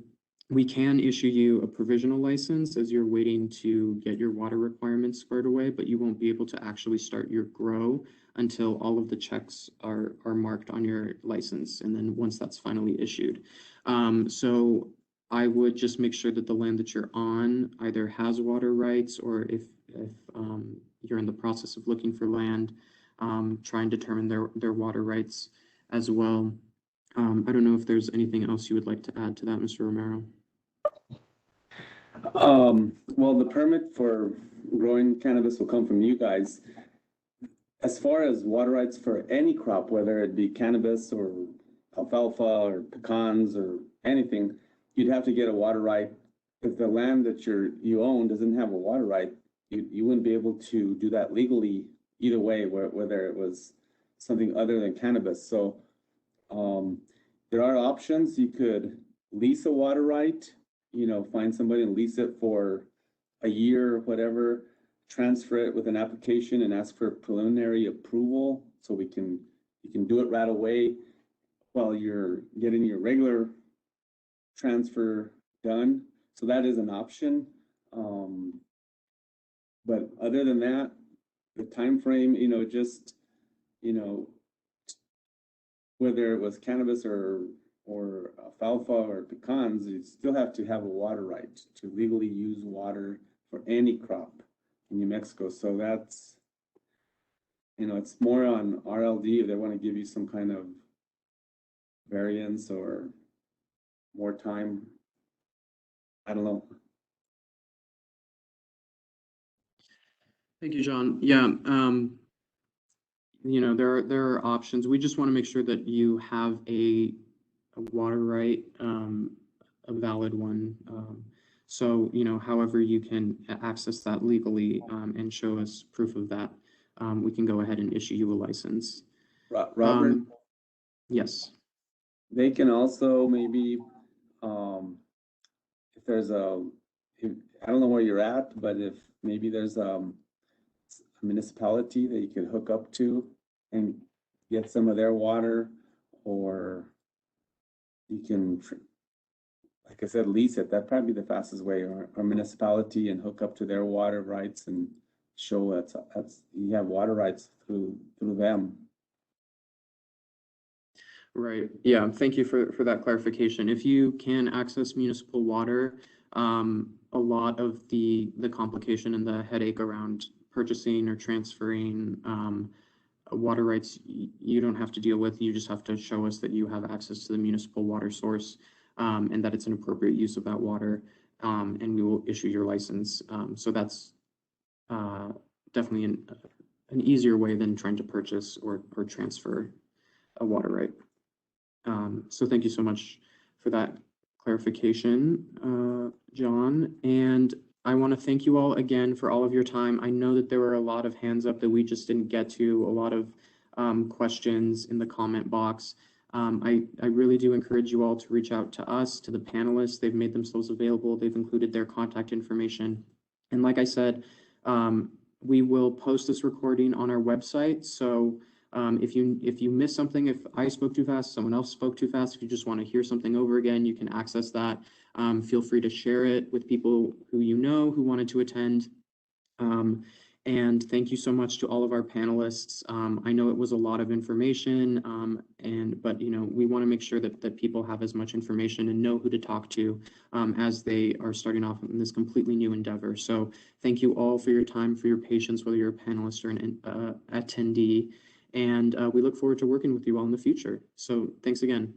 we can issue you a provisional license as you're waiting to get your water requirements squared away, but you won't be able to actually start your grow until all of the checks are marked on your license, and then once that's finally issued. So I would just make sure that the land that you're on either has water rights, or if you're in the process of looking for land, try and determine their water rights as well. I don't know if there's anything else you would like to add to that, Mr. Romero. Well, the permit for growing cannabis will come from you guys. As far as water rights for any crop, whether it be cannabis or alfalfa or pecans or anything, you'd have to get a water right. If the land that you own doesn't have a water right, you wouldn't be able to do that legally either way, whether it was something other than cannabis. So there are options. You could lease a water right, find somebody and lease it for a year or whatever, transfer it with an application and ask for preliminary approval so you can do it right away while you're getting your regular transfer done. So that is an option. But other than that, the time frame, whether it was cannabis or alfalfa or pecans, you still have to have a water right to legally use water for any crop in New Mexico. So that's, it's more on RLD if they want to give you some kind of variance or more time. I don't know. Thank you, John. Yeah, there are options. We just want to make sure that you have a water right, a valid one. So, however you can access that legally and show us proof of that, we can go ahead and issue you a license. Robert? Yes. They can also maybe, if there's I don't know where you're at, but if maybe there's a municipality that you could hook up to and get some of their water, or you can, like I said, lease it. That'd probably be the fastest way, or municipality, and hook up to their water rights and show that's you have water rights through them. Right. Yeah. Thank you for that clarification. If you can access municipal water, a lot of the complication and the headache around purchasing or transferring water rights, you don't have to deal with. You just have to show us that you have access to the municipal water source and that it's an appropriate use of that water, and we will issue your license. So that's definitely an easier way than trying to purchase or transfer a water right. So thank you so much for that clarification, John. And I want to thank you all again for all of your time. I know that there were a lot of hands up that we just didn't get to, a lot of questions in the comment box. I really do encourage you all to reach out to us, to the panelists. They've made themselves available. They've included their contact information. And like I said, we will post this recording on our website. So if you miss something, if I spoke too fast, someone else spoke too fast, if you just want to hear something over again, you can access that. Feel free to share it with people who you know who wanted to attend. And thank you so much to all of our panelists. I know it was a lot of information, but we want to make sure that people have as much information and know who to talk to as they are starting off in this completely new endeavor. So thank you all for your time, for your patience, whether you're a panelist or an attendee. And we look forward to working with you all in the future. So thanks again.